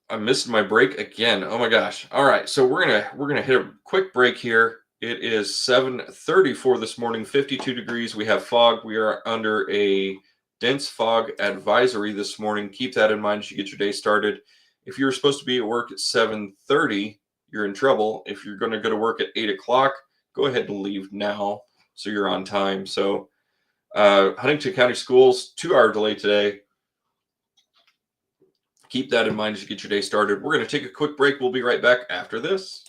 I'm missing my break again. Oh my gosh. All right. So we're gonna hit a quick break here. It is 7:34 this morning, 52 degrees. We have fog. We are under a dense fog advisory this morning. Keep that in mind as you get your day started. If you're supposed to be at work at 7:30, you're in trouble. If you're going to go to work at 8 o'clock, go ahead and leave now so you're on time. So Huntington County Schools, 2-hour delay today. Keep that in mind as you get your day started. We're going to take a quick break. We'll be right back after this.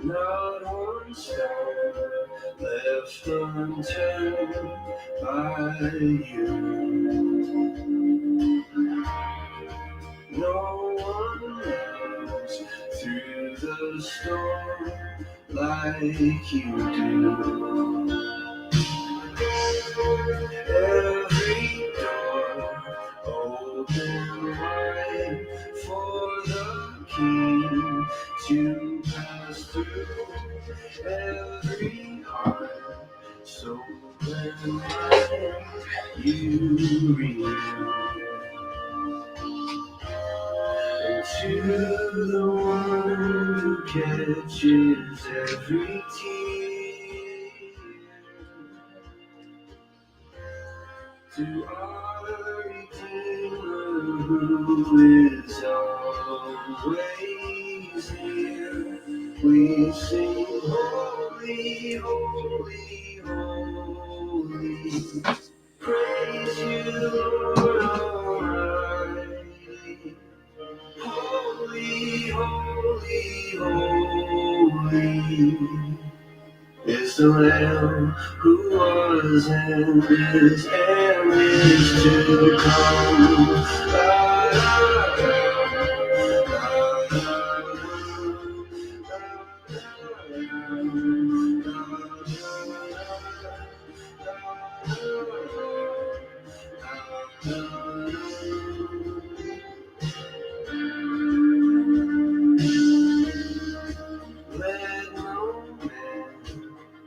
Not one stone left unturned by you. No one runs through the storm like you do. Every door open wide for the King to pass through. Every heart so and mind you renew. And to the one who catches every tear, to our Redeemer who is always near. We sing holy, holy, holy. Praise you, Lord Almighty. Holy, holy, holy is the Lamb who was and is to come. La, la, let no man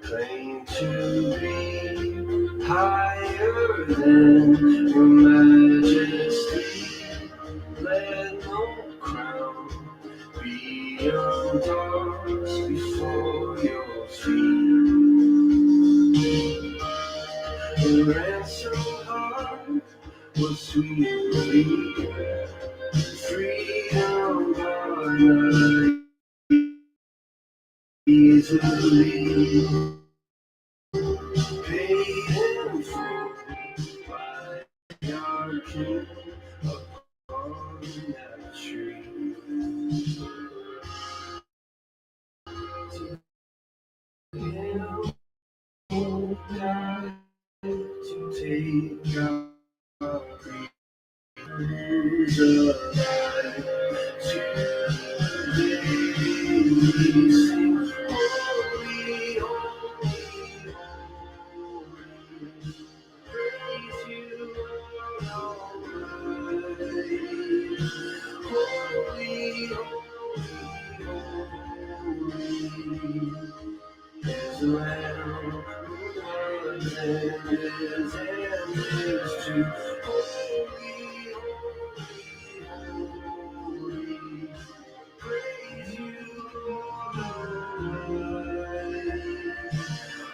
claim to be higher than your majesty. Let no crown be endorsed before your feet. The ransom heart was sweetly freedom garnered easily. Paid in full by our King upon that tree. To him who died to take our griefs alive. Today we sing holy, holy, holy. Praise you, Lord Almighty. Holy, holy, holy is the Lamb who was and is to. Holy, holy, holy. Praise you, Lord Almighty.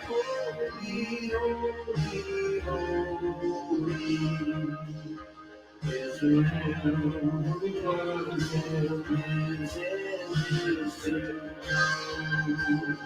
Holy, holy, holy is the Lamb who was and is to come.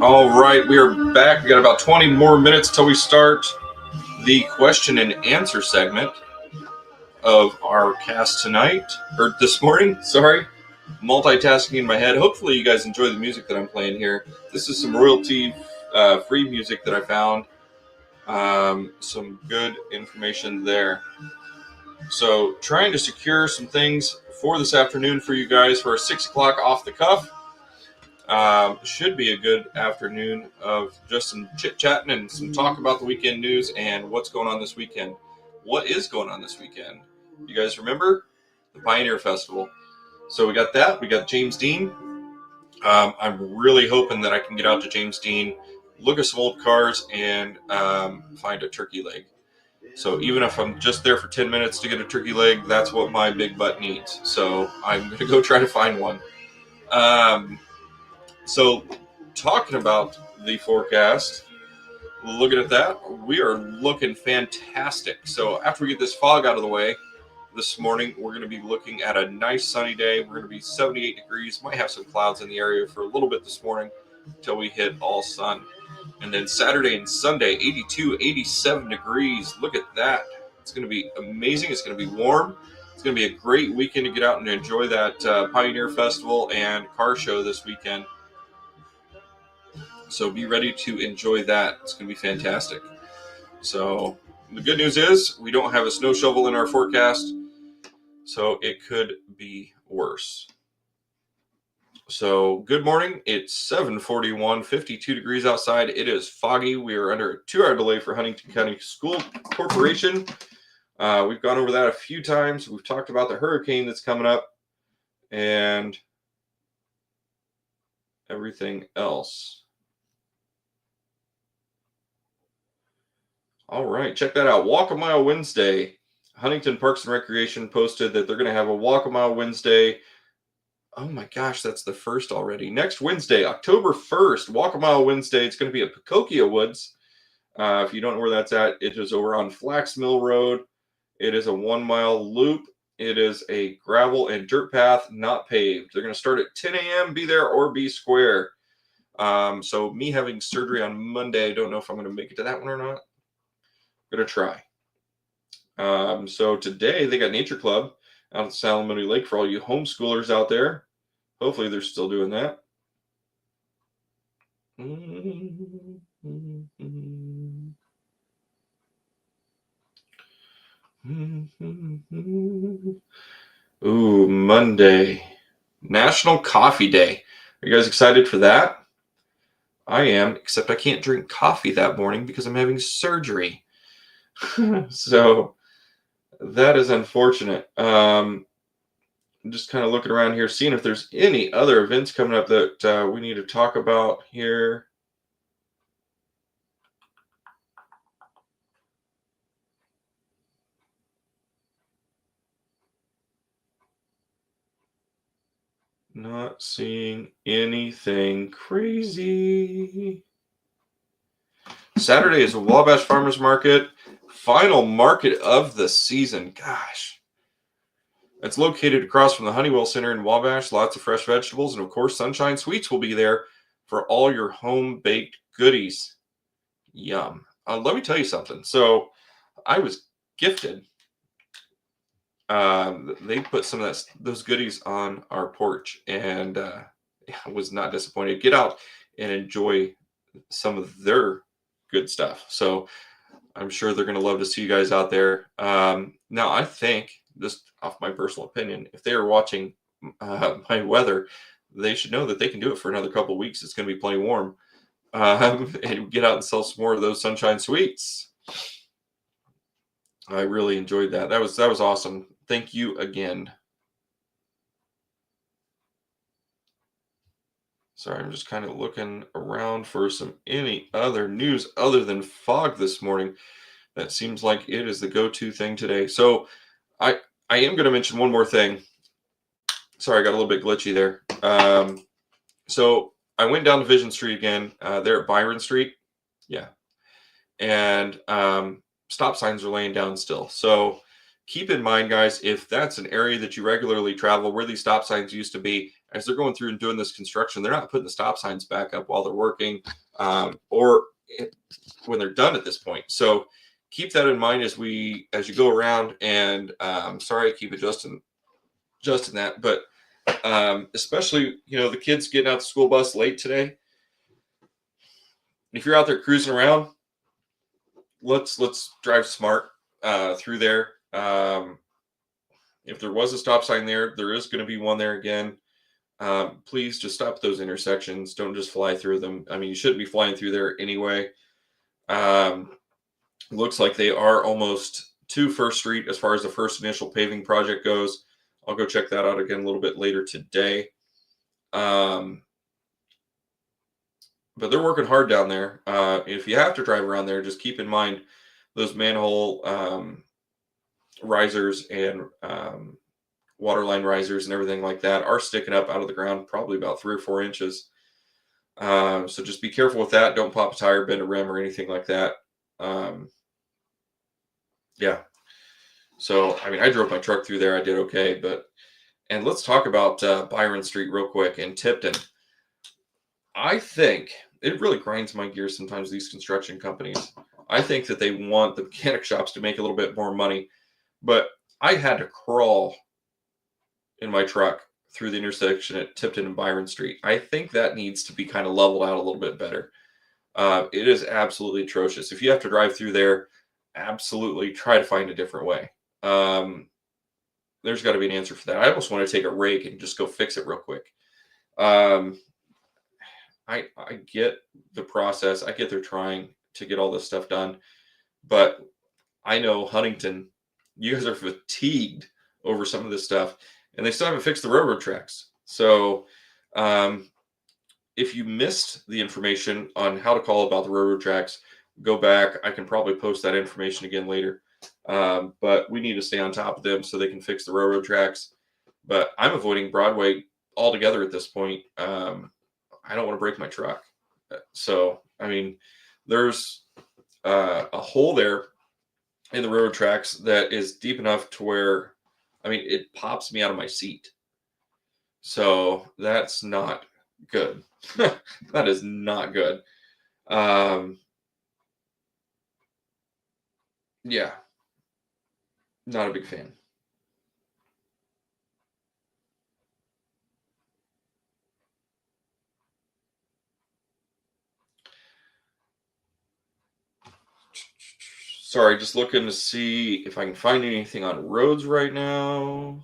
All right, we are back. We got about 20 more minutes till we start the question and answer segment of our cast tonight, or this morning, sorry. Multitasking in my head. Hopefully you guys enjoy the music that I'm playing here. This is some royalty free music that I found. Some good information there. So trying to secure some things for this afternoon for you guys for a 6 o'clock off the cuff. Should be a good afternoon of just some chit-chatting and some talk about the weekend news and what's going on this weekend. What is going on this weekend? You guys remember? The Pioneer Festival. So we got that. We got James Dean. I'm really hoping that I can get out to James Dean, look at some old cars, and find a turkey leg. So even if I'm just there for 10 minutes to get a turkey leg, that's what my big butt needs. So I'm going to go try to find one. So talking about the forecast, looking at that, we are looking fantastic. So after we get this fog out of the way this morning, we're going to be looking at a nice sunny day. We're going to be 78 degrees. Might have some clouds in the area for a little bit this morning until we hit all sun. And then Saturday and Sunday, 82, 87 degrees. Look at that. It's going to be amazing. It's going to be warm. It's going to be a great weekend to get out and enjoy that Pioneer Festival and car show this weekend. So be ready to enjoy that. It's going to be fantastic. So the good news is we don't have a snow shovel in our forecast, so it could be worse. So good morning. It's 7:41, 52 degrees outside. It is foggy. We are under a 2-hour delay for Huntington County School Corporation. We've gone over that a few times. We've talked about the hurricane that's coming up and everything else. All right, check that out. Walk a Mile Wednesday. Huntington Parks and Recreation posted that they're going to have a Walk a Mile Wednesday. Oh my gosh, that's the first already. Next Wednesday, October 1st, Walk a Mile Wednesday. It's going to be at Pocokia Woods. If you don't know where that's at, it is over on Flax Mill Road. It is a 1 mile loop. It is a gravel and dirt path, not paved. They're going to start at 10 a.m., be there or be square. So me having surgery on Monday, I don't know if I'm going to make it to that one or not. I'm going to try. So today they got Nature Club out at Salamone Lake for all you homeschoolers out there. Hopefully they're still doing that. Ooh, Monday. National Coffee Day. Are you guys excited for that? I am, except I can't drink coffee that morning because I'm having surgery. So that is unfortunate. I'm just kind of looking around here, seeing if there's any other events coming up that we need to talk about here. Not seeing anything crazy. Saturday is a Wabash Farmers Market. Final market of the season. Gosh. It's located across from the Honeywell Center in Wabash. Lots of fresh vegetables. And of course, Sunshine Sweets will be there for all your home baked goodies. Yum. Let me tell you something. So I was gifted. They put some of those goodies on our porch, and I was not disappointed. Get out and enjoy some of their good stuff. So I'm sure they're going to love to see you guys out there. Now, I think, just off my personal opinion, if they are watching my weather, they should know that they can do it for another couple of weeks. It's going to be plenty warm. And get out and sell some more of those Sunshine Sweets. I really enjoyed that. That was awesome. Thank you again. Sorry, I'm just kind of looking around for any other news other than fog this morning. That seems like it is the go-to thing today. So I am going to mention one more thing. Sorry, I got a little bit glitchy there. So I went down to Vision Street again. There at Byron Street. Yeah. And stop signs are laying down still. So keep in mind, guys, if that's an area that you regularly travel where these stop signs used to be, as they're going through and doing this construction, they're not putting the stop signs back up while they're working or when they're done at this point. So keep that in mind as you go around. And sorry, I keep adjusting that, but especially, the kids getting out the school bus late today. If you're out there cruising around, let's drive smart through there. If there was a stop sign there is going to be one there again. Please just stop at those intersections. Don't just fly through them. I mean, you shouldn't be flying through there anyway. Looks like they are almost to First Street as far as the first initial paving project goes. I'll go check that out again a little bit later today. But they're working hard down there. If you have to drive around there, just keep in mind those manhole risers and water line risers and everything like that are sticking up out of the ground, probably about 3 or 4 inches. So just be careful with that. Don't pop a tire, bend a rim, or anything like that. Yeah. So, I mean, I drove my truck through there. I did okay. And let's talk about Byron Street real quick in Tipton. I think it really grinds my gears sometimes, these construction companies. I think that they want the mechanic shops to make a little bit more money. But I had to crawl in my truck through the intersection at Tipton and Byron Street. I think that needs to be kind of leveled out a little bit better. It is absolutely atrocious. If you have to drive through there, absolutely try to find a different way. There's got to be an answer for that. I almost want to take a rake and just go fix it real quick. I get the process. I get they're trying to get all this stuff done. But I know Huntington you guys are fatigued over some of this stuff, and they still haven't fixed the railroad tracks. So if you missed the information on how to call about the railroad tracks, go back. I can probably post that information again later. But we need to stay on top of them so they can fix the railroad tracks. But I'm avoiding Broadway altogether at this point. I don't want to break my truck. So, I mean, there's a hole there in the railroad tracks that is deep enough to where, I mean, it pops me out of my seat. So that's not good. That is not good. Yeah, not a big fan. Sorry, just looking to see if I can find anything on roads right now.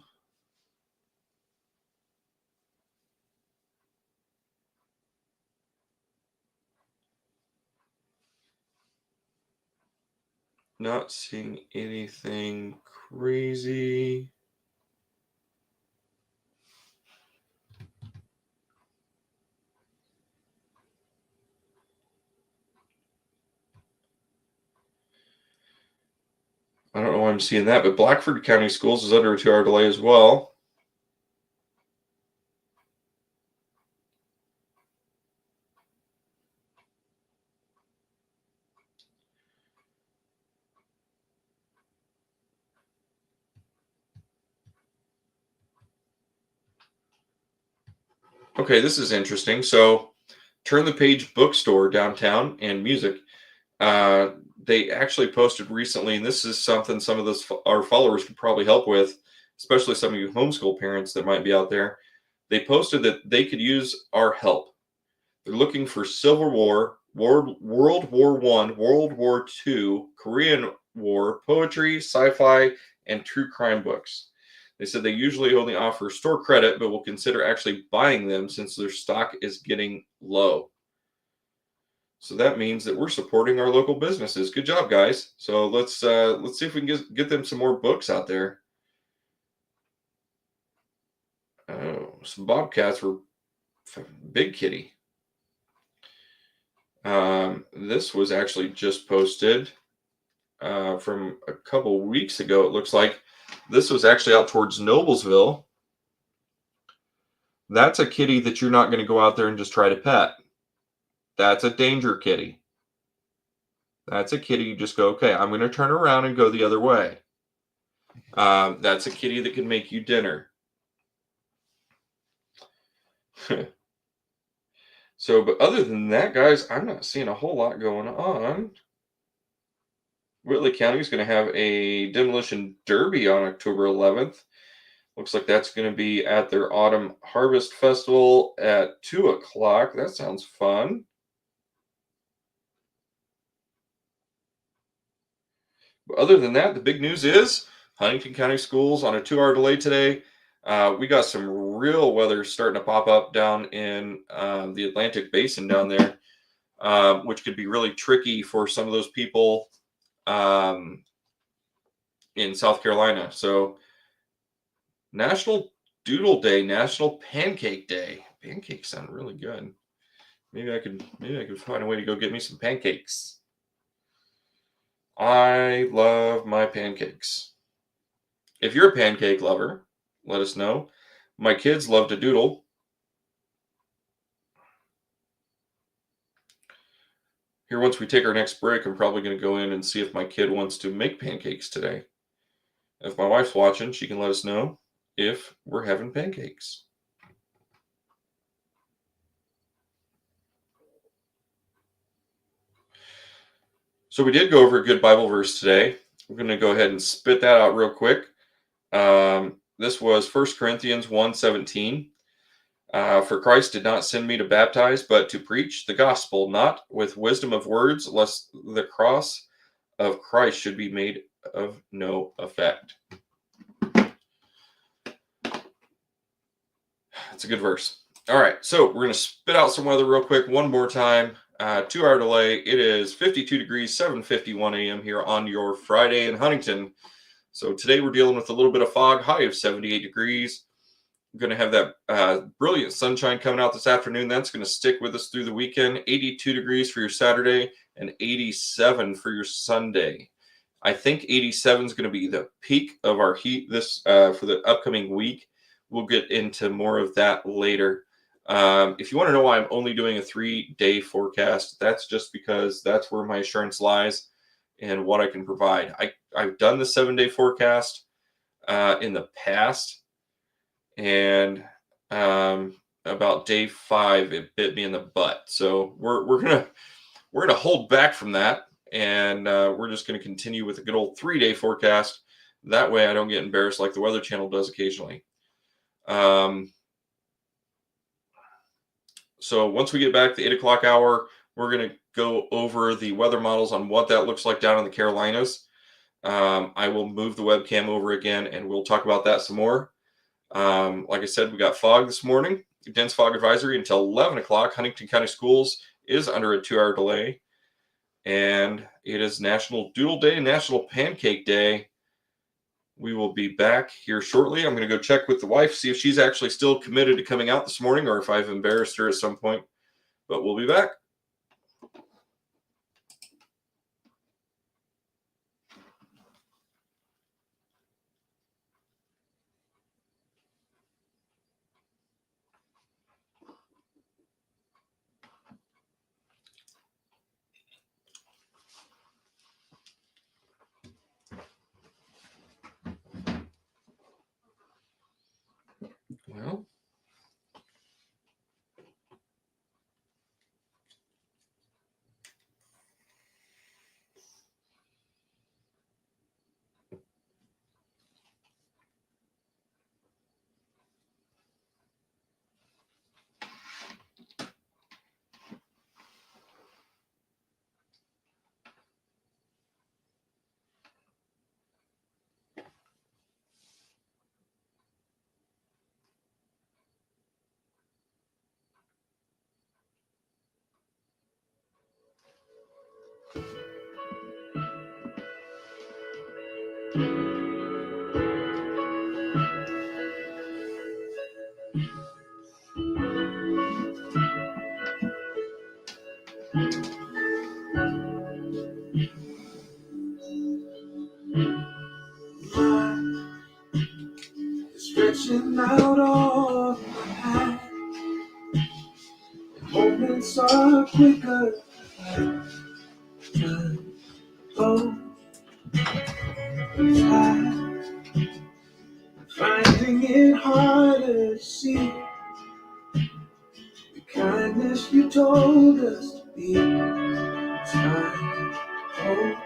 Not seeing anything crazy. I don't know why I'm seeing that, but Blackford County Schools is under a 2-hour delay as well. Okay, this is interesting. So, Turn the Page Bookstore downtown and music. They actually posted recently, and this is something some of our followers could probably help with, especially some of you homeschool parents that might be out there. They posted that they could use our help. They're looking for Civil War, World War I, World War II, Korean War, poetry, sci-fi, and true crime books. They said they usually only offer store credit, but will consider actually buying them since their stock is getting low. So that means that we're supporting our local businesses. Good job, guys. So let's see if we can get them some more books out there. Oh, some Bobcats were Big Kitty. This was actually just posted from a couple weeks ago. It looks like this was actually out towards Noblesville. That's a kitty that you're not going to go out there and just try to pet. That's a danger kitty. That's a kitty you just go, okay, I'm going to turn around and go the other way. That's a kitty that can make you dinner. So, but other than that, guys, I'm not seeing a whole lot going on. Whitley County is going to have a demolition derby on October 11th. Looks like that's going to be at their Autumn Harvest Festival at 2 o'clock. That sounds fun. But other than that, the big news is Huntington County Schools on a 2-hour delay today. We got some real weather starting to pop up down in the Atlantic Basin down there, which could be really tricky for some of those people in South Carolina. So National Doodle Day, National Pancake Day. Pancakes sound really good. Maybe I could find a way to go get me some pancakes. I love my pancakes. If you're a pancake lover, let us know. My kids love to doodle. Here, once we take our next break, I'm probably going to go in and see if my kid wants to make pancakes today. If my wife's watching, she can let us know if we're having pancakes. So we did go over a good Bible verse today. We're going to go ahead and spit that out real quick. This was 1 Corinthians 1:17. For Christ did not send me to baptize, but to preach the gospel, not with wisdom of words, lest the cross of Christ should be made of no effect. That's a good verse. All right, so we're going to spit out some weather real quick one more time. 2-hour delay. It is 52 degrees, 7:51 a.m. here on your Friday in Huntington. So today we're dealing with a little bit of fog, high of 78 degrees. I'm going to have that brilliant sunshine coming out this afternoon. That's going to stick with us through the weekend. 82 degrees for your Saturday and 87 for your Sunday. I think 87 is going to be the peak of our heat this for the upcoming week. We'll get into more of that later. If you want to know why I'm only doing a 3-day forecast, that's just because that's where my assurance lies and what I can provide. I've done the 7-day forecast in the past. And about day 5, it bit me in the butt. So we're gonna hold back from that, and we're just gonna continue with a good old 3-day forecast. That way, I don't get embarrassed like the Weather Channel does occasionally. So once we get back to the 8 o'clock hour, we're gonna go over the weather models on what that looks like down in the Carolinas. I will move the webcam over again, and we'll talk about that some more. Like I said, we got fog this morning, dense fog advisory until 11 o'clock. Huntington County Schools is under a 2-hour delay. And it is National Doodle Day, National Pancake Day. We will be back here shortly. I'm going to go check with the wife, see if she's actually still committed to coming out this morning or if I've embarrassed her at some point. But we'll be back. Well, stretching out on my hand. Moments are quicker. Time goes by. Finding it harder to see the kindness you told us to be. Time goes.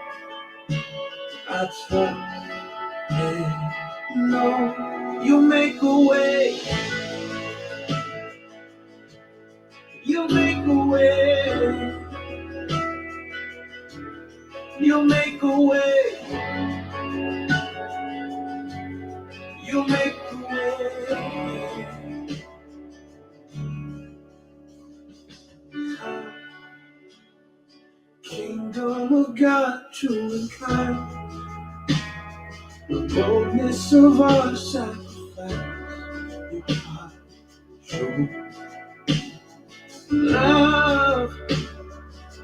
I trust and know you make a way. You make a way. You make a way. You make a way. Kingdom of God, true and kind. The boldness of our sacrifice. You are true. Love,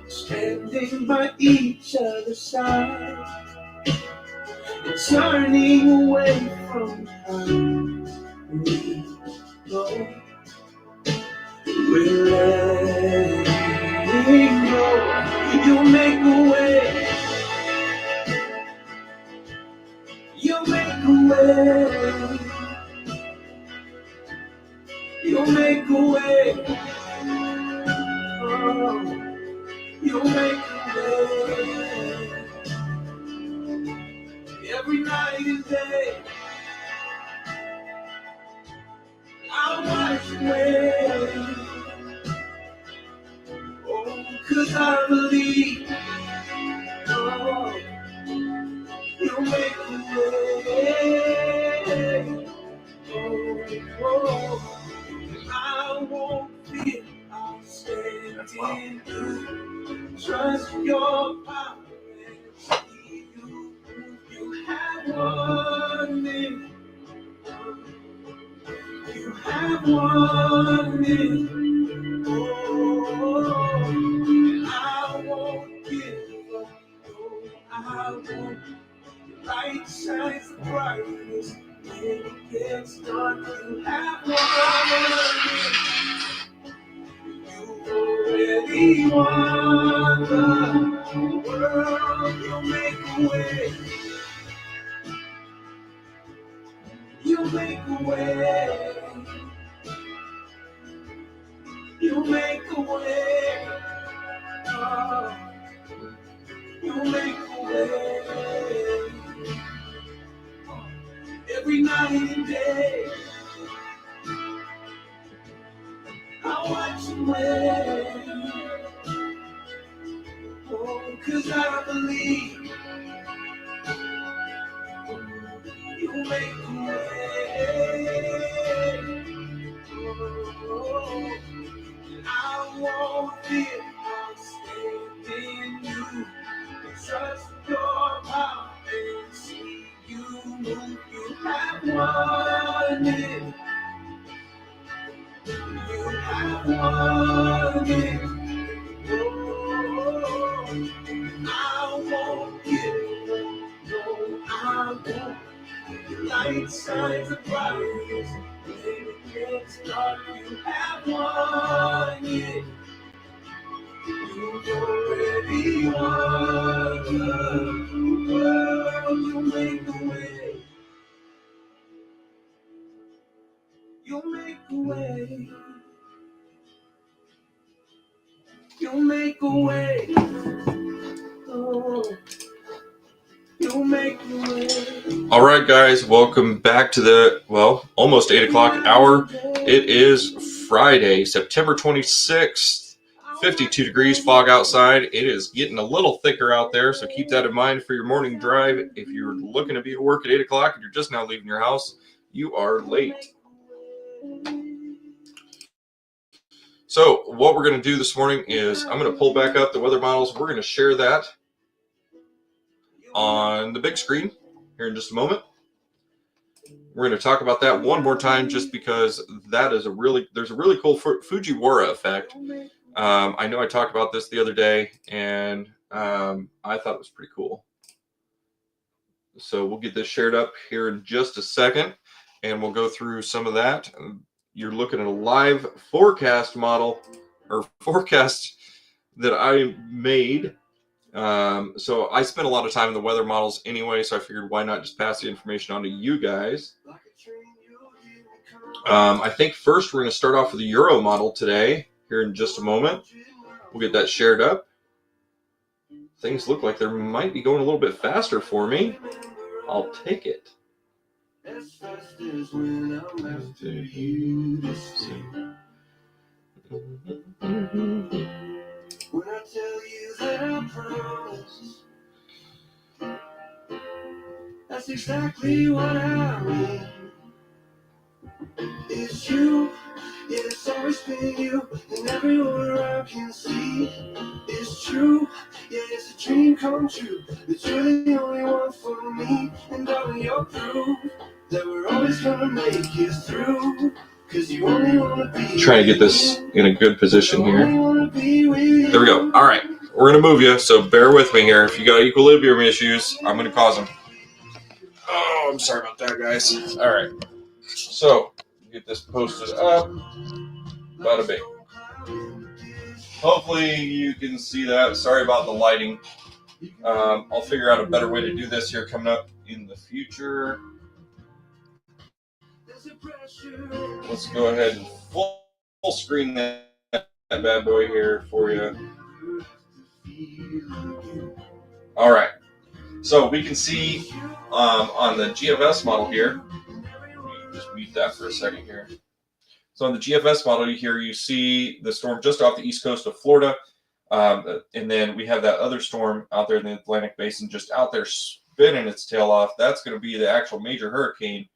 standing by each other's side. And turning away from how we go. We're letting go. You make a way. You make a way. You make a way. Oh, you make a way. Every night and day, I'll watch away. Oh, 'cause I believe. Oh, you make a way. Oh, I won't fear. I'll stand in you. Trust your power and see you. You have won. have wanted. Oh, and I won't give up. No, I won't. The light shines the brightest when it gets dark. You have wanted. You already won the world. You'll make a way. You'll make a way. You'll make a way. Oh, you'll make a way. Every night and day, I watch you wait. Oh, 'cause I believe you'll make a way. Oh, I won't fear, I'll stand in you. Trust your power and see you move. You have won it. You have won it. Oh, I won't give up. No, I won't. The light shines the brightest when it gets dark. You have won it. You've already won the world. You make a way. You'll make a way. You'll make a way. Oh, you'll make a way. All right, guys, welcome back to the, well, almost 8 o'clock hour. It is Friday, September 26th, 52 degrees, fog outside. It is getting a little thicker out there, so keep that in mind for your morning drive. If you're looking to be at work at 8 o'clock and you're just now leaving your house, you are late. So what we're going to do this morning is I'm going to pull back up the weather models. We're going to share that on the big screen here in just a moment. We're going to talk about that one more time just because that is there's a really cool Fujiwara effect. I know I talked about this the other day, and I thought it was pretty cool. So we'll get this shared up here in just a second, and we'll go through some of that. You're looking at a live forecast model or forecast that I made. So I spent a lot of time in the weather models anyway, so I figured why not just pass the information on to you guys. I think first we're going to start off with the Euro model today, here in just a moment. We'll get that shared up. Things look like they might be going a little bit faster for me. I'll take it. As fast as when I'm after you to see. When I tell you that I promise, that's exactly what I mean. It's you, yeah, it's always been you, and everywhere I can see. It's true, yeah, it's a dream come true, that you're the only one for me. And darling, you're proof that we're always gonna make it through. Cause you only wanna be. Trying to get this in a good position here. There we go. All right, we're gonna move you, so bear with me here. If you got equilibrium issues, I'm gonna cause them. Oh, I'm sorry about that, guys. All right, so get this posted up. Bada bing. Hopefully you can see that. Sorry about the lighting. I'll figure out a better way to do this here coming up in the future. Let's go ahead and full screen that bad boy here for you. All right. So we can see on the GFS model here. Just mute that for a second here. So on the GFS model here, you see the storm just off the east coast of Florida. And then we have that other storm out there in the Atlantic Basin just out there spinning its tail off. That's going to be the actual major hurricane.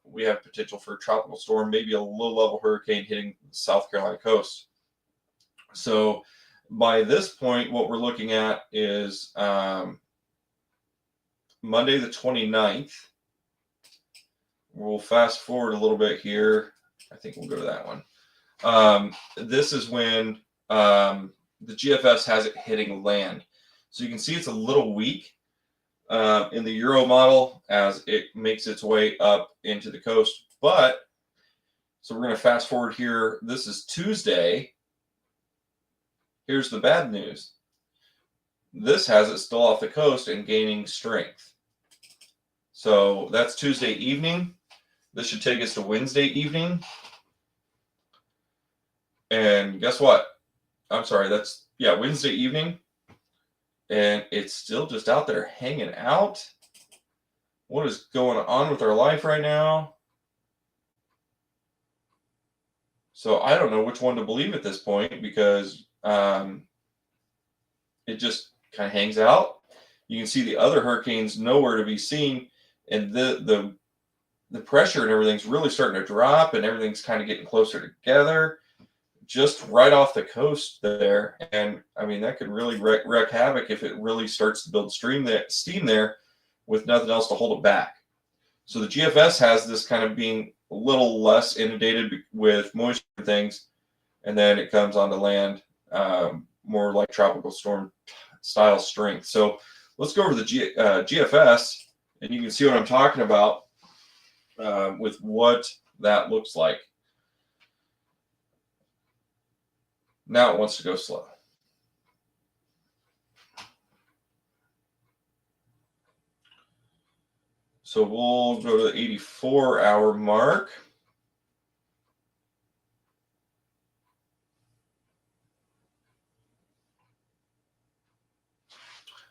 We have potential for a tropical storm, maybe a low-level hurricane hitting the South Carolina coast. So by this point, what we're looking at is Monday the 29th. We'll fast forward a little bit here. I think we'll go to that one. This is when the GFS has it hitting land. So you can see it's a little weak in the Euro model as it makes its way up into the coast. But, so we're going to fast forward here. This is Tuesday. Here's the bad news. This has it still off the coast and gaining strength. So that's Tuesday evening. This should take us to Wednesday evening. And guess what? I'm sorry, that's, yeah, Wednesday evening. And it's still just out there hanging out. What is going on with our life right now? So I don't know which one to believe at this point because it just kind of hangs out. You can see the other hurricanes nowhere to be seen. And the pressure and everything's really starting to drop and everything's kind of getting closer together. Just right off the coast there. And I mean, that could really wreak havoc if it really starts to build steam there with nothing else to hold it back. So the GFS has this kind of being a little less inundated with moisture and things. And then it comes onto land more like tropical storm style strength. So let's go over the GFS and you can see what I'm talking about with what that looks like. Now it wants to go slow. So we'll go to the 84-hour mark.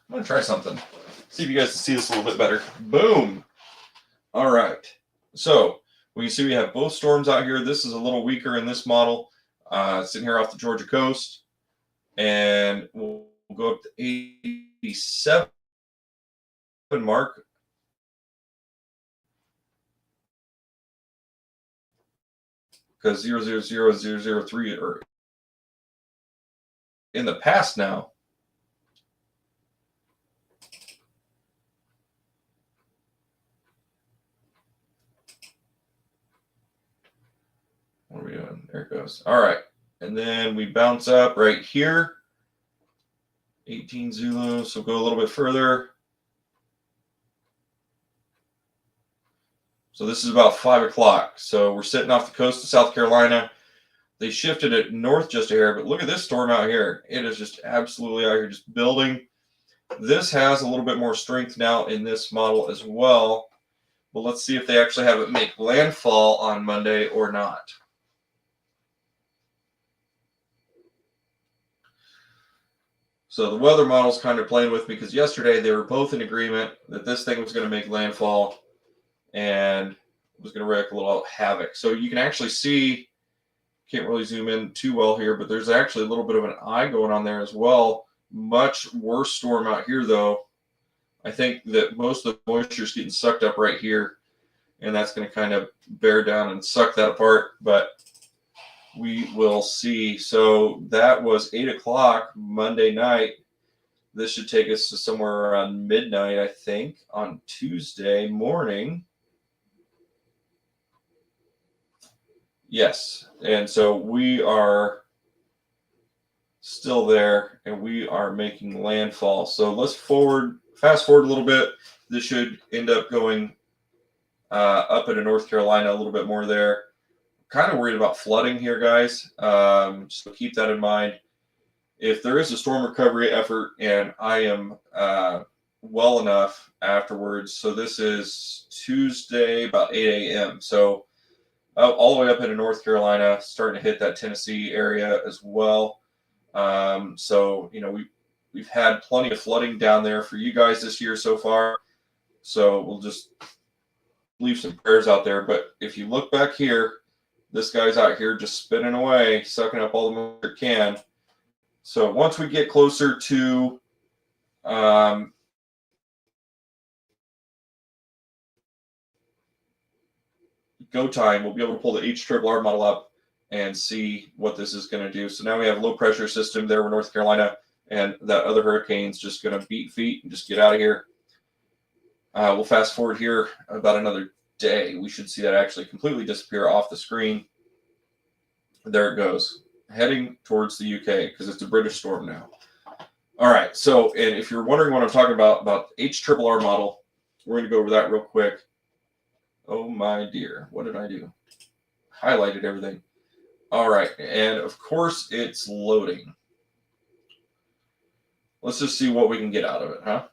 I'm going to try something. See if you guys can see this a little bit better. Boom. All right. So we can see we have both storms out here. This is a little weaker in this model. Sitting here off the Georgia coast. And we'll go up to 87 mark. Because 000003 are in the past now. What are we doing? There it goes. All right. And then we bounce up right here. 18 Zulu. So go a little bit further. So this is about 5 o'clock. So we're sitting off the coast of South Carolina. They shifted it north just a hair, but look at this storm out here. It is just absolutely out here just building. This has a little bit more strength now in this model as well. But let's see if they actually have it make landfall on Monday or not. So the weather model's kind of playing with me because yesterday they were both in agreement that this thing was going to make landfall and was going to wreak a little havoc. So you can actually see, can't really zoom in too well here, but there's actually a little bit of an eye going on there as well. Much worse storm out here, though. I think that most of the moisture is getting sucked up right here, and that's going to kind of bear down and suck that apart, but we will see. So that was 8 o'clock Monday night. This should take us to somewhere around midnight, I think, on Tuesday morning. Yes, and so we are still there, and we are making landfall. So let's fast forward a little bit. This should end up going up into North Carolina a little bit more there. Kind of worried about flooding here, guys. So keep that in mind. If there is a storm recovery effort, and I am well enough afterwards. So this is Tuesday, about 8 a.m. So all the way up into North Carolina, starting to hit that Tennessee area as well. So, you know, we've had plenty of flooding down there for you guys this year so far. So we'll just leave some prayers out there. But if you look back here, this guy's out here just spinning away, sucking up all the moisture it can. So once we get closer to go time, we'll be able to pull the HRRR model up and see what this is going to do. So now we have a low pressure system there with North Carolina, and that other hurricane's just going to beat feet and just get out of here. We'll fast forward here about another day. We should see that actually completely disappear off the screen. There it goes, heading towards the UK because it's a British storm now. All right, so and if you're wondering what I'm talking about HRRR model, we're going to go over that real quick. Oh my dear, what did I do? Highlighted everything. All right, and of course it's loading. Let's just see what we can get out of it, huh?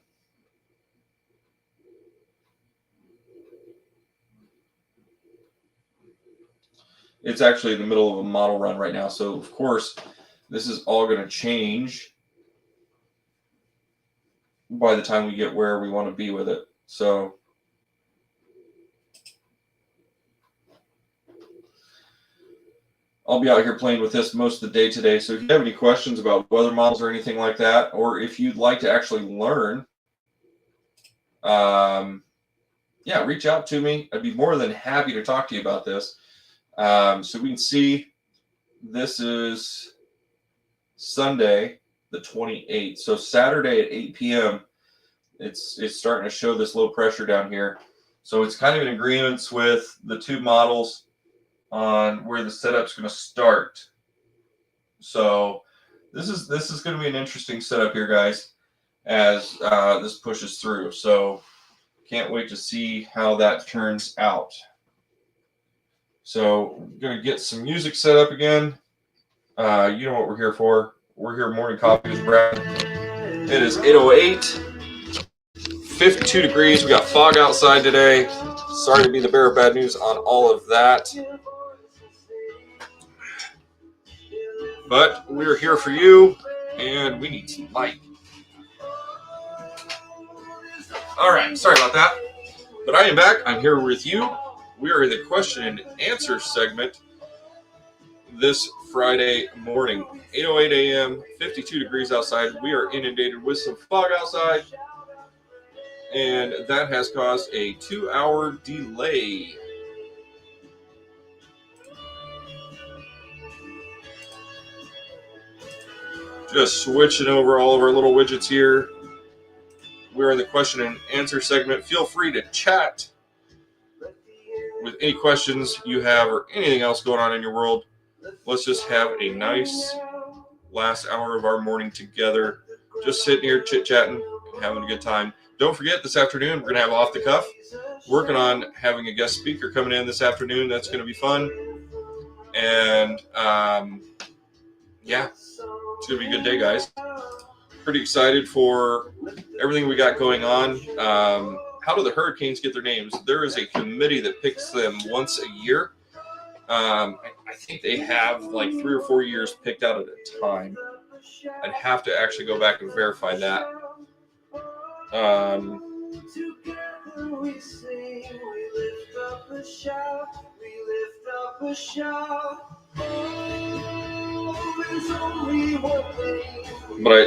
It's actually in the middle of a model run right now, so of course this is all going to change by the time we get where we want to be with it. So I'll be out here playing with this most of the day today. So if you have any questions about weather models or anything like that, or if you'd like to actually learn, yeah, reach out to me. I'd be more than happy to talk to you about this. So we can see this is Sunday, the 28th. So Saturday at 8 p.m., it's starting to show this low pressure down here. So it's kind of in agreement with the two models on where the setup's going to start. So this is going to be an interesting setup here, guys, as this pushes through. So can't wait to see how that turns out. So I'm going to get some music set up again. You know what we're here for. We're here morning coffee with Brad. It is 8:08. 52 degrees. We got fog outside today. Sorry to be the bearer of bad news on all of that. But we're here for you, and we need some light. All right, sorry about that. But I am back. I'm here with you. We are in the question and answer segment this Friday morning. 8:08 a.m., 52 degrees outside. We are inundated with some fog outside, and that has caused a 2-hour delay. Just switching over all of our little widgets here. We're in the question and answer segment. Feel free to chat with any questions you have or anything else going on in your world. Let's just have a nice last hour of our morning together. Just sitting here chit-chatting and having a good time. Don't forget, this afternoon, we're going to have Off the Cuff. Working on having a guest speaker coming in this afternoon. That's going to be fun. And, yeah, it's going to be a good day, guys. Pretty excited for everything we got going on. How do the Hurricanes get their names? There is a committee that picks them once a year. I think they have like 3 or 4 years picked out at a time. I'd have to actually go back and verify that. But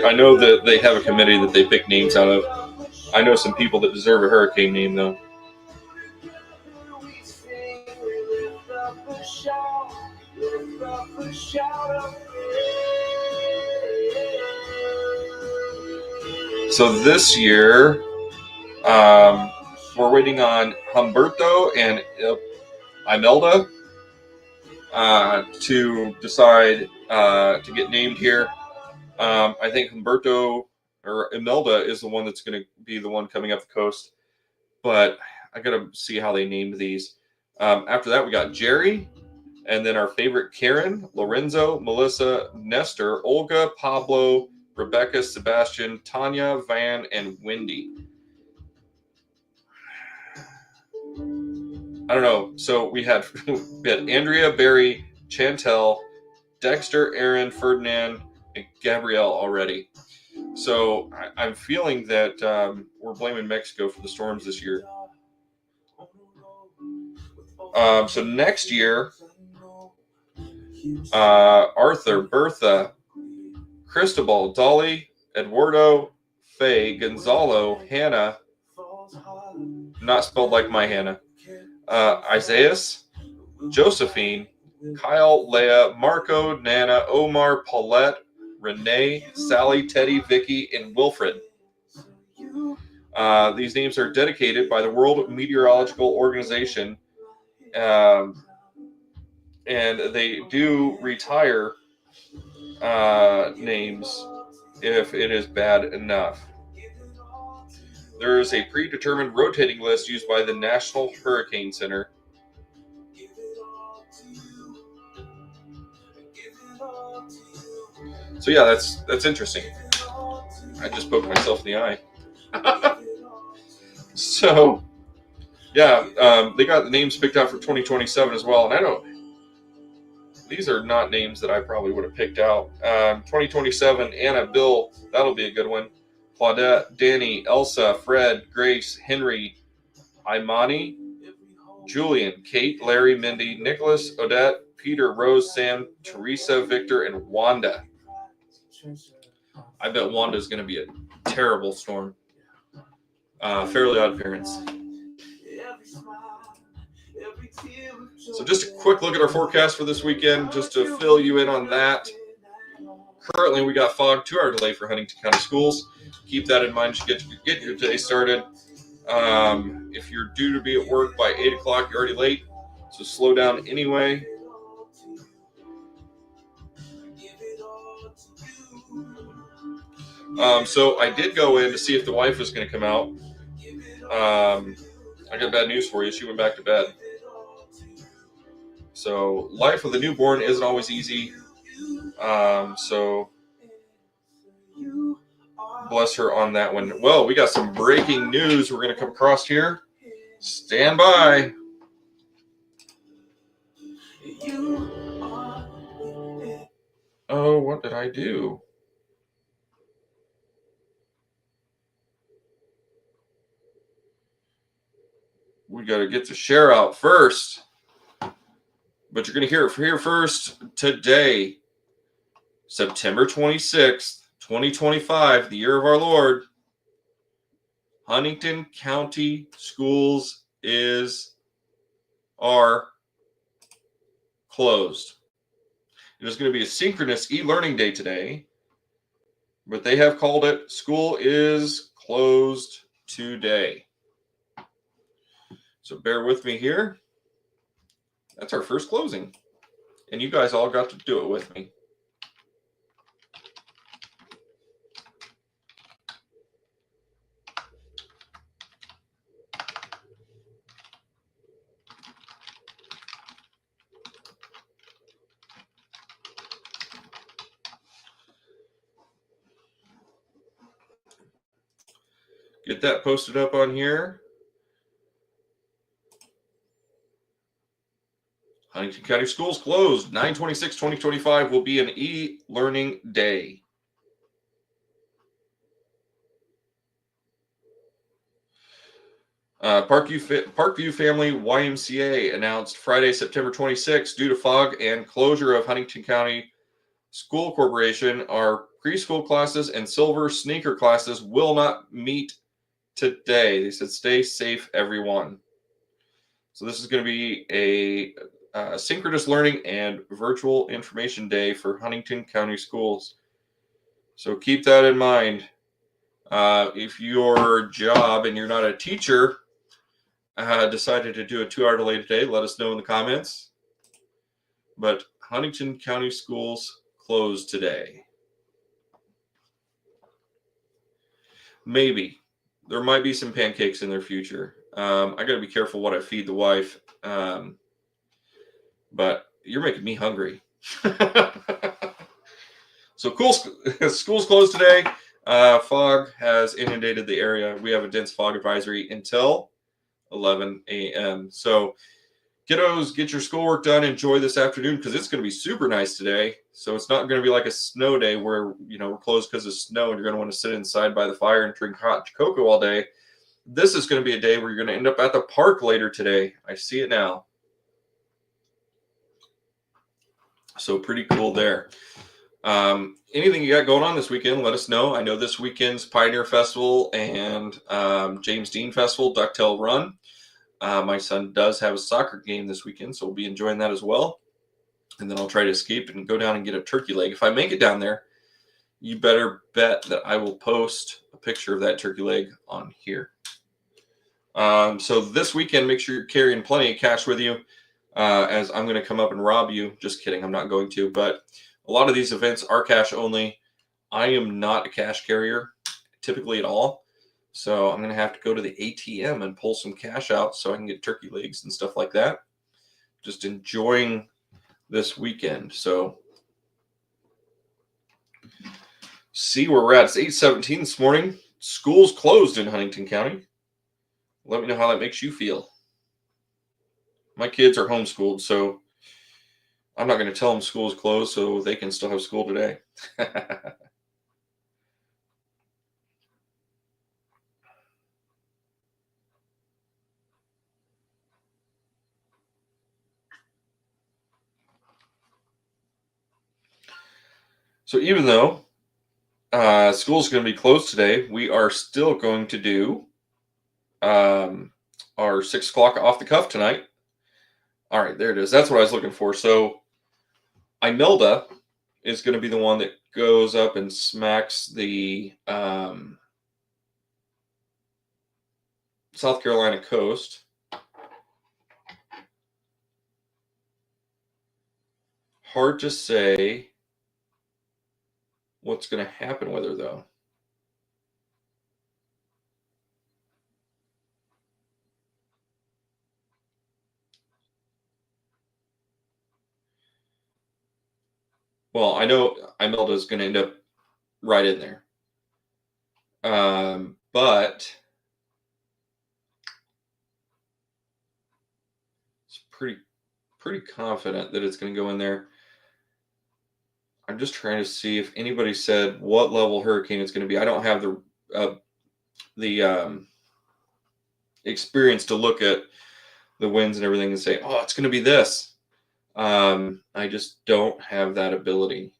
I know that they have a committee that they pick names out of. I know some people that deserve a Hurricane name, though. So this year, we're waiting on Humberto and Imelda to decide to get named here. I think Humberto or Imelda is the one that's going to be the one coming up the coast, but I got to see how they named these. After that, we got Jerry, and then our favorite Karen, Lorenzo, Melissa, Nestor, Olga, Pablo, Rebecca, Sebastian, Tanya, Van, and Wendy. I don't know. So we had Andrea, Barry, Chantel, Dexter, Aaron, Ferdinand, and Gabrielle already. So I'm feeling that we're blaming Mexico for the storms this year. So next year, Arthur, Bertha, Cristobal, Dolly, Eduardo, Faye, Gonzalo, Hannah, not spelled like my Hannah, Isaias, Josephine, Kyle, Leah, Marco, Nana, Omar, Paulette, Renee, Sally, Teddy, Vicky, and Wilfred. These names are dedicated by the World Meteorological Organization, and and they do retire names if it is bad enough. There is a predetermined rotating list used by the National Hurricane Center. So yeah, that's interesting. I just poked myself in the eye. So yeah, they got the names picked out for 2027 as well, and I don't. These are not names that I probably would have picked out. 2027, Anna, Bill, that'll be a good one. Claudette, Danny, Elsa, Fred, Grace, Henry, Imani, Julian, Kate, Larry, Mindy, Nicholas, Odette, Peter, Rose, Sam, Teresa, Victor, and Wanda. I bet Wanda's going to be a terrible storm. Fairly Odd Parents. So just a quick look at our forecast for this weekend, just to fill you in on that. Currently, we got fog, 2-hour delay for Huntington County Schools. Keep that in mind to get your day started. If you're due to be at work by 8 o'clock, you're already late, so slow down anyway. So I did go in to see if the wife was going to come out. I got bad news for you. She went back to bed. So life with a newborn isn't always easy. So bless her on that one. Well, we got some breaking news we're going to come across here. Stand by. Oh, what did I do? We got to get the share out first. But you're going to hear it here first today, September 26th, 2025, the year of our Lord. Huntington County Schools are closed. It is going to be a synchronous e-learning day today, but they have called it school is closed today. So bear with me here. That's our first closing. And you guys all got to do it with me. Get that posted up on here. Huntington County Schools closed. 9/26/2025 will be an e-learning day. Parkview Family YMCA announced Friday, September 26th, due to fog and closure of Huntington County School Corporation, our preschool classes and silver sneaker classes will not meet today. They said, stay safe, everyone. So this is going to be a synchronous learning and virtual information day for Huntington County Schools. So keep that in mind. If your job and you're not a teacher decided to do a 2-hour delay today, let us know in the comments. But Huntington County Schools closed today. Maybe. There might be some pancakes in their future. I got to be careful what I feed the wife. But you're making me hungry. So cool. School's closed today. Fog has inundated the area. We have a dense fog advisory until 11 a.m. So kiddos, get your schoolwork done. Enjoy this afternoon because it's going to be super nice today. So it's not going to be like a snow day where, we're closed because of snow and you're going to want to sit inside by the fire and drink hot cocoa all day. This is going to be a day where you're going to end up at the park later today. I see it now. So pretty cool there. Anything you got going on this weekend, let us know. I know this weekend's Pioneer Festival and James Dean Festival, Ducktail Run. My son does have a soccer game this weekend, so we'll be enjoying that as well. And then I'll try to escape and go down and get a turkey leg. If I make it down there, you better bet that I will post a picture of that turkey leg on here. So this weekend, make sure you're carrying plenty of cash with you. as I'm going to come up and rob you. Just kidding, I'm not going to. But a lot of these events are cash only. I am not a cash carrier typically at all. So I'm going to have to go to the ATM and pull some cash out so I can get turkey legs and stuff like that. Just enjoying this weekend. So see where we're at. It's 8:17 this morning. School's closed in Huntington County. Let me know how that makes you feel. My kids are homeschooled, so I'm not going to tell them school's closed so they can still have school today. So even though school's going to be closed today, we are still going to do our 6 o'clock off the cuff tonight. All right, there it is. That's what I was looking for. So Imelda is going to be the one that goes up and smacks the South Carolina coast. Hard to say what's going to happen with her, though. Well, I know Imelda is going to end up right in there. But it's pretty confident that it's going to go in there. I'm just trying to see if anybody said what level hurricane it's going to be. I don't have the experience to look at the winds and everything and say, oh, it's going to be this. I just don't have that ability.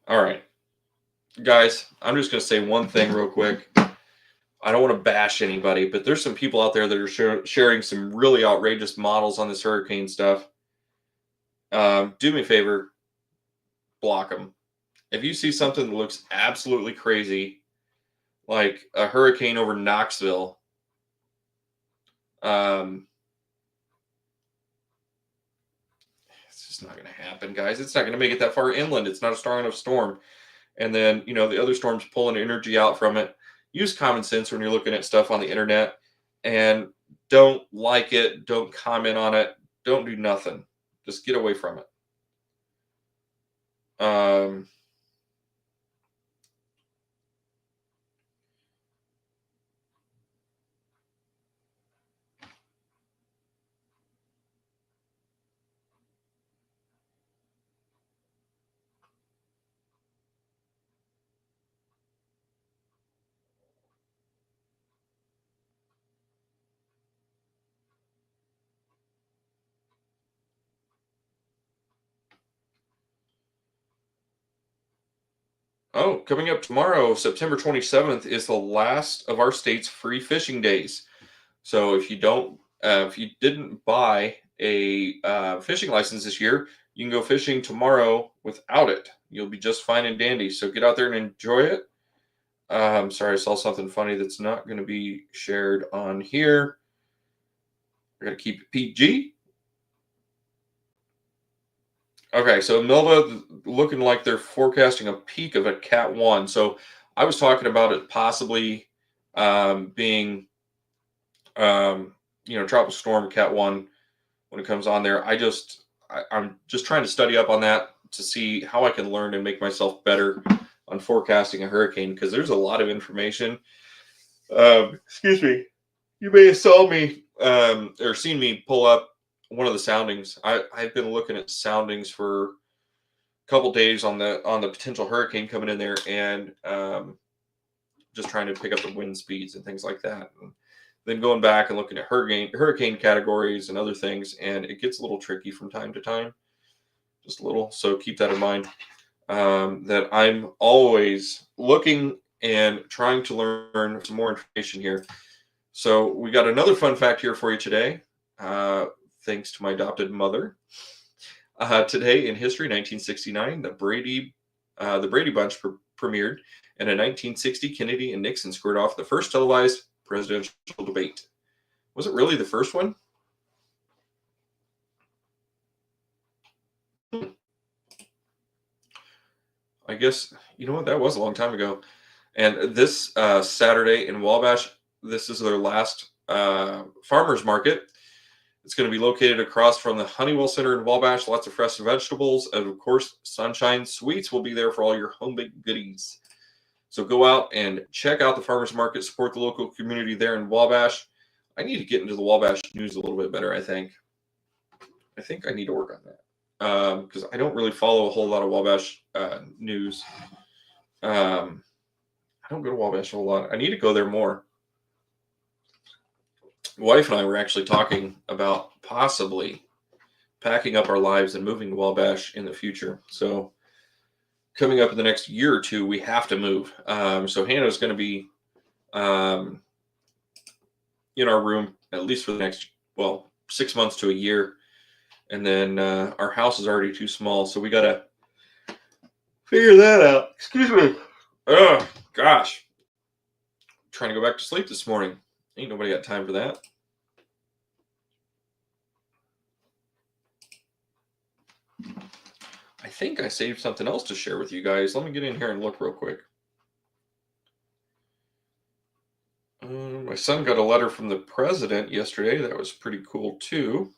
All right, guys, I'm just going to say one thing real quick. I don't want to bash anybody, but there's some people out there that are sharing some really outrageous models on this hurricane stuff. Do me a favor, block them. If you see something that looks absolutely crazy, like a hurricane over Knoxville, it's just not going to happen, guys. It's not going to make it that far inland. It's not a strong enough storm. And then, the other storm's pulling energy out from it. Use common sense when you're looking at stuff on the internet, and don't like it. Don't comment on it. Don't do nothing. Just get away from it. Oh, coming up tomorrow, September 27th, is the last of our state's free fishing days. So if you didn't buy a fishing license this year, you can go fishing tomorrow without it. You'll be just fine and dandy. So get out there and enjoy it. Sorry, I saw something funny that's not going to be shared on here. We're going to keep it PG. Okay, so Milva looking like they're forecasting a peak of a Cat 1. So I was talking about it possibly being, tropical storm Cat 1 when it comes on there. I'm just trying to study up on that to see how I can learn and make myself better on forecasting a hurricane, because there's a lot of information. Excuse me. You may have saw me or seen me pull up one of the soundings. I've been looking at soundings for a couple days on the potential hurricane coming in there, and just trying to pick up the wind speeds and things like that. And then going back and looking at hurricane categories and other things, and it gets a little tricky from time to time, just a little. So keep that in mind. That I'm always looking and trying to learn some more information here. So we got another fun fact here for you today. Thanks to my adopted mother. Today in history, 1969, the Brady Bunch premiered, and in 1960, Kennedy and Nixon squared off the first televised presidential debate. Was it really the first one? I guess, you know what, that was a long time ago. And this Saturday in Wabash, this is their last farmers market. It's going to be located across from the Honeywell Center in Wabash. Lots of fresh vegetables. And of course, Sunshine Sweets will be there for all your home baked goodies. So go out and check out the farmers market. Support the local community there in Wabash. I need to get into the Wabash news a little bit better, I think. I need to work on that. Because I don't really follow a whole lot of Wabash news. I don't go to Wabash a whole lot. I need to go there more. Wife and I were actually talking about possibly packing up our lives and moving to Wabash in the future. So coming up in the next year or two, we have to move. So Hannah's going to be in our room at least for the next, 6 months to a year. And then our house is already too small. So we got to figure that out. Excuse me. Oh, gosh. I'm trying to go back to sleep this morning. Ain't nobody got time for that. I think I saved something else to share with you guys. Let me get in here and look real quick. My son got a letter from the president yesterday. That was pretty cool, too.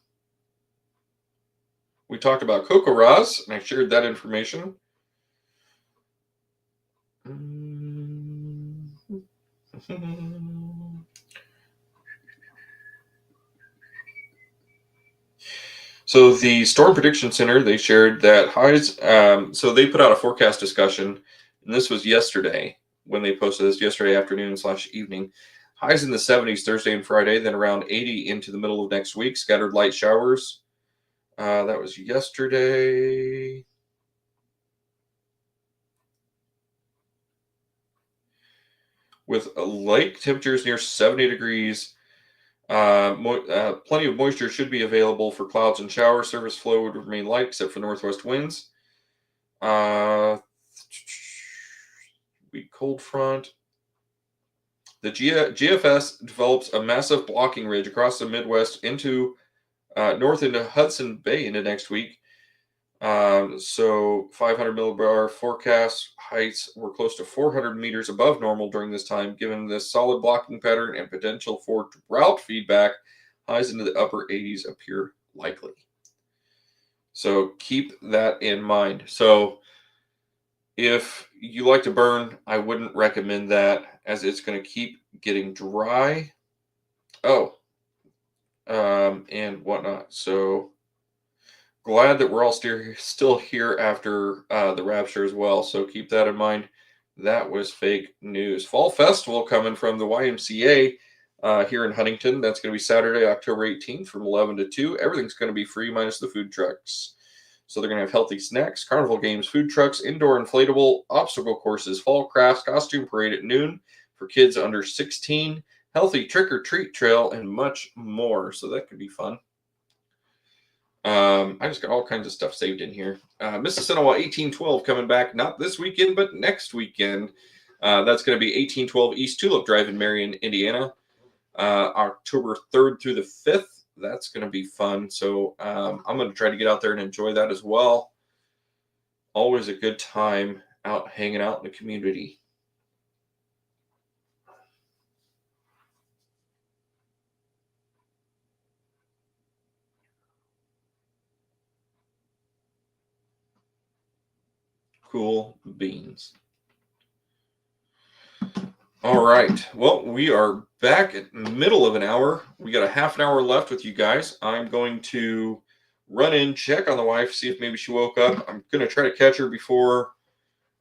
We talked about Coco Ross, and I shared that information. So the Storm Prediction Center, they shared that highs. So they put out a forecast discussion, and this was yesterday when they posted this yesterday afternoon/evening. Highs in the 70s Thursday and Friday, then around 80 into the middle of next week. Scattered light showers. That was yesterday. With lake temperatures near 70 degrees. Plenty of moisture should be available for clouds and showers. Surface flow would remain light except for northwest winds. Weak cold front. The GFS develops a massive blocking ridge across the Midwest into north into Hudson Bay into next week. So 500 millibar forecast heights were close to 400 meters above normal during this time. Given this solid blocking pattern and potential for drought feedback, highs into the upper 80s appear likely. So keep that in mind. So if you like to burn, I wouldn't recommend that, as it's going to keep getting dry. And whatnot. So glad that we're all still here after the rapture as well. So keep that in mind. That was fake news. Fall Festival coming from the YMCA here in Huntington. That's going to be Saturday, October 18th from 11 to 2. Everything's going to be free minus the food trucks. So they're going to have healthy snacks, carnival games, food trucks, indoor inflatable obstacle courses, fall crafts, costume parade at noon for kids under 16, healthy trick-or-treat trail, and much more. So that could be fun. I just got all kinds of stuff saved in here. Mississinawa 1812 coming back, not this weekend, but next weekend. That's going to be 1812 East Tulip Drive in Marion, Indiana. October 3rd through the 5th. That's going to be fun. So I'm going to try to get out there and enjoy that as well. Always a good time out hanging out in the community. Cool beans. All right. Well, we are back at the middle of an hour. We got a half an hour left with you guys. I'm going to run in, check on the wife, see if maybe she woke up. I'm going to try to catch her before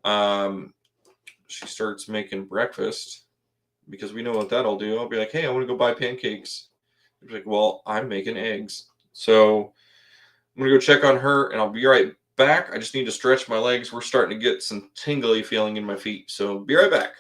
she starts making breakfast, because we know what that'll do. I'll be like, hey, I want to go buy pancakes. She'll be like, well, I'm making eggs. So I'm going to go check on her, and I'll be right back. I just need to stretch my legs. We're starting to get some tingly feeling in my feet. So be right back.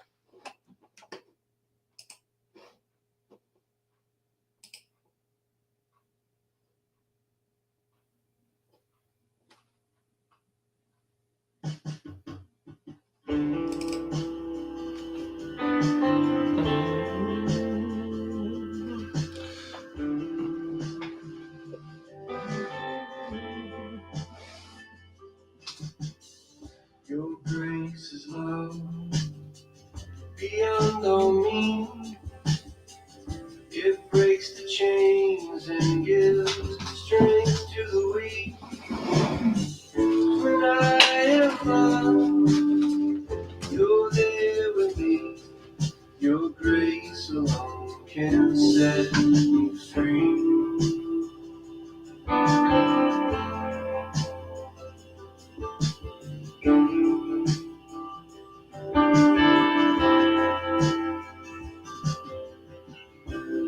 Your grace is love beyond all means. It breaks the chains and gives strength to the weak. When I am lost, you're there with me. Your grace alone can set me free.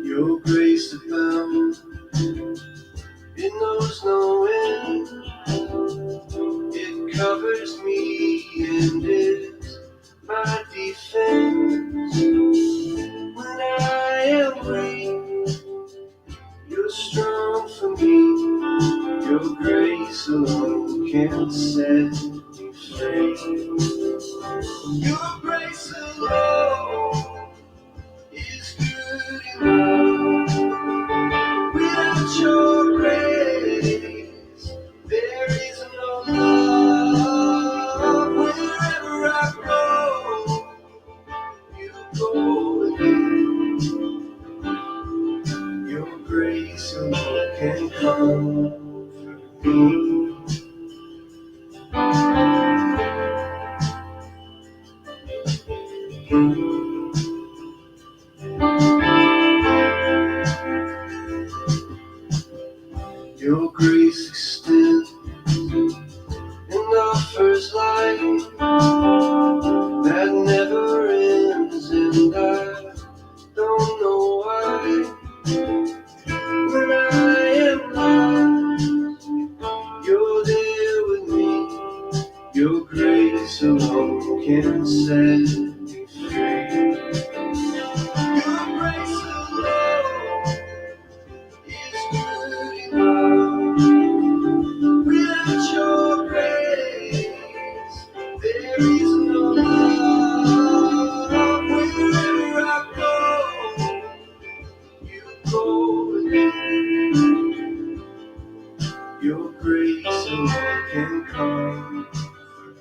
Your grace abounds, it knows no end. It covers me and is my defense. When I am weak, you're strong for me. Your grace alone can set me free. Your grace alone is good enough. Without your grace, there is no love. Wherever I go, you go with me. Your grace alone can comfort me. Your grace extends and offers life that never ends, and I don't know why. When I am lost, you're there with me. Your grace alone can set me free. Your grace alone is good enough. Without your grace, there is no love. Wherever I go, you go with me. Your grace alone can comfort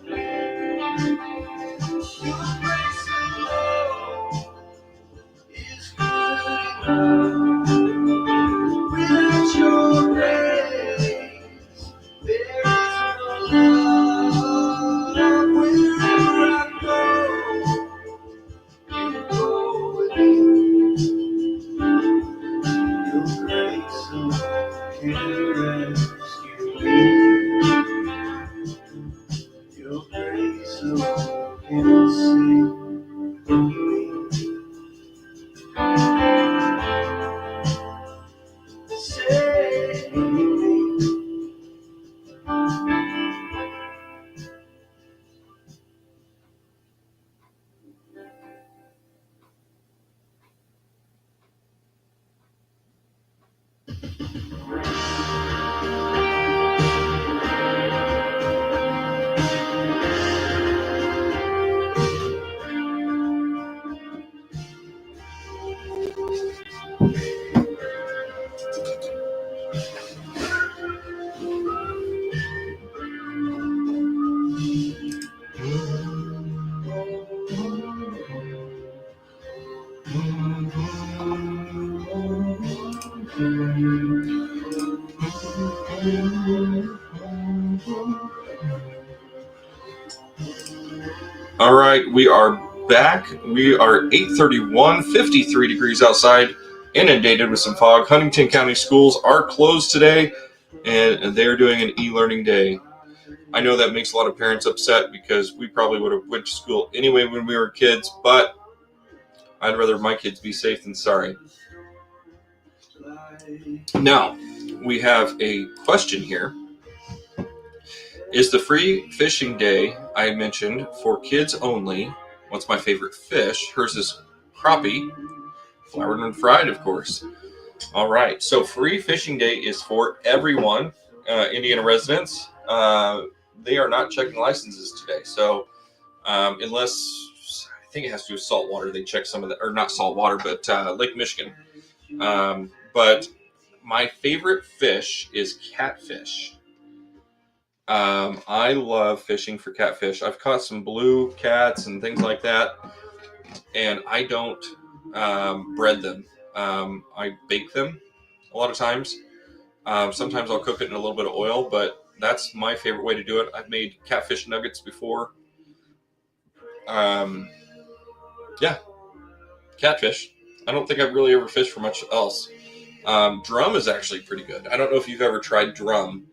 me. Your grace alone is good enough. Without your grace, there is no love. Wherever I go, you go with me. Your grace alone can rescue me. Your grace alone can save me. Save me. All right, we are back. We are 8:31, 53 degrees outside, inundated with some fog. Huntington County schools are closed today, and they're doing an e-learning day. I know that makes a lot of parents upset because we probably would have went to school anyway when we were kids, but I'd rather my kids be safe than sorry. Now, we have a question here. Is the free fishing day I mentioned for kids only? What's my favorite fish? Hers is crappie, floured and fried, of course. All right, so free fishing day is for everyone, Indiana residents. They are not checking licenses today, so unless I think it has to do with salt water. They check some of that, or not salt water, but Lake Michigan. But my favorite fish is catfish. I love fishing for catfish. I've caught some blue cats and things like that, and I don't bread them. I bake them a lot of times. Sometimes I'll cook it in a little bit of oil, but that's my favorite way to do it. I've made catfish nuggets before. Yeah, catfish. I don't think I've really ever fished for much else. Drum is actually pretty good. I don't know if you've ever tried drum,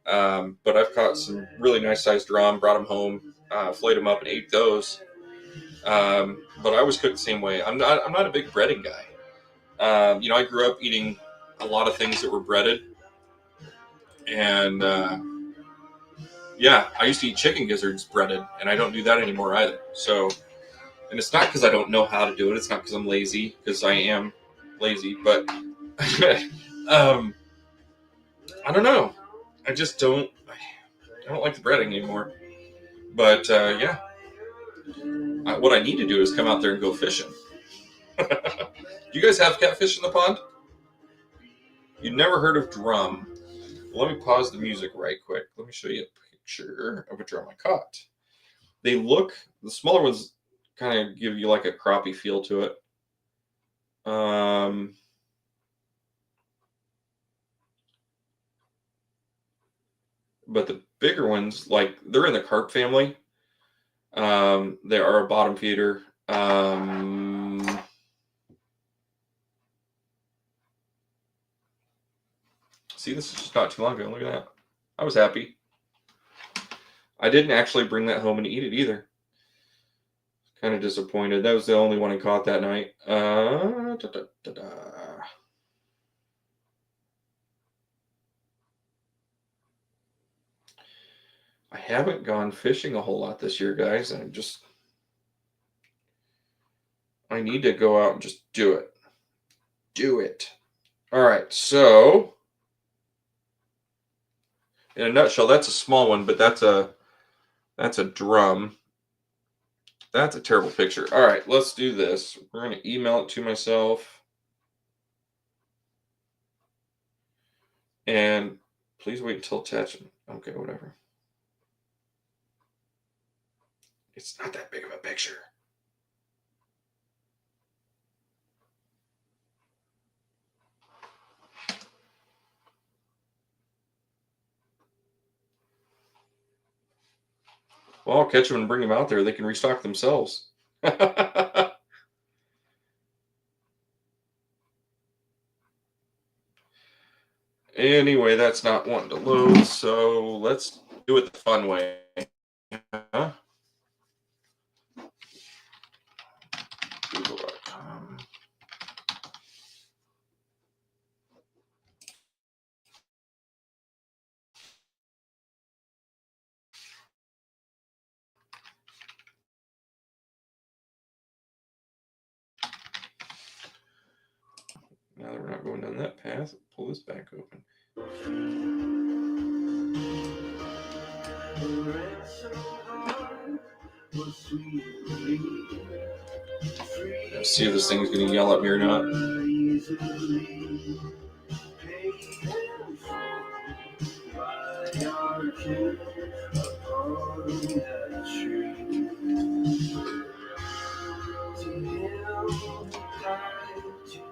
but I've caught some really nice sized drum, brought them home, filleted them up, and ate those. But I always cook the same way. I'm not a big breading guy. I grew up eating a lot of things that were breaded, and I used to eat chicken gizzards breaded, and I don't do that anymore either. So, and it's not because I don't know how to do it. It's not because I'm lazy, because I am lazy. But I don't know. I just don't. I don't like the breading anymore. But what I need to do is come out there and go fishing. Do you guys have catfish in the pond? You never heard of drum? Let me pause the music right quick. Let me show you a picture of a drum I caught. The smaller ones kind of give you like a crappie feel to it. But the bigger ones, like they're in the carp family. They are a bottom feeder. See, this is just not too long ago. Look at that. I was happy. I didn't actually bring that home and eat it either. Kind of disappointed. That was the only one I caught that night. I haven't gone fishing a whole lot this year, guys. I need to go out and just do it. Do it. All right, so in a nutshell, that's a small one, but that's a drum. That's a terrible picture. All right, let's do this. We're going to email it to myself. And please wait until attachment. Okay, whatever. It's not that big of a picture. Well, I'll catch them and bring them out there. They can restock themselves. Anyway, that's not wanting to load, so let's do it the fun way. Google.com. Now that we're not going down that path, pull this back open. Let's see if this thing's going to yell at me or not.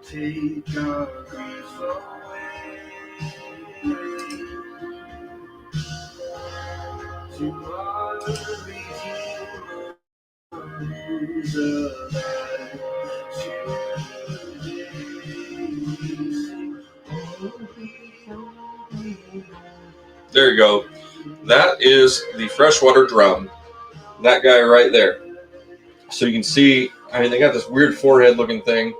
Take our grief away. To our Redeemer who's alive. Today we sing, holy, holy. There you go. That is the freshwater drum. That guy right there. So you can see, I mean, they got this weird forehead looking thing.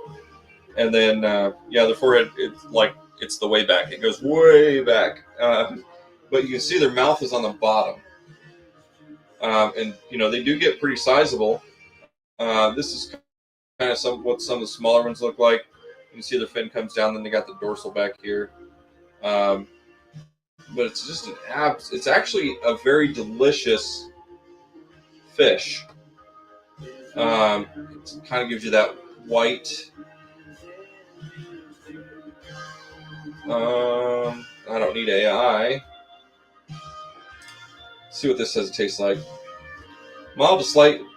And then, the forehead, it's the way back. It goes way back. But you can see their mouth is on the bottom. And, they do get pretty sizable. This is kind of what some of the smaller ones look like. You can see their fin comes down, then they got the dorsal back here. But it's just it's actually a very delicious fish. It kind of gives you that white. I don't need AI. Let's see what this says it tastes like. Mild to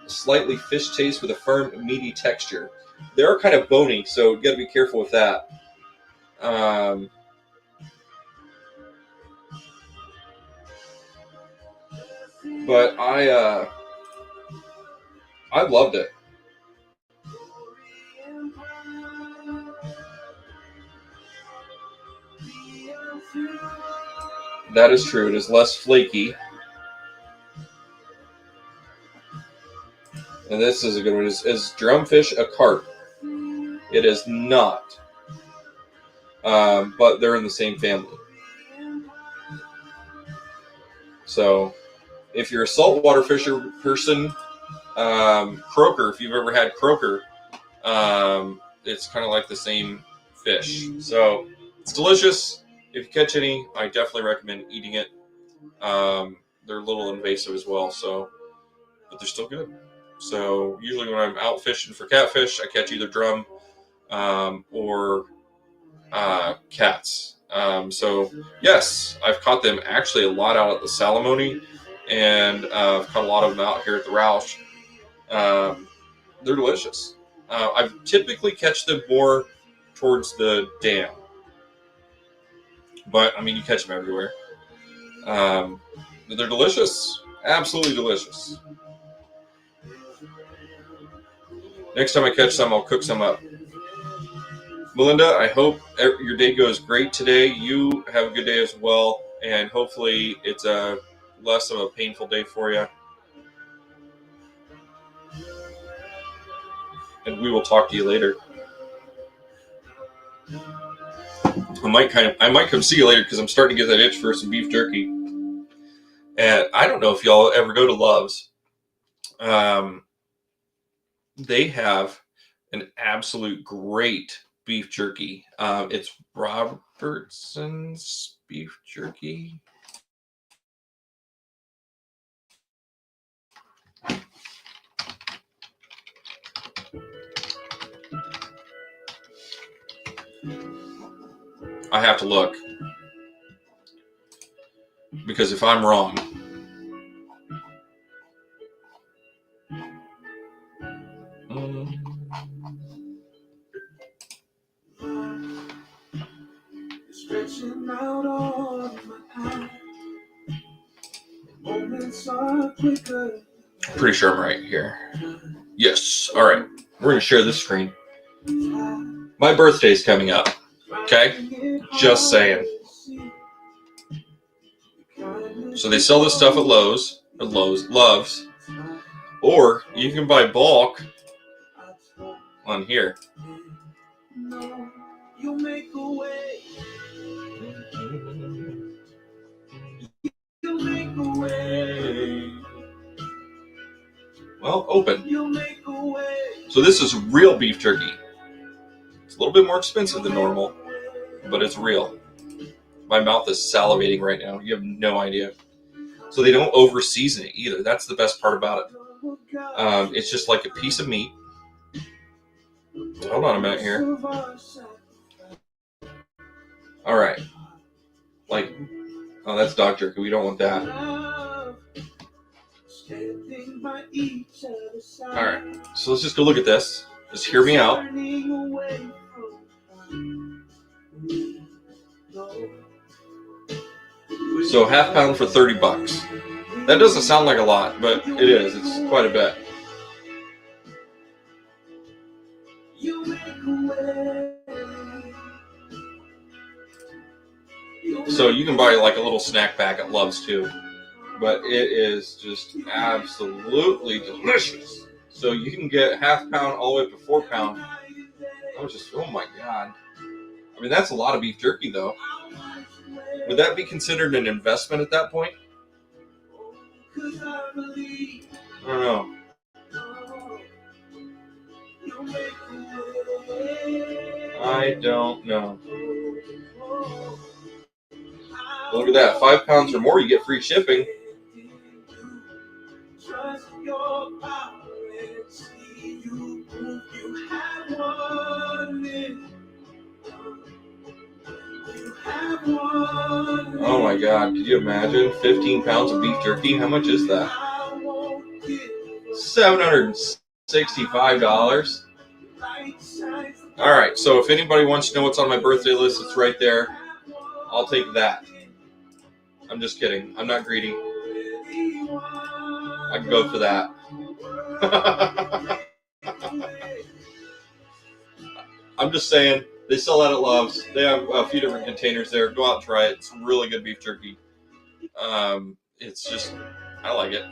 slightly fish taste with a firm, meaty texture. They are kind of bony, so you got to be careful with that. But I loved it. That is true. It is less flaky. And this is a good one. Is drumfish a carp? It is not. But they're in the same family. So, if you're a saltwater fisher person, croaker, if you've ever had croaker, it's kind of like the same fish. So, it's delicious. If you catch any, I definitely recommend eating it. They're a little invasive as well, but they're still good. So usually when I'm out fishing for catfish, I catch either drum or cats. So yes, I've caught them actually a lot out at the Salamone, and I've caught a lot of them out here at the Roush. They're delicious. I typically catch them more towards the dam, but I mean you catch them everywhere. But they're delicious, absolutely delicious. Next time I catch some, I'll cook some up. Melinda, I hope your day goes great today. You have a good day as well, and hopefully it's a less of a painful day for you. And we will talk to you later. I might come see you later because I'm starting to get that itch for some beef jerky. And I don't know if y'all ever go to Love's. They have an absolute great beef jerky. It's Robertson's beef jerky. I have to look, because if I'm wrong, stretching out on my time. Moments are quicker. Pretty sure I'm right here. Yes. All right. We're going to share this screen. My birthday's coming up. Okay? Just saying. So they sell this stuff at Love's, or you can buy bulk on here. You'll make a way. You'll make a way. Well, open. You'll make a way. So this is real beef jerky. It's a little bit more expensive than normal, but it's real. My mouth is salivating right now. You have no idea. So they don't over season it either. That's the best part about it. It's just like a piece of meat. Hold on a minute here. All right. Oh, that's dog jerky. We don't want that. All right. So let's just go look at this. Just hear me out. So half pound for $30. That doesn't sound like a lot, but it is. It's quite a bit. So you can buy like a little snack pack at Love's too. But it is just absolutely delicious. So you can get half pound all the way up to 4 pound. Oh my God. I mean, that's a lot of beef jerky though. Would that be considered an investment at that point? I don't know. I don't know. Look at that. 5 pounds or more, you get free shipping. my God, could you imagine 15 pounds of beef jerky? How much is that? $765. All right, so if anybody wants to know what's on my birthday list, it's right there. I'll take that. I'm just kidding. I'm not greedy. I can go for that. I'm just saying, they sell that at Love's. They have a few different containers there. Go out and try it. It's really good beef jerky. It's just, I like it.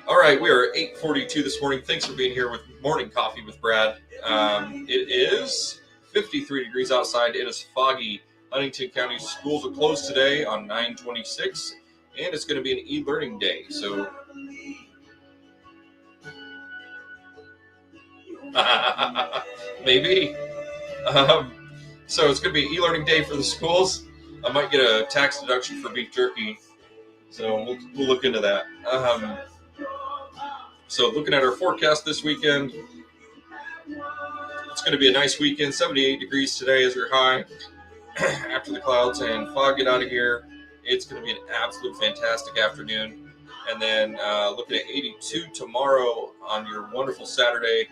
All right, we are at 8:42 this morning. Thanks for being here with Morning Coffee with Brad. It is 53 degrees outside. It is foggy. Huntington County schools are closed today on 9/26, and it's going to be an e-learning day. So, maybe. So it's going to be an e-learning day for the schools. I might get a tax deduction for beef jerky, so we'll look into that. So looking at our forecast this weekend, it's going to be a nice weekend. 78 degrees today is your high. After the clouds and fog get out of here, it's going to be an absolute fantastic afternoon. And then looking at 82 tomorrow on your wonderful Saturday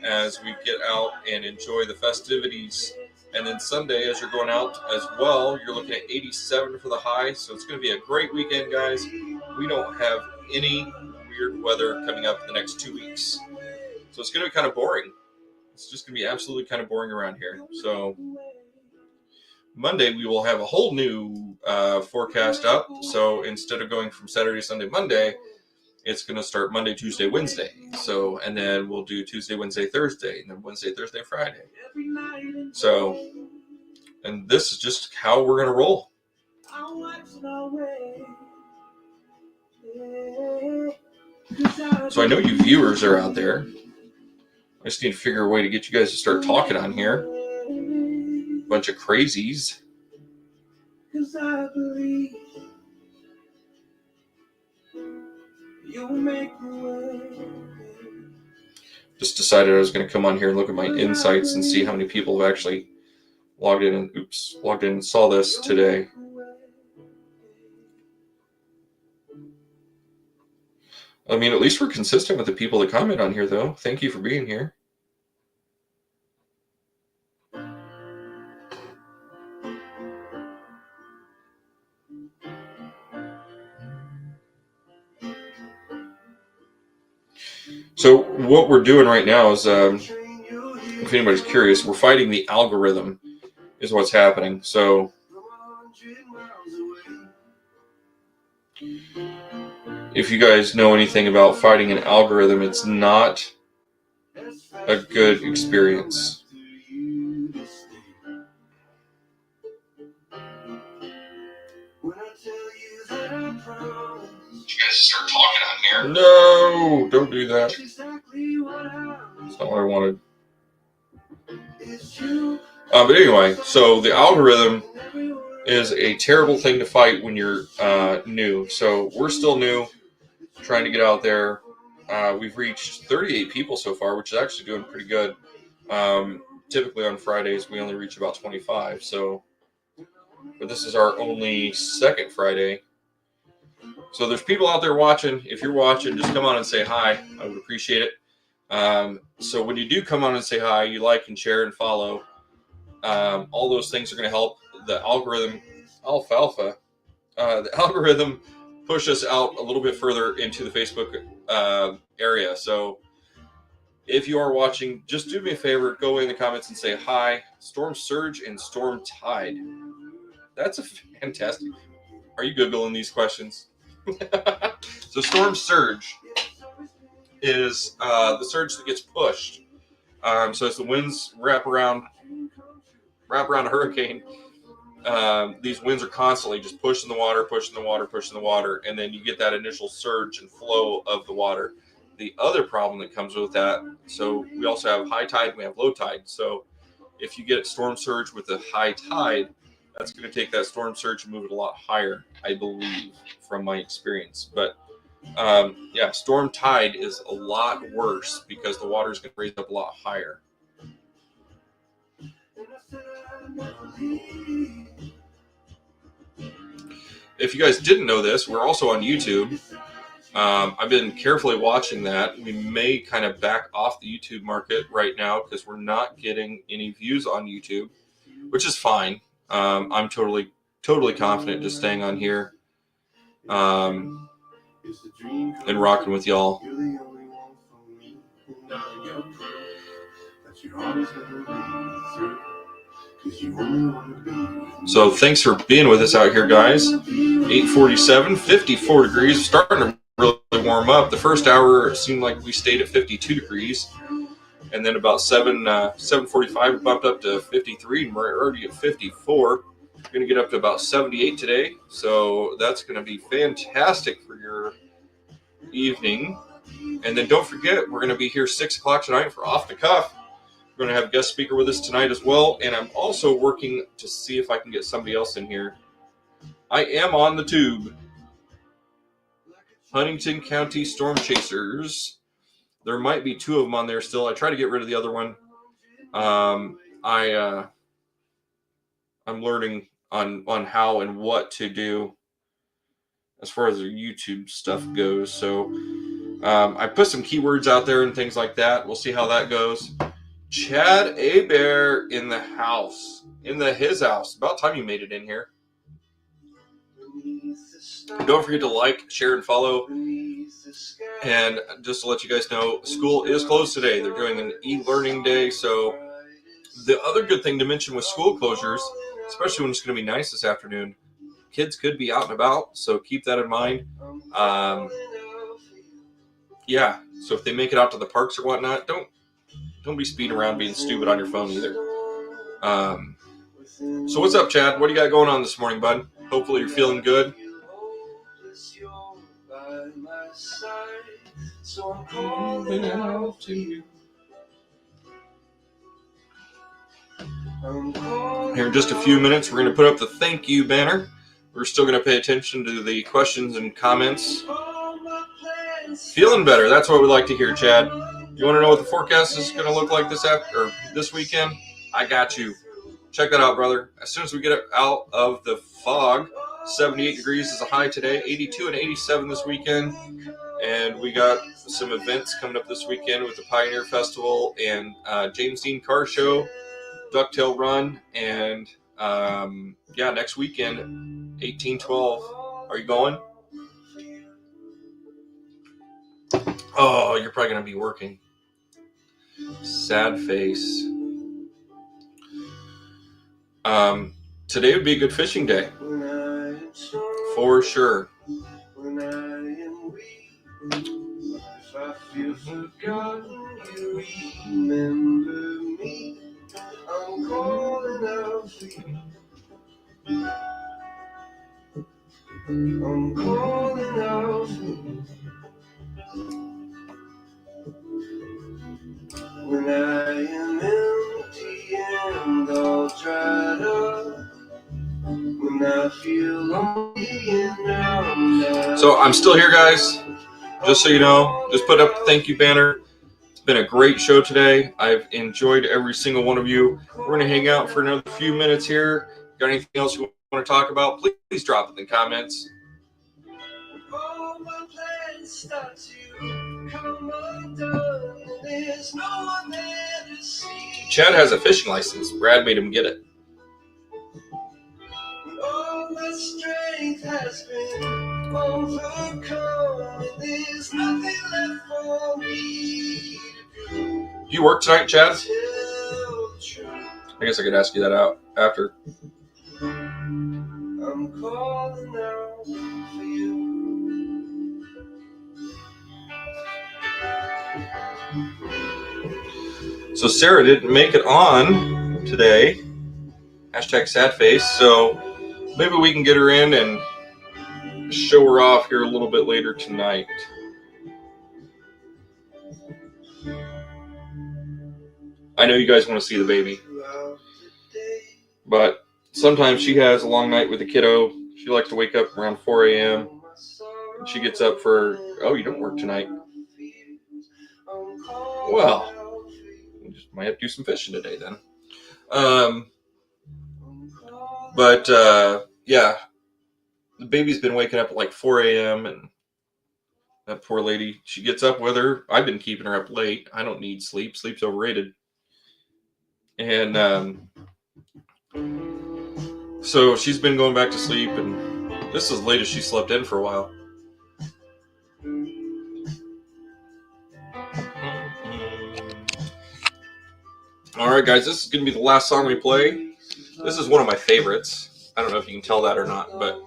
as we get out and enjoy the festivities. And then Sunday, as you're going out as well, you're looking at 87 for the high. So it's going to be a great weekend, guys. We don't have any weird weather coming up in the next 2 weeks. So it's going to be kind of boring. It's just going to be absolutely kind of boring around here. So Monday, we will have a whole new forecast up. So instead of going from Saturday, Sunday, Monday, it's going to start Monday, Tuesday, Wednesday. So, and then we'll do Tuesday, Wednesday, Thursday, and then Wednesday, Thursday, Friday. So, and this is just how we're going to roll. So I know you viewers are out there. I just need to figure a way to get you guys to start talking on here. Bunch of crazies. Just decided I was going to come on here and look at my insights and see how many people have actually logged in and saw this today. I mean, at least we're consistent with the people that comment on here, though. Thank you for being here. So what we're doing right now is, if anybody's curious, we're fighting the algorithm is what's happening. So if you guys know anything about fighting an algorithm, it's not a good experience. You guys start talking on here. No, don't do that. That's not what I wanted. But anyway, so the algorithm is a terrible thing to fight when you're new. So we're still new, trying to get out there. We've reached 38 people so far, which is actually doing pretty good. Typically on Fridays, we only reach about 25. So, but this is our only second Friday. So there's people out there watching. If you're watching, just come on and say hi. I would appreciate it. So when you do come on and say hi, you like and share and follow. All those things are going to help the algorithm, the algorithm push us out a little bit further into the Facebook area. So if you are watching, just do me a favor, go in the comments and say hi. Storm surge and storm tide. That's a fantastic. Are you Googling these questions? So storm surge is the surge that gets pushed. So as the winds wrap around a hurricane, these winds are constantly just pushing the water, and then you get that initial surge and flow of the water. The other problem that comes with that, so we also have high tide and we have low tide. So if you get storm surge with a high tide, that's going to take that storm surge and move it a lot higher, I believe, from my experience. But storm tide is a lot worse because the water is going to raise up a lot higher. If you guys didn't know this, we're also on YouTube. I've been carefully watching that. We may kind of back off the YouTube market right now because we're not getting any views on YouTube, which is fine. I'm totally confident just staying on here and rocking with y'all. So thanks for being with us out here, guys. 8:47, 54 degrees, starting to really warm up. The first hour it seemed like we stayed at 52 degrees, and then about 7:45 we bumped up to 53, and we're already at 54. We're going to get up to about 78 today, so that's going to be fantastic for your evening. And then don't forget, we're going to be here 6 o'clock tonight for Off the Cuff. We're going to have a guest speaker with us tonight as well, and I'm also working to see if I can get somebody else in here. I am on the tube. Huntington County Storm Chasers. There might be 2 of them on there still. I try to get rid of the other one. I'm learning on how and what to do as far as their YouTube stuff goes. So I put some keywords out there and things like that. We'll see how that goes. Chad Abear in the house. His house. About time you made it in here. Don't forget to like, share, and follow. And just to let you guys know, school is closed today. They're doing an e-learning day. So the other good thing to mention with school closures, especially when it's going to be nice this afternoon, kids could be out and about. So keep that in mind. Yeah. So if they make it out to the parks or whatnot, don't be speeding around being stupid on your phone either. So what's up, Chad? What do you got going on this morning, bud? Hopefully you're feeling good. Here in just a few minutes, we're going to put up the thank you banner. We're still going to pay attention to the questions and comments. Feeling better. That's what we like to hear, Chad. You want to know what the forecast is going to look like this weekend? I got you. Check that out, brother. As soon as we get out of the fog, 78 degrees is a high today, 82 and 87 this weekend. And we got some events coming up this weekend with the Pioneer Festival and James Dean Car Show, Ducktail Run, and next weekend, 1812. Are you going? Oh, you're probably going to be working. Sad face. Today would be a good fishing day. For sure. If I feel forgotten, you remember me. I'm calling out for you. I'm calling out for you. When I am empty and all dried up, when I feel lonely and I'm so I'm still here, guys. Just so you know, just put up the thank you banner. It's been a great show today. I've enjoyed every single one of you. We're going to hang out for another few minutes here. Got anything else you want to talk about? Please drop it in the comments. All my plans start to come undone, and there's no one there to see. Chad has a fishing license. Brad made him get it. When all my strength has been overcome, and there's nothing left for me to do. Do you work tonight, Chad? I guess I could ask you that out after. I'm calling out for you. So Sarah didn't make it on today. #sadface. So maybe we can get her in and show her off here a little bit later tonight. I know you guys want to see the baby, but sometimes she has a long night with the kiddo. She likes to wake up around 4 a.m. and she gets up for, oh, you don't work tonight. Well, we just might have to do some fishing today then. Yeah, The baby's been waking up at like 4 a.m. and that poor lady, she gets up with her. I've been keeping her up late. I don't need sleep. Sleep's overrated. And so she's been going back to sleep, and this is as late as she slept in for a while. All right, guys, this is going to be the last song we play. This is one of my favorites. I don't know if you can tell that or not, but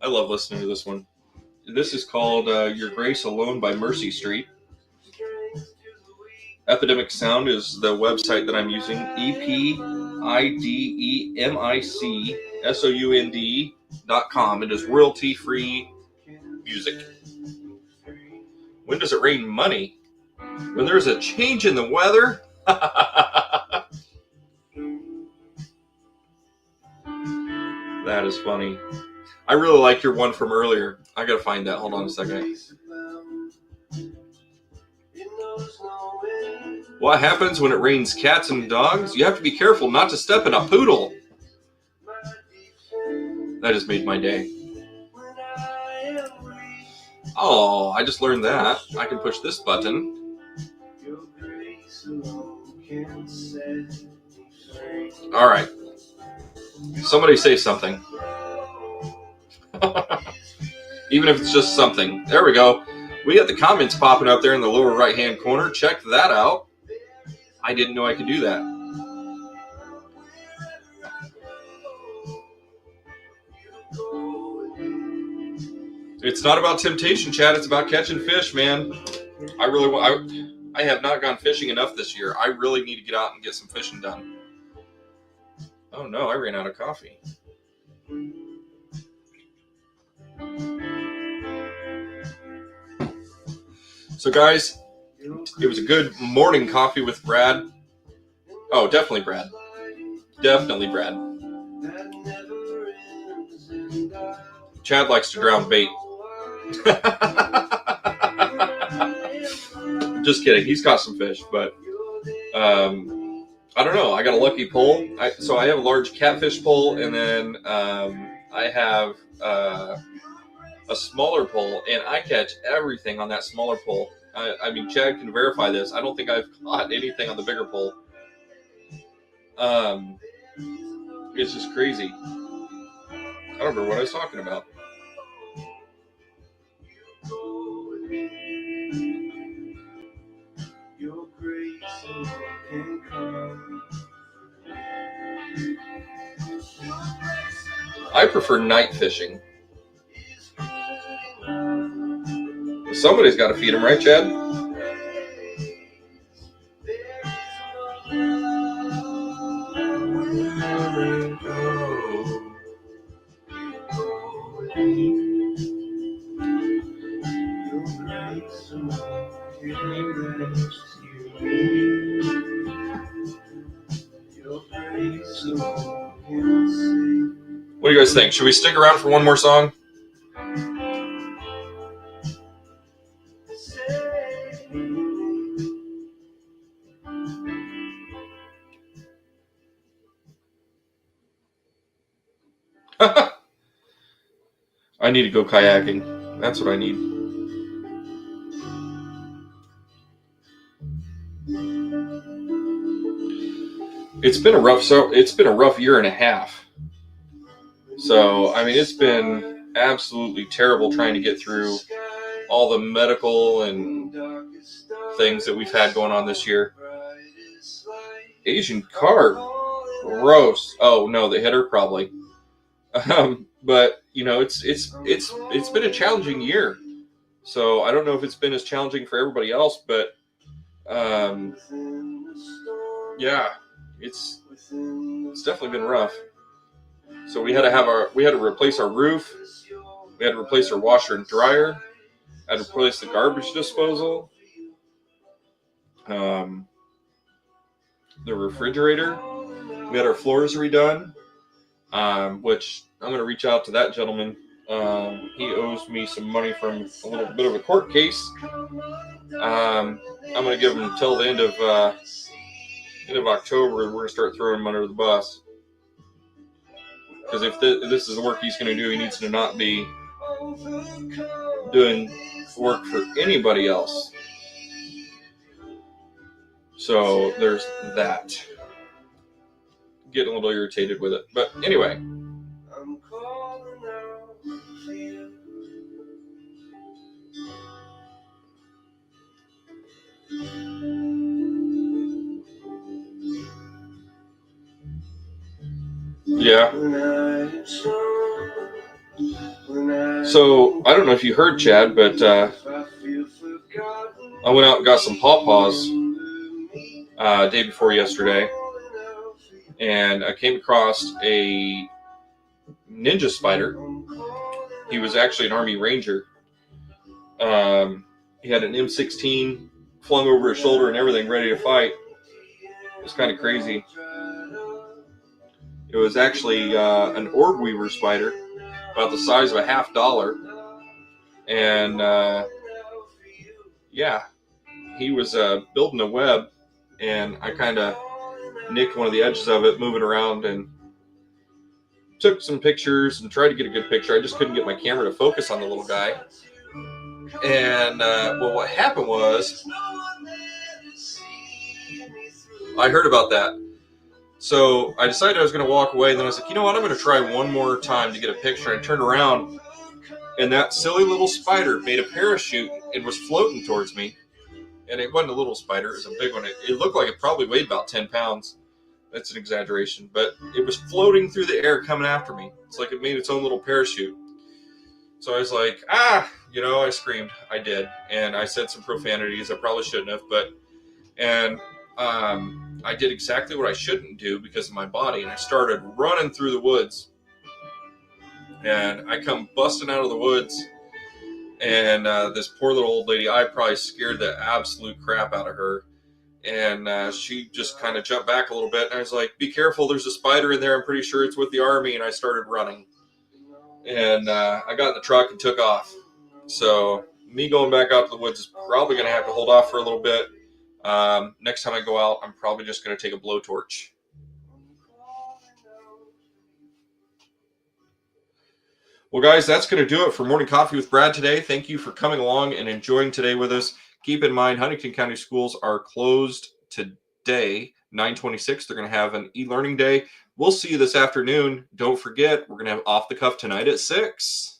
I love listening to this one. This is called Your Grace Alone by Mercy Street. Epidemic Sound is the website that I'm using, EPIDEMICSOUND.com. It is royalty-free music. When does it rain money? When there's a change in the weather? That is funny. I really like your one from earlier. I gotta find that. Hold on a second. What happens when it rains cats and dogs? You have to be careful not to step in a poodle. That just made my day. Oh, I just learned that. I can push this button. All right. Somebody say something. Even if it's just something. There we go. We got the comments popping up there in the lower right-hand corner. Check that out. I didn't know I could do that. It's not about temptation, Chad. It's about catching fish, man. I have not gone fishing enough this year. I really need to get out and get some fishing done. Oh no, I ran out of coffee. So guys, it was a good morning coffee with Brad. Oh, definitely Brad. Definitely Brad. Chad likes to drown bait. Just kidding. He's caught some fish, but I don't know. I got a lucky pole. So I have a large catfish pole, and then I have a smaller pole, and I catch everything on that smaller pole. I mean, Chad can verify this. I don't think I've caught anything on the bigger pole. It's just crazy. I don't remember what I was talking about. I prefer night fishing. Somebody's got to feed him, right, Chad? What do you guys think? Should we stick around for one more song? I need to go kayaking. That's what I need. It's been a rough year and a half. So, I mean, it's been absolutely terrible trying to get through all the medical and things that we've had going on this year. Asian carp. Gross. Oh no, the hitter probably. But you know, it's been a challenging year. So I don't know if it's been as challenging for everybody else, but yeah, it's definitely been rough. So we had to replace our roof. We had to replace our washer and dryer. Had to replace the garbage disposal. The refrigerator. We had our floors redone, which I'm going to reach out to that gentleman. He owes me some money from a little bit of a court case. I'm going to give him until the end of October, and we're going to start throwing him under the bus. Because if this is the work he's going to do, he needs to not be doing work for anybody else. So there's that. Getting a little irritated with it. But anyway. I'm calling out for you. Yeah. So I don't know if you heard, Chad, but I went out and got some pawpaws day before yesterday, and I came across a ninja spider. He was actually an Army Ranger. He had an M16 flung over his shoulder and everything, ready to fight. It was kind of crazy. It was actually an orb weaver spider, about the size of a $50. And yeah, he was building a web, and I kind of nicked one of the edges of it, moving around, and took some pictures and tried to get a good picture. I just couldn't get my camera to focus on the little guy. And well, what happened was I heard about that. So I decided I was going to walk away, and then I was like, you know what, I'm going to try one more time to get a picture. I turned around, and that silly little spider made a parachute and was floating towards me. And it wasn't a little spider, it was a big one. It looked like it probably weighed about 10 pounds. That's an exaggeration. But it was floating through the air coming after me. It's like it made its own little parachute. So I was like, I screamed. I did. And I said some profanities I probably shouldn't have. I did exactly what I shouldn't do because of my body. And I started running through the woods. And I come busting out of the woods. And this poor little old lady, I probably scared the absolute crap out of her. And she just kind of jumped back a little bit. And I was like, be careful, there's a spider in there. I'm pretty sure it's with the Army. And I started running. And I got in the truck and took off. So me going back out to the woods is probably going to have to hold off for a little bit. Next time I go out, I'm probably just going to take a blowtorch. Well, guys, that's going to do it for Morning Coffee with Brad today. Thank you for coming along and enjoying today with us. Keep in mind, Huntington County schools are closed today, 9/26. They're going to have an e-learning day. We'll see you this afternoon. Don't forget, we're going to have Off the Cuff tonight at 6.